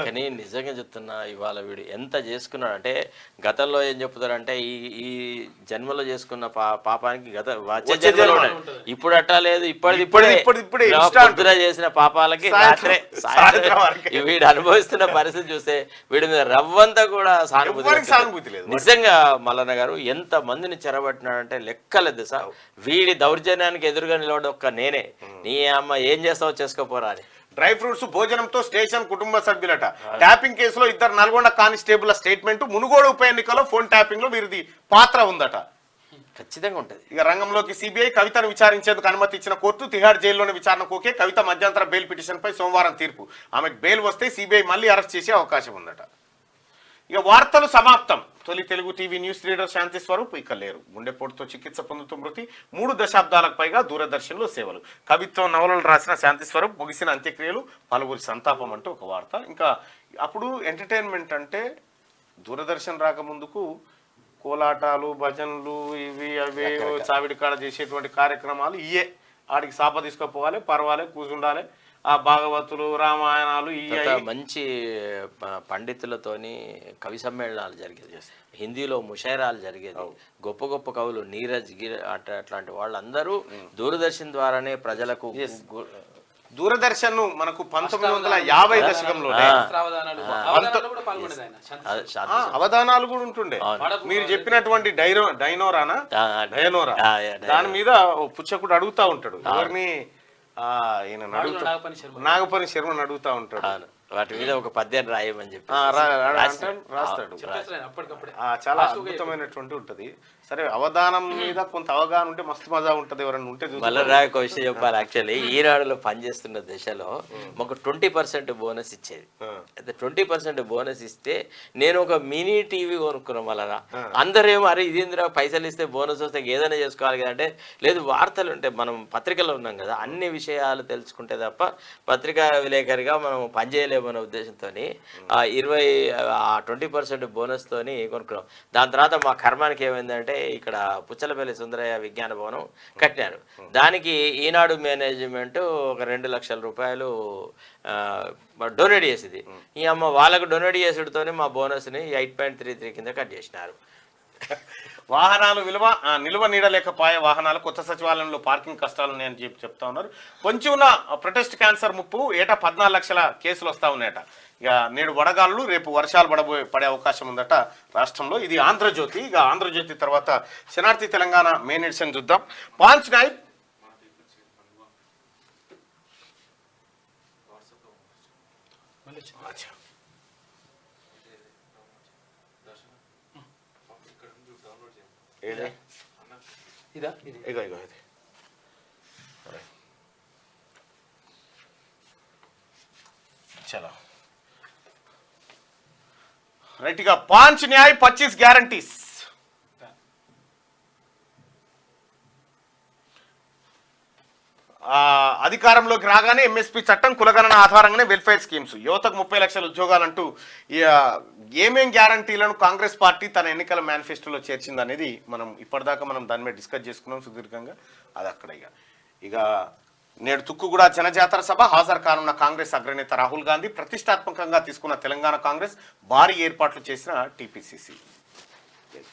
కానీ నిజంగా చెప్తున్నా, ఇవాళ వీడు ఎంత చేసుకున్నాడు అంటే, గతంలో ఏం చెప్తారంటే ఈ జన్మలో చేసుకున్న పాపానికి వచ్చే జన్మలో ఇప్పుడు అట్టా లేదు, ఇప్పుడే చేసిన పాపాలకి రాత్రే వీడు అనుభవిస్తున్న పరిస్థితి చూస్తే వీడి మీద రవ్వంతా కూడా సానుభూతి లేదు. నిజంగా మల్లన్న గారు ఎంత మందిని చెరబట్టినాడంటే లెక్కలేదు సార్. వీడి దౌర్జన్యానికి ఎదురుగా నిలబడి ఒక్క నేనే, నీ అమ్మ ఏం చేస్తావో చేసుకోపోరా అని. డ్రై ఫ్రూట్స్ భోజనంతో స్టేషన్ కుటుంబ సభ్యులట. ట్యాపింగ్ కేసులో 2 నల్గొండ కానిస్టేబుల్ స్టేట్మెంట్. మునుగోడు ఉప ఎన్నికలో ఫోన్ ట్యాపింగ్ లో వీరిది పాత్ర ఉందట. ఖచ్చితంగా ఉంటది. ఇక రంగంలోకి సిబిఐ. కవితను విచారించేందుకు అనుమతి ఇచ్చిన కోర్టు. తిహార్ జైల్లోని విచారణకు ఓకే. కవిత మధ్యంతర బెయిల్ పిటిషన్ పై సోమవారం తీర్పు. ఆమెకు బెయిల్ వస్తే సిబిఐ మళ్ళీ అరెస్ట్ చేసే అవకాశం ఉందట. ఇక వార్తలు సమాప్తం. తొలి తెలుగు టీవీ న్యూస్ రీడర్ శాంతి స్వరూప్ ఇక లేరు. గుండెపోటుతో చికిత్స పొందుతూ మృతి. 3 దశాబ్దాలకు పైగా దూరదర్శన్లో సేవలు. కవిత్వం, నవలలు రాసిన శాంతి స్వరూప్ ముగిసిన అంత్యక్రియలు, పలువురి సంతాపం అంటూ ఒక వార్త. ఇంకా అప్పుడు ఎంటర్టైన్మెంట్ అంటే దూరదర్శన్ రాకముందుకు కోలాటాలు, భజనలు, ఇవి అవి చావిడి కాడ చేసేటువంటి కార్యక్రమాలు ఇయే. ఆడికి సాప తీసుకుపోవాలి, పర్వాలే, కూర్చుండాలి. ఆ భాగవతులు, రామాయణాలు, మంచి పండితులతోని కవి సమ్మేళనాలు జరిగేది. హిందీలో ముషైరాలు జరిగేది. గొప్ప గొప్ప కవులు నీరజ్ అట్లాంటి వాళ్ళందరూ దూరదర్శన్ ద్వారానే ప్రజలకు. దూరదర్శన్ మనకు 1950 దశకంలోనే అవధానాలు కూడా ఉంటుండే. మీరు చెప్పినటువంటి డైనోరా దాని మీద పుచ్చకుడు అడుగుతా ఉంటాడు ఎవరిని, నాగపని శర్మని అడుగుతా ఉంటాడు. వాటి మీద ఒక పద్యాన్ని రాయమని చెప్పి రాస్తాడు. చాలా అద్భుతమైనటువంటి ఉంటది. సరే, అవధానం మీద కొంత అవగాహన ఉంటే మస్తు మజా ఉంటది. ఎవరైనా ఉంటే మళ్ళీ ఒక విషయం చెప్పాలి. యాక్చువల్లీ ఈనాడులో పనిచేస్తున్న దశలో మాకు 20% బోనస్ ఇచ్చేది. అయితే 20% బోనస్ ఇస్తే నేను ఒక మినీ టీవీ కొనుక్కున్నాం. వల్ల అందరేమో అరే ఇదేంద్రా పైసలు ఇస్తే బోనస్ వస్తే ఏదైనా చేసుకోవాలి కదా అంటే, లేదు వార్తలు ఉంటే మనం పత్రికలో ఉన్నాం కదా, అన్ని విషయాలు తెలుసుకుంటే తప్ప పత్రికా విలేకరిగా మనం పనిచేయలేమనే ఉద్దేశంతో 20% బోనస్తోని కొనుక్కున్నాం. దాని తర్వాత మా కర్మానికి ఏమైందంటే, ఇక్కడ పుచ్చలపల్లి సుందరయ్య విజ్ఞాన భవనం కట్టినారు. దానికి ఈనాడు మేనేజ్మెంట్ ఒక 2 లక్షల రూపాయలు డొనేట్ చేసింది. ఈ అమ్మ వాళ్ళకు డొనేట్ చేసుడుతోనే మా బోనస్ని 8.33 కింద కట్ చేసినారు. వాహనాలు నిల్వ నీడలేకపోయే వాహనాలు. కొత్త సచివాలయంలో పార్కింగ్ కష్టాలు ఉన్నాయని చెప్తా ఉన్నారు. కొంచెం ఉన్న ప్రొటెస్ట్ క్యాన్సర్ ముప్పు. ఏటా 14 లక్షల కేసులు వస్తా ఉన్నాయట. ఇక నేడు వడగాళ్ళు, రేపు వర్షాలు పడే అవకాశం ఉందట రాష్ట్రంలో. ఇది ఆంధ్రజ్యోతి. ఇక ఆంధ్రజ్యోతి తర్వాత శనార్థి తెలంగాణ మెయిన్ ఎడిషన్ చూద్దాం. పాంచ్ నాయక్ చలో రైట్. ఇక పాంచ్ న్యాయ్ 25 గ్యారంటీస్. అధికారంలోకి రాగానే ఎంఎస్పీ చట్టం, కులగణన ఆధారంగానే వెల్ఫేర్ స్కీమ్స్, యువతకు 30 లక్షల ఉద్యోగాలంటూ ఏమేం గ్యారంటీలను కాంగ్రెస్ పార్టీ తన ఎన్నికల మేనిఫెస్టోలో చేర్చిందనేది మనం ఇప్పటిదాకా దాని మీద డిస్కస్ చేసుకున్నాం సుదీర్ఘంగా. అది అక్కడ ఇక నేడు తుక్కుగూడ జనజాతర సభ. హాజరు కానున్న కాంగ్రెస్ అగ్రనేత రాహుల్ గాంధీ. ప్రతిష్టాత్మకంగా తీసుకున్న తెలంగాణ కాంగ్రెస్. భారీ ఏర్పాట్లు చేసిన టీపీసీసీ.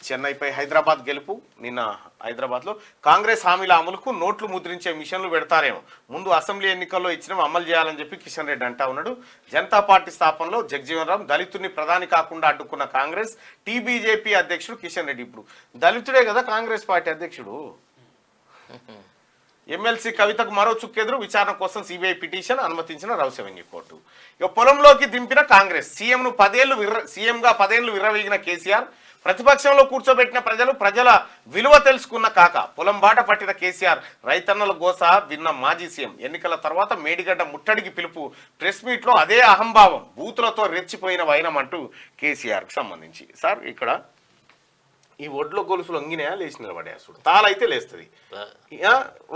చెన్నైపై హైదరాబాద్ గెలుపు. నిన్న హైదరాబాద్లో కాంగ్రెస్ హామీల అమలుకు నోట్లు ముద్రించే మిషన్లు పెడతారేమో, ముందు అసెంబ్లీ ఎన్నికల్లో ఇచ్చినవి అమలు చేయాలని చెప్పి కిషన్ రెడ్డి అంటా ఉన్నాడు. జనతా పార్టీ స్థాపనలో జగజీవన్ రామ్. దళితుడిని ప్రధాని కాకుండా అడ్డుకున్న కాంగ్రెస్. టీబీజేపీ అధ్యక్షుడు కిషన్ రెడ్డి. ఇప్పుడు దళితుడే కదా కాంగ్రెస్ పార్టీ అధ్యక్షుడు. ఎమ్మెల్సీ కవితకు మరో చుక్కెదురు. విచారణ కోసం సిబిఐ పిటిషన్ అనుమతించిన రౌస్ రెవెన్యూ కోర్టు. ఇక పొలంలోకి దింపిన కాంగ్రెస్. సీఎంగా 10 ఏళ్లు విర్రవీగిన కేసీఆర్. ప్రతిపక్షంలో కూర్చోబెట్టిన ప్రజల విలువ తెలుసుకున్న కాక. పొలం బాట పట్టిన కేసీఆర్. రైతన్నల గోస విన్న మాజీ సీఎం. ఎన్నికల తర్వాత మేడిగడ్డ ముట్టడికి పిలుపు. ప్రెస్ మీట్లో అదే అహంభావం. బూతులతో రెచ్చిపోయిన వైనం అంటూ కేసీఆర్కి సంబంధించి. సార్, ఇక్కడ ఈ ఒడ్ల గొలుసులు వంగినాయా లేచి నిలబడే అసలు తాళైతే లేస్తుంది.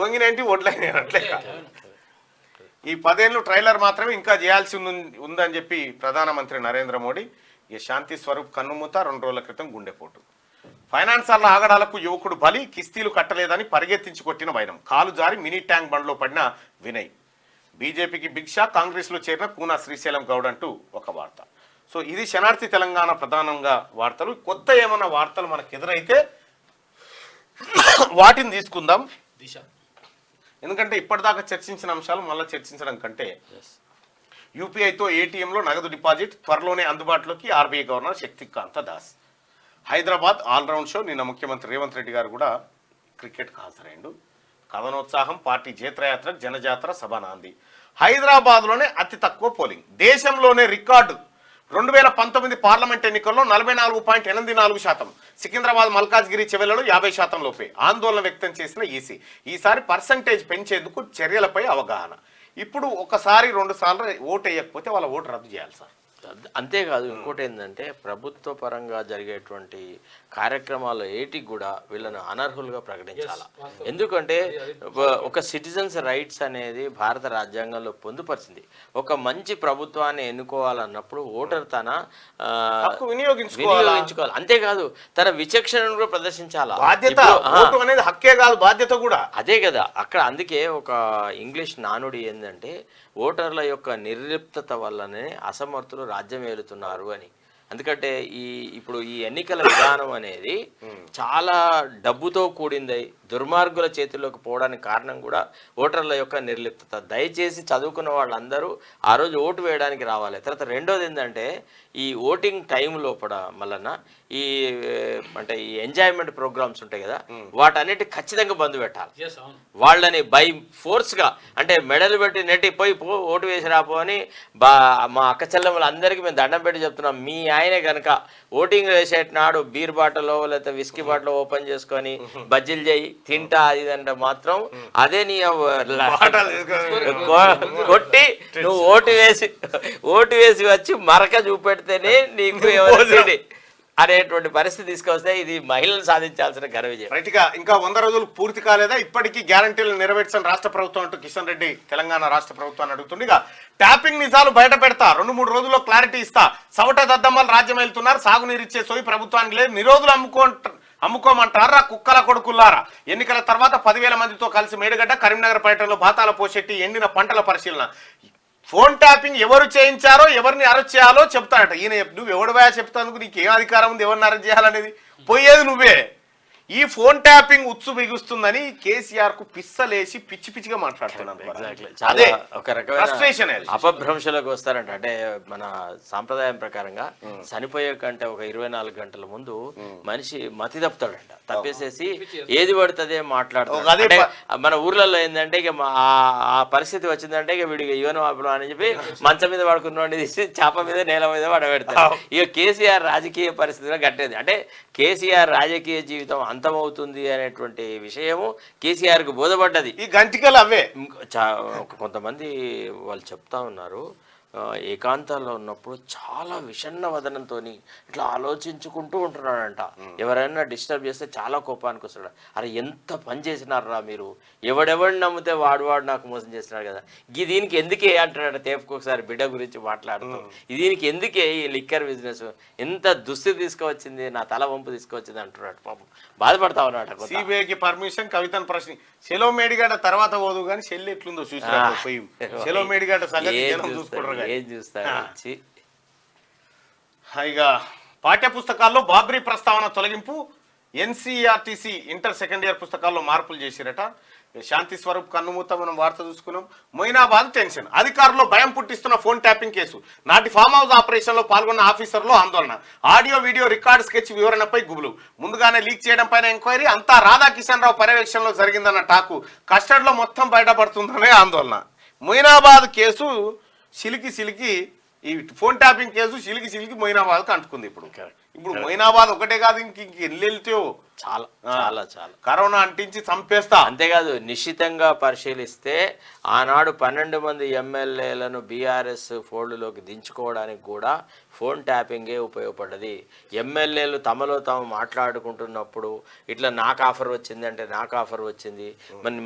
వంగినేంటి ఒడ్లైనా అట్లే. ఈ 10 ఏళ్ళు ట్రైలర్ మాత్రమే ఇంకా చేయాల్సి ఉందని చెప్పి ప్రధానమంత్రి నరేంద్ర మోడీ ఈ శాంతి స్వరూప్ కన్నుమూత 2 రోజుల క్రితం గుండెపోటు. ఫైనాన్సర్ల ఆగడాలకు యువకుడు బలి, కిస్తీలు కట్టలేదని పరిగెత్తించి కొట్టిన వైనం, కాలు జారి మినీ ట్యాంక్ బండ్లో పడిన వినయ్. బీజేపీకి బిగ్ షాక్, కాంగ్రెస్లో చేరిన కూనా శ్రీశైలం గౌడ్ అంటూ ఒక వార్త. సో ఇది శనార్థి తెలంగాణ ప్రధానంగా వార్తలు. కొత్త ఏమన్నా వార్తలు మనకు ఎదురైతే వాటిని తీసుకుందాం. ఎందుకంటే ఇప్పటిదాకా చర్చించిన అంశాలు మళ్ళీ చర్చించడం కంటే యూపీఐతో ఏటీఎంలో నగదు డిపాజిట్ త్వరలోనే అందుబాటులోకి RBI governor Shaktikanta Das. Hyderabad all round show నిన్న ముఖ్యమంత్రి రేవంత్ రెడ్డి గారు కూడా క్రికెట్కి హాజరైండు. కథనోత్సాహం, పార్టీ జేత్రయాత్ర, జనజాతర, సభ నాంది. హైదరాబాద్లోనే అతి తక్కువ పోలింగ్, దేశంలోనే రికార్డు. 2019 పార్లమెంట్ ఎన్నికల్లో 44.84%. సికింద్రాబాద్, మల్కాజ్గిరి, చెవెళ్లలో 50% లోపే. ఆందోళన వ్యక్తం చేసిన ఈసీ ఈసారి పర్సంటేజ్ పెంచేందుకు చర్యలపై అవగాహన. ఇప్పుడు ఒకసారి 2 సార్లు ఓటు వేయకపోతే వాళ్ళ ఓటు రద్దు చేయాలి సార్. అంతేకాదు, ఇంకోటి ఏంటంటే ప్రభుత్వ పరంగా జరిగేటువంటి కార్యక్రమాలు ఏటికి కూడా వీళ్ళని అనర్హులుగా ప్రకటించాలి. ఎందుకంటే ఒక సిటిజన్స్ రైట్స్ అనేది భారత రాజ్యాంగంలో పొందుపరిచింది. ఒక మంచి ప్రభుత్వాన్ని ఎన్నుకోవాలన్నప్పుడు ఓటర్ తన వినియోగించుకోవాలి. అంతేకాదు తన విచక్షణను కూడా ప్రదర్శించాలా. బాధ్యత అనేది హక్కే కాదు, బాధ్యత కూడా అదే కదా అక్కడ. అందుకే ఒక ఇంగ్లీష్ నానుడి ఏంటంటే ఓటర్ల యొక్క నిర్లిప్తత వల్లనే అసమర్థులు రాజ్యం ఏలుతున్నారు అని. ఎందుకంటే ఇప్పుడు ఈ ఎన్నికల విధానం అనేది చాలా డబ్బుతో కూడింది, దుర్మార్గుల చేతుల్లోకి పోవడానికి కారణం కూడా ఓటర్ల యొక్క నిర్లిప్తత. దయచేసి చదువుకున్న వాళ్ళందరూ ఆ రోజు ఓటు వేయడానికి రావాలి. తర్వాత రెండోది ఏంటంటే ఈ ఓటింగ్ టైం లోపల మళ్ళీ ఈ ఎంజాయ్మెంట్ ప్రోగ్రామ్స్ ఉంటాయి కదా, వాటన్నిటి ఖచ్చితంగా బంద్ పెట్టాలి. వాళ్ళని బై ఫోర్స్గా అంటే మెడలు పెట్టి నెట్టి పోయి ఓటు వేసి రాపో అని మా అక్క చెల్లెమ్మలు అందరికీ మేము దండం పెట్టి చెప్తున్నాం. మీ ఆయనే కనుక ఓటింగ్ వేసేటనాడు బీర్ బాటలో లేకపోతే విస్కీ బాటలో ఓపెన్ చేసుకొని బజ్జీలు చేయి తింటా అది అంటే మాత్రం అదే నీ కొట్టి నువ్వు ఓటు వేసి వచ్చి మరక చూపెడితేనే నీకు ఎవరు అనేటువంటి పరిస్థితి తీసుకొస్తే ఇది మహిళలు సాధించాల్సిన ఘన విజయం. రైట్గా ఇంకా 100 రోజులు పూర్తి కాలేదా, ఇప్పటికీ గ్యారంటీలు నెరవేర్చని రాష్ట్ర ప్రభుత్వం అంటూ కిషన్ రెడ్డి తెలంగాణ రాష్ట్ర ప్రభుత్వాన్ని అడుగుతుండగా ట్యాపింగ్ నిజాలు బయట పెడతా, 2-3 రోజుల్లో క్లారిటీ ఇస్తా, సవట దద్దమ్మలు రాజ్యం వెళ్తున్నారు, సాగునీరు ఇచ్చే సోయి ప్రభుత్వానికి లేదు, నిరోధులు అమ్ముకోమంటారా కుక్కల కొడుకుల్లారా. ఎన్నికల తర్వాత 10,000 మందితో కలిసి మేడిగడ్డ, కరీంనగర్ పర్యటనలో బాతాల పోషెట్టి ఎండిన పంటల పరిశీలన. ఫోన్ ట్యాపింగ్ ఎవరు చేయించారో ఎవరిని అరెస్ట్ చేయాలో చెప్తాడట ఈయన. నువ్వు ఎవడు చెప్తాందుకు నీకు ఏం అధికారం ఉంది ఎవరిని అరెస్ట్ చేయాలనేది? పోయేది నువ్వే. ఈ ఫోన్ ట్యాపింగ్ ఉత్సు బిగుస్తుందని కేసీఆర్ కు పిచ్చలేసి పిచ్చి పిచ్చిగా మాట్లాడుతున్నాను. అదే ఒక రకమైన అపభ్రంశలకు వస్తారంట. అంటే మన సాంప్రదాయం ప్రకారంగా చనిపోయే కంటే ఒక 24 గంటల ముందు మనిషి మతి తప్పుతాడంట. తప్పేసేసి ఏది పడుతుందే మాట్లాడుతాడు. అంటే మన ఊర్లలో ఏంటంటే ఇక ఆ పరిస్థితి వచ్చిందంటే ఇక వీడికి యువన వాపులు అని చెప్పి మంచం మీద పడుకున్నవాడిని తీసి చేప మీద నేల మీద పడబెడతాడు. ఇక కేసీఆర్ రాజకీయ పరిస్థితిలో గట్టేది. అంటే కేసీఆర్ రాజకీయ జీవితం అంతమవుతుంది అనేటువంటి విషయము కేసీఆర్కు బోధపడ్డది. ఈ గంటికలు అవే. కొంతమంది వాళ్ళు చెప్తా ఉన్నారు, ఏకాంతాల్లో ఉన్నప్పుడు చాలా విషన్న వదనంతో ఇట్లా ఆలోచించుకుంటూ ఉంటున్నాడంట. ఎవరైనా డిస్టర్బ్ చేస్తే చాలా కోపానికి వస్తాడు. అరే ఎంత పని చేసినారా మీరు, ఎవడెవడిని నమ్మితే వాడు నాకు మోసం చేస్తున్నాడు కదా, దీనికి ఎందుకే అంటున్నాడు. తేపుకొకసారి బిడ్డ గురించి మాట్లాడుతూ దీనికి ఎందుకే ఈ లిక్కర్ బిజినెస్, ఎంత దుస్థితి తీసుకువచ్చింది, నా తల వంపు తీసుకువచ్చింది అంటున్నాడు. పాపం బాధపడతా ఉన్నాడు. సిబిఐకి పర్మిషన్, కవితను ప్రశ్న. సెలో మేడిగడ్డ తర్వాత పోదు కానీ చెల్లి ఎట్లుందో చూసినా. సెలో మేడిగడ్డ సంగతి చూసుకుంటారు. ఏం చూస్తారు. ఇక పాఠ్య పుస్తకాల్లో బాబ్రీ ప్రస్తావన తొలగింపు, ఎన్సీఆర్టీసీ ఇంటర్ సెకండ్ ఇయర్ పుస్తకాల్లో మార్పులు చేసిరట. శాంతి స్వరూప్ కన్నుమూత మనం వార్త చూసుకున్నాం. మొయినాబాద్ టెన్షన్, అధికారుల్లో భయం పుట్టిస్తున్న ఫోన్ ట్యాపింగ్ కేసు. నాటి ఫామ్ హౌస్ ఆపరేషన్ లో పాల్గొన్న ఆఫీసర్లో ఆందోళన. ఆడియో వీడియో రికార్డ్ స్కెచ్ వివరణపై గుబులు. ముందుగానే లీక్ చేయడం పైన ఎంక్వైరీ. అంతా రాధాకిషన్ రావు పర్యవేక్షణలో జరిగిందన్న టాకు. కస్టడీలో మొత్తం బయటపడుతుందనే ఆందోళన. మొయినాబాద్ కేసు సిలికి ఈ ఫోన్ ట్యాపింగ్ కేసు సిలికి మొయినాబాద్కు అంటుకుంది. ఇప్పుడు ఇప్పుడు మొయినాబాద్ ఒకటే కాదు, ఇంక ఎల్లి వెళ్తావు చాలా చాలా చాలా కరోనా అంటించి చంపేస్తా. అంతేకాదు నిశ్చితంగా పరిశీలిస్తే ఆనాడు 12 మంది ఎమ్మెల్యేలను బీఆర్ఎస్ ఫోల్డ్లోకి దించుకోవడానికి కూడా ఫోన్ ట్యాపింగే ఉపయోగపడ్డది. ఎమ్మెల్యేలు తమలో తాము మాట్లాడుకుంటున్నప్పుడు ఇట్లా నాకు ఆఫర్ వచ్చింది అంటే నాకు ఆఫర్ వచ్చింది,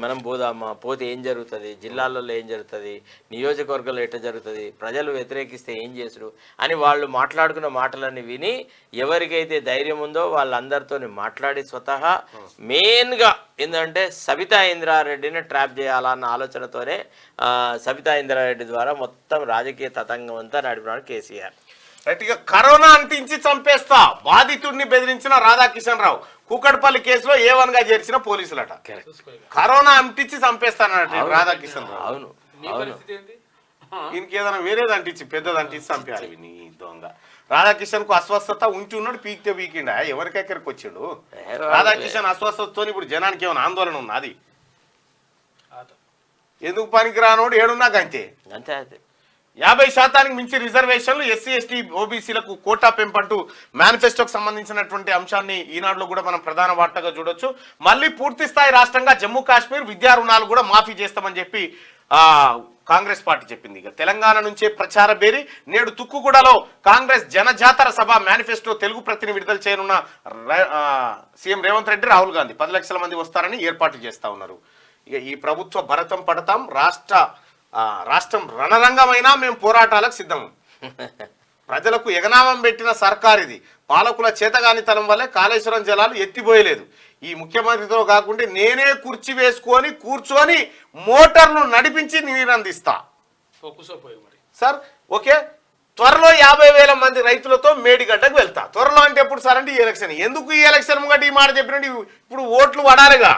మనం పోదామా, పోతే ఏం జరుగుతుంది, జిల్లాలలో ఏం జరుగుతుంది, నియోజకవర్గంలో ఎట్లా జరుగుతుంది, ప్రజలు వ్యతిరేకిస్తే ఏం చేసుడు అని వాళ్ళు మాట్లాడుకున్న మాటలన్నీ విని ఎవరికైతే ధైర్యం ఉందో వాళ్ళందరితో మాట్లాడి స్వతహా మెయిన్గా ఏంటంటే సబితా ఇంద్రారెడ్డిని ట్రాప్ చేయాలన్న ఆలోచనతోనే సబితా ఇంద్రారెడ్డి ద్వారా మొత్తం రాజకీయ తతంగం అంతా నడిపినాడు కేసీఆర్. రైట్గా కరోనా అంటించి చంపేస్తా బాధితుడిని బెదిరించిన రాధాకిషన్ రావు కూకట్పల్లి కేసులో A1గా చేర్చిన పోలీసులట. కరోనా అంటించి చంపేస్తానట రాధాకిషన్ రావు. అవును అవును ఈయనకి ఏదైనా వేరేది అంటించి పెద్దది అంటించి చంపేయాలి నీ దొంగ. రాధాకిషన్ కు అస్వస్థత ఉంచి ఉన్నాడు, పీకితే పీకిండా ఎవరికెక్కడికి వచ్చిండు. రాధాకిషన్ అస్వస్థతతో ఇప్పుడు జనానికి ఏమైనా ఆందోళన ఉన్నది? ఎందుకు పనికి రానోడు ఏడున్నాక అంతే అంతే అంతే. 50% మించి రిజర్వేషన్లు ఎస్సీ ఎస్టీ ఓబీసీలకు కోటా పెంపంటూ మేనిఫెస్టోకి సంబంధించినటువంటి అంశాన్ని ఈనాడులో కూడా మనం ప్రధాన వార్తగా చూడొచ్చు. మళ్ళీ పూర్తి స్థాయి రాష్ట్రంగా జమ్మూ కాశ్మీర్ విద్యా రుణాలు కూడా మాఫీ చేస్తామని చెప్పి కాంగ్రెస్ పార్టీ చెప్పింది. ఇక తెలంగాణ నుంచే ప్రచార బేరి నేడు తుక్కుగూడలో కాంగ్రెస్ జనజాతర సభ మేనిఫెస్టో తెలుగు ప్రతిని విడుదల చేయనున్న సీఎం రేవంత్ రెడ్డి, రాహుల్ గాంధీ 10 లక్షల మంది వస్తారని ఏర్పాట్లు చేస్తా ఉన్నారు. ఇక ఈ ప్రభుత్వ భరతం పడతాం, రాష్ట్రం రణరంగమైనా మేము పోరాటాలకు సిద్ధం. ప్రజలకు ఎగనామం పెట్టిన సర్కార్ ఇది. పాలకుల చేతగానితనం వల్లే కాళేశ్వరం జలాలు ఎత్తిపోయలేదు. ఈ ముఖ్యమంత్రితో కాకుండా నేనే కుర్చీ వేసుకొని కూర్చొని మోటార్ను నడిపించి నీరందిస్తా సార్. ఓకే, త్వరలో 50,000 మంది రైతులతో మేడిగడ్డకు వెళ్తా. త్వరలో అంటే ఎప్పుడు సార్ అంటే ఈ ఎలక్షన్. ఎందుకు ఈ ఎలక్షన్ ముంగట ఈ మాట చెప్పినట్టు ఇప్పుడు ఓట్లు పడాలిగా.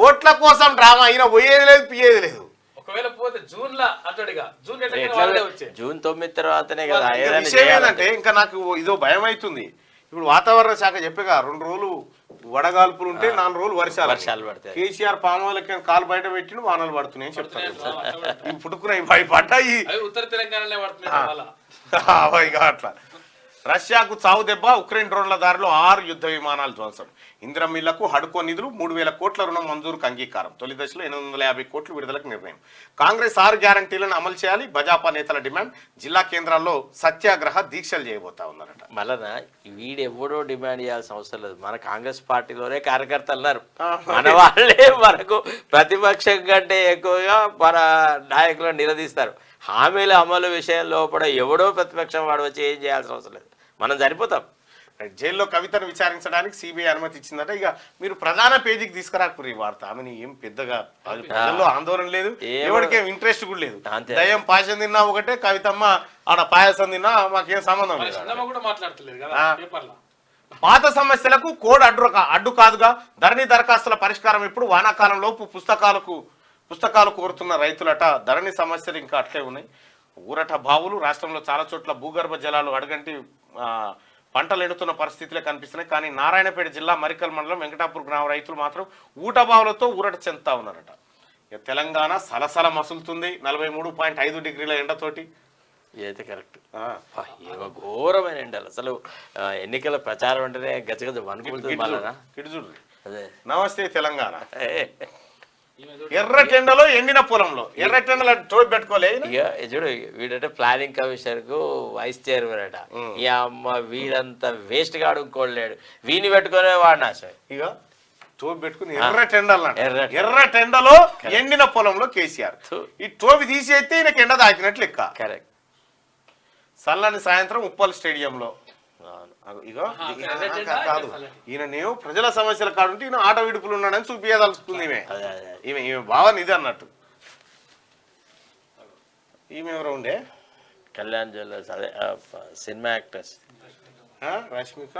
ఓట్ల కోసం డ్రామా, అయినా పోయేది లేదు పియ్యేది లేదు. జూన్ 9 తర్వాతనే కదా. విషయం ఏంటంటే ఇంకా నాకు ఇదో భయం అవుతుంది. ఇప్పుడు వాతావరణ శాఖ చెప్పేగా 2 రోజులు వడగాల్పులు ఉంటే 4 రోజులు వర్షాలు పడతాయి. కేసీఆర్ పామాలకి కాలు బయట పెట్టిన వానలు పడుతున్నాయి అని చెప్తారు. పుట్టుకున్నాయి పడ్డాయి ఉత్తర తెలంగాణలో అట్లా. రష్యాకు చావు దెబ్బ, ఉక్రెయిన్ డ్రోన్ల దారిలో 6 యుద్ధ విమానాలు ధ్వంసం. ఇంద్రమిల్లకు హడ్కో నిధులు 3,000 కోట్ల రుణం మంజూరుకు అంగీకారం. తొలి దశలో 850 కోట్లు విడుదలకు నిర్ణయం. కాంగ్రెస్ 6 గ్యారంటీలను అమలు చేయాలి, భాజపా నేతల డిమాండ్. జిల్లా కేంద్రాల్లో సత్యాగ్రహ దీక్షలు చేయబోతా ఉన్నారట. మళ్ళా వీడెవడో డిమాండ్ చేయాల్సిన అవసరం లేదు. మన కాంగ్రెస్ పార్టీలోనే కార్యకర్తలు ఉన్నారు, మన వాళ్ళే మనకు ప్రతిపక్షం కంటే ఎక్కువగా మన నాయకులను నిలదీస్తారు. హామీల అమలు విషయంలో కూడా ఎవడో ప్రతిపక్షం వాడు వచ్చి ఏం చేయాల్సిన అవసరం లేదు, మనం సరిపోతాం. జైల్లో కవితను విచారించడానికి సిబిఐ అనుమతి ఇచ్చిందట. ఇక మీరు ప్రధాన పేజీకి తీసుకురాకురు ఈ వార్త. ఆమెని ఏం పెద్దగా ప్రజల్లో ఆందోళన లేదు, ఎవరికేం ఇంట్రెస్ట్ కూడా లేదు. దయ్యం పాయసం తిన్నా ఒకటే, కవితమ్మ ఆడ పాయసం తిన్నా మాకేం సంబంధం లేదు. పాత సమస్యలకు కోడ్ అడ్డు కాదుగా. ధరణి దరఖాస్తుల పరిష్కారం ఇప్పుడు వానాకాలంలోపు పుస్తకాలు కోరుతున్న రైతులట. ధరణి సమస్యలు ఇంకా అట్లే ఉన్నాయి. ఊరట బావులు రాష్ట్రంలో చాలా చోట్ల భూగర్భ జలాలు అడగంటి పంటలు ఎడుతున్న పరిస్థితులే కనిపిస్తున్నాయి. కానీ నారాయణపేట జిల్లా మరికల్ మండలం వెంకటాపూర్ గ్రామ రైతులు మాత్రం ఊట బావులతో ఊరట చెందుతా ఉన్నారట. ఇక తెలంగాణ సలసల మసులుతుంది 43.5 డిగ్రీల ఎండతోటి. ఇదైతే కరెక్ట్. ఏమో ఘోరమైన ఎండలు అసలు. ఎన్నికల ప్రచారం అంటేనే గజగజ వణుకుతుంది. అదే నమస్తే తెలంగాణ. ఎర్రటెండలో ఎండిన పొలంలో ఎర్రటెండలో తోడు పెట్టుకోలే. చూడు వీడంటే ప్లానింగ్ కమిషన్ కు వైస్ చైర్మన్ అట. ఈ అమ్మ వీడంతా వేస్ట్ గాడు ఇంకోలేడు, వీని పెట్టుకునే వాడు నాశనం. ఇక టోపి పెట్టుకుని ఎర్రటెండలో ఎండిన పొలంలో కేసీఆర్. ఈ టోపి తీసేస్తే ఈయనకి ఎండ తాకినట్లు లెక్క. కరెక్ట్. సల్లని సాయంత్రం ఉప్పల్ స్టేడియంలో. ఇగో కాదు, ఈయననేమో ప్రజల సమస్యల కాడుంటే ఈయన ఆట విడుపులు ఉన్నాడని చూపించదలుచుకుంది ఈమె భావన ఇది అన్నట్టు. ఈమె ఎవరో ఉండే కళ్యాణ్ జ్యువెలర్స్, అదే సినిమా యాక్టర్స్ రష్మిక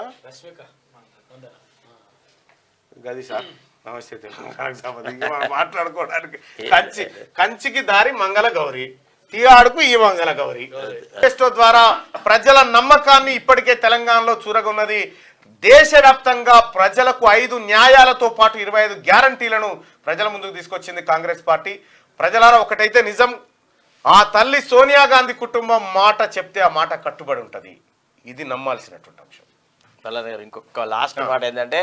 గది సార్. నమస్తే మాట్లాడుకోవడానికి కంచికి దారి మంగళ గౌరి, తీయాడుకు ఈ మంగళ గౌరి. మేనిఫెస్టో ద్వారా ప్రజల నమ్మకాన్ని ఇప్పటికే తెలంగాణలో చూరగొన్నది. దేశవ్యాప్తంగా ప్రజలకు 5 న్యాయాలతో పాటు 25 గ్యారంటీలను ప్రజల ముందుకు తీసుకొచ్చింది కాంగ్రెస్ పార్టీ. ప్రజలారా ఒకటైతే నిజం, ఆ తల్లి సోనియా గాంధీ కుటుంబం మాట చెప్తే ఆ మాట కట్టుబడి ఉంటుంది. ఇది నమ్మాల్సినటువంటి అంశం. మల్లన్న గారు ఇంకొక లాస్ట్ మాట ఏంటంటే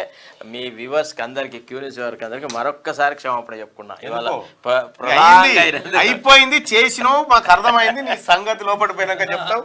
మీ వ్యూవర్స్ కి అందరికి క్యూనిస్ వారికి అందరికి మరొక్కసారి క్షమాపణ చెప్పుకున్నా ఇవాళ అయిపోయింది, చేసినావు, మాకు అర్థమైంది, నీ సంగతి లోపలిపోయినాక చెప్తావు.